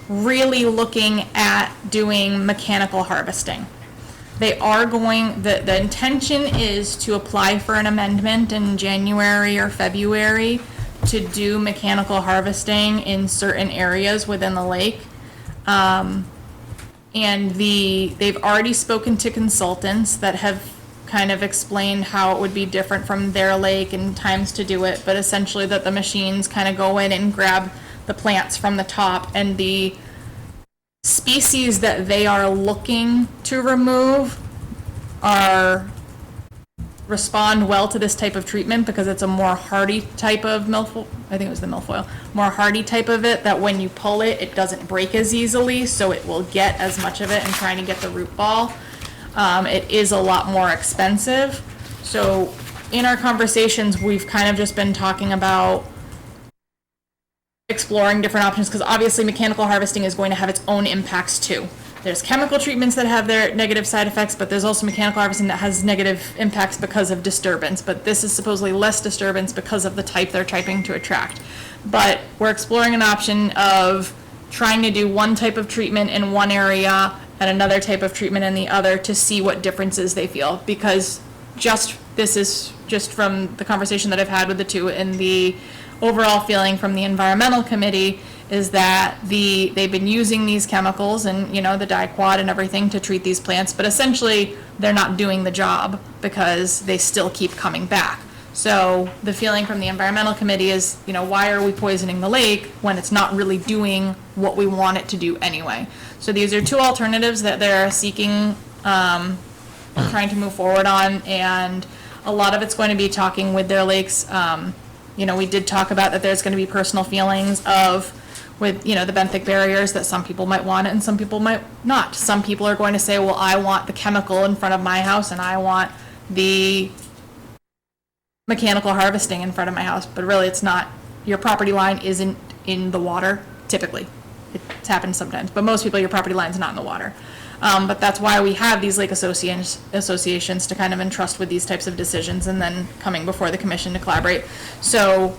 really looking at doing mechanical harvesting. They are the intention is to apply for an amendment in January or February to do mechanical harvesting in certain areas within the lake. And they've already spoken to consultants that have kind of explained how it would be different from their lake and times to do it, but essentially that the machines kind of go in and grab the plants from the top, and the species that they are looking to remove respond well to this type of treatment because it's a more hardy type of milfoil. I think it was the milfoil. More hardy type of it that when you pull it, it doesn't break as easily, so it will get as much of it and trying to get the root ball. It is a lot more expensive. So in our conversations, we've kind of just been talking about exploring different options because obviously mechanical harvesting is going to have its own impacts too. There's chemical treatments that have their negative side effects, but there's also mechanical harvesting that has negative impacts because of disturbance. But this is supposedly less disturbance because of the type they're trying to attract. But we're exploring an option of trying to do one type of treatment in one area and another type of treatment in the other to see what differences they feel. Because this is just from the conversation that I've had with the two, and the overall feeling from the environmental committee is that they've been using these chemicals and, the diquat and everything to treat these plants, but essentially they're not doing the job because they still keep coming back. So the feeling from the environmental committee is, why are we poisoning the lake when it's not really doing what we want it to do anyway? So these are two alternatives that they're seeking, trying to move forward on, and a lot of it's going to be talking with their lakes. We did talk about that there's going to be personal feelings with the benthic barriers, that some people might want it and some people might not. Some people are going to say, well, I want the chemical in front of my house and I want the mechanical harvesting in front of my house, but really it's not. Your property line isn't in the water, typically. It's happened sometimes, but most people, your property line's not in the water. But that's why we have these lake associations to kind of entrust with these types of decisions and then coming before the commission to collaborate. So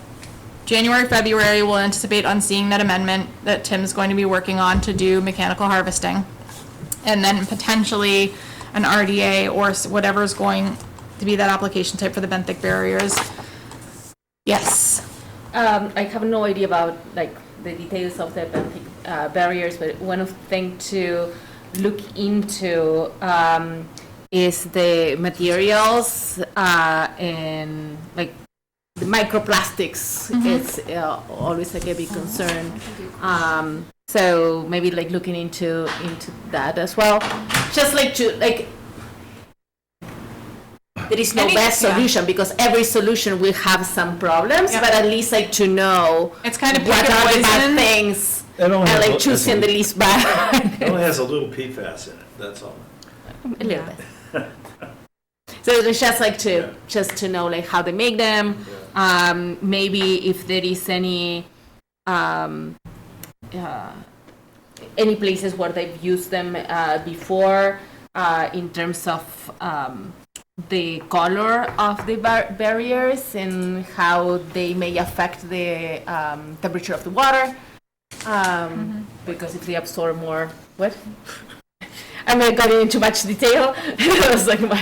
January, February, we'll anticipate on seeing that amendment that Tim's going to be working on to do mechanical harvesting. And then potentially an RDA or whatever's going to be that application type for the benthic barriers. Yes. I have no idea about the details of the benthic barriers, but one of the things to look into is the materials and the microplastics. It's always a big concern. So maybe looking into that as well. Just there is no best solution because every solution will have some problems, but at least to know it's kind of what are the bad things and choosing the least bad. It only has a little PFAS in it, that's all. A little bit. So it's just to know how they make them, maybe if there is any places where they've used them before in terms of the color of the barriers and how they may affect the temperature of the water, because if they absorb more, I'm not going into much detail. That was my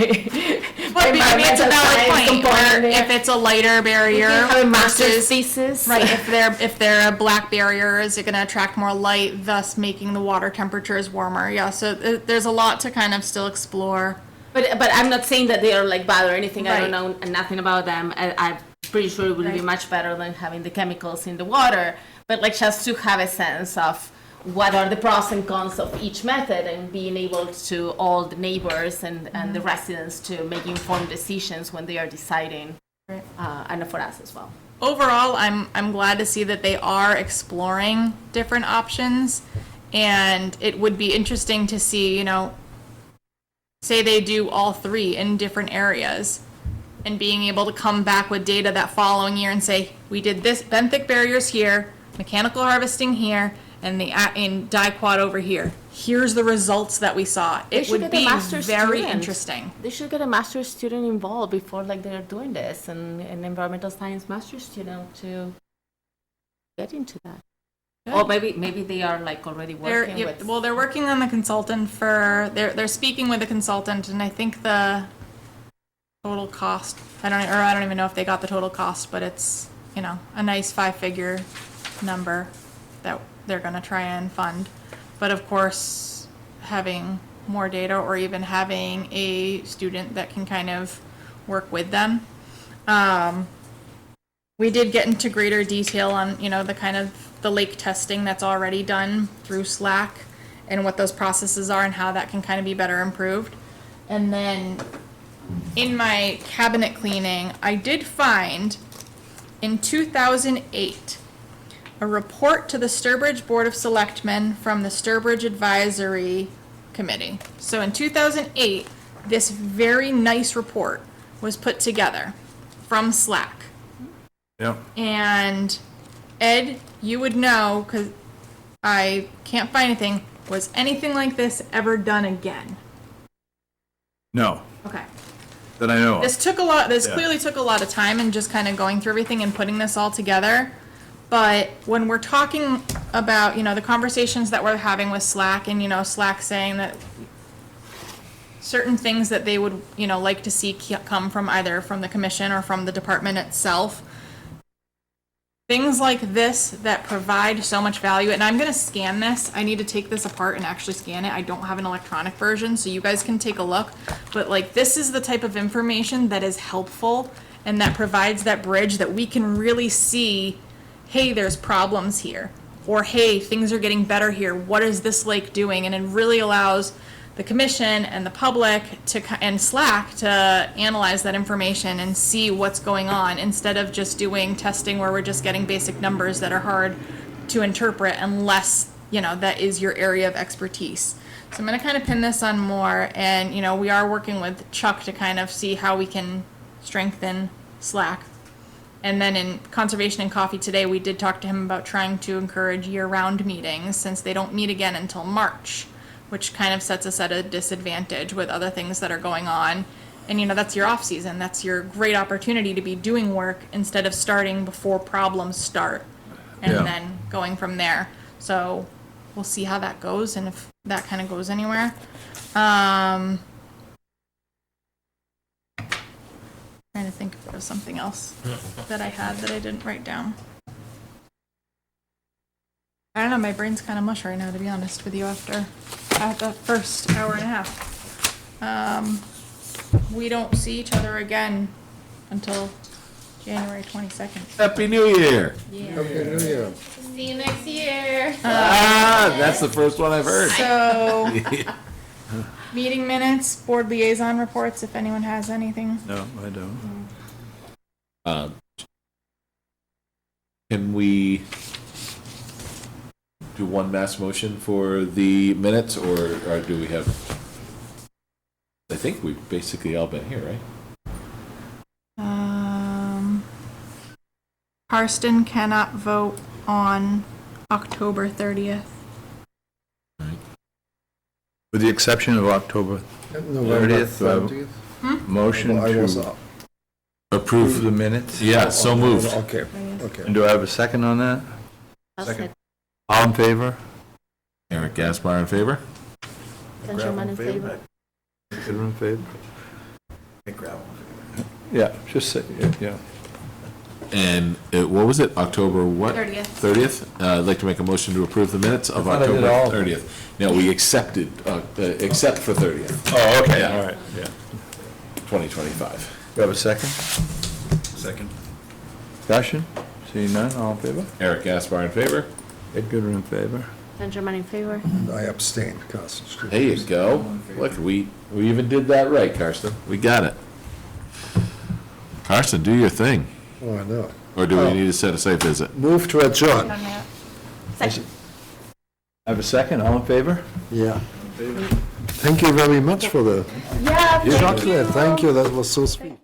it's a valid point. Where if it's a lighter barrier have a master's versus thesis, right? If they're a black barrier, is it going to attract more light, thus making the water temperatures warmer? Yeah. So there's a lot to kind of still explore. But I'm not saying that they are bad or anything. Right. I don't know nothing about them. I'm pretty sure it will be much better than having the chemicals in the water. But just to have a sense of what are the pros and cons of each method and being able to all the neighbors and the residents to make informed decisions when they are deciding, and for us as well. Overall, I'm glad to see that they are exploring different options, and it would be interesting to see, say they do all three in different areas. and being able to come back with data that following year and say, we did this, benthic barriers here, mechanical harvesting here, and the, in dicot over here. Here's the results that we saw. They It should would get a be master's very student. interesting. They should get a master's student involved before like they're doing this, and an environmental science master's student to get into that. Or maybe they are like already working with. Well, they're working on the consultant they're speaking with a consultant, and I think the total cost, I don't even know if they got the total cost, but it's, you know, a nice 5-figure number that they're gonna try and fund. But of course, having more data or even having a student that can kind of work with them. We did get into greater detail on, you know, the kind of the lake testing that's already done through Slack and what those processes are and how that can kind of be better improved. And then in my cabinet cleaning, I did find in 2008 a report to the Sturbridge Board of Selectmen from the Sturbridge Advisory Committee. So in 2008, this very nice report was put together from Slack. Yep. And Ed, you would know, because I can't find anything, was anything like this ever done again? No, Okay. that I know of. This Yeah. clearly took a lot of time and just kind of going through everything and putting this all together. But when we're talking about, you know, the conversations that we're having with Slack and, you know, Slack saying that certain things that they would, you know, like to see come from either from the commission or from the department itself, things like this that provide so much value, and I'm gonna scan this. I need to take this apart and actually scan it. I don't have an electronic version, so you guys can take a look. But like, this is the type of information that is helpful and that provides that bridge that we can really see, hey, there's problems here. Or hey, things are getting better here. What is this lake doing? And it really allows the commission and the public to, and Slack to analyze that information and see what's going on instead of just doing testing where we're just getting basic numbers that are hard to interpret unless, you know, that is your area of expertise. So I'm going to kind of pin this on more, and, you know, we are working with Chuck to kind of see how we can strengthen Slack. And then in Conservation and Coffee today, we did talk to him about trying to encourage year-round meetings since they don't meet again until March, which kind of sets us at a disadvantage with other things that are going on. And, you know, that's your off season. That's your great opportunity to be doing work instead of starting before problems start and Yeah. then going from there. So we'll see how that goes and if that kind of goes anywhere. Trying to think if there was something else that I had that I didn't write down. I don't know, my brain's kind of mush right now, to be honest with you, after the first hour and a half. We don't see each other again until January 22nd. Happy New Year! Yeah. See you next year. That's the first one I've heard. So, meeting minutes, board liaison reports, if anyone has anything. No, I don't. Can we do one mass motion for the minutes, or do we have? I think we've basically all been here, right? Karsten cannot vote on October 30th. With the exception of October November 30th, do I have a motion I was to up. approve the minutes? Yeah, so moved. Okay, okay. And do I have a second on that? Second. All in favor? Eric Gaspar in favor? Benjamin in favor. Everyone in favor? Yeah, just say, yeah. And what was it, October what? 30th. 30th? I'd like to make a motion to approve the minutes of I thought I did October all of them. 30th. No, we accepted, except for 30th, Oh, okay, Yeah. all right, yeah. 2025. Do I have a second? Second. Discussion? Seeing none, all in favor? Eric Gaspar in favor? Ed Gooder in favor? Benjamin in favor. I abstain, Carson Street. There you go. Look, we even did that right, Karsten. We got it. Karsten, do your thing. Oh, I know. Or do we need to set a site visit? Move to adjourn. Second. I have a second, all in favor? Yeah. Thank you very much for the Yeah, chocolate. Thank you, that was so sweet.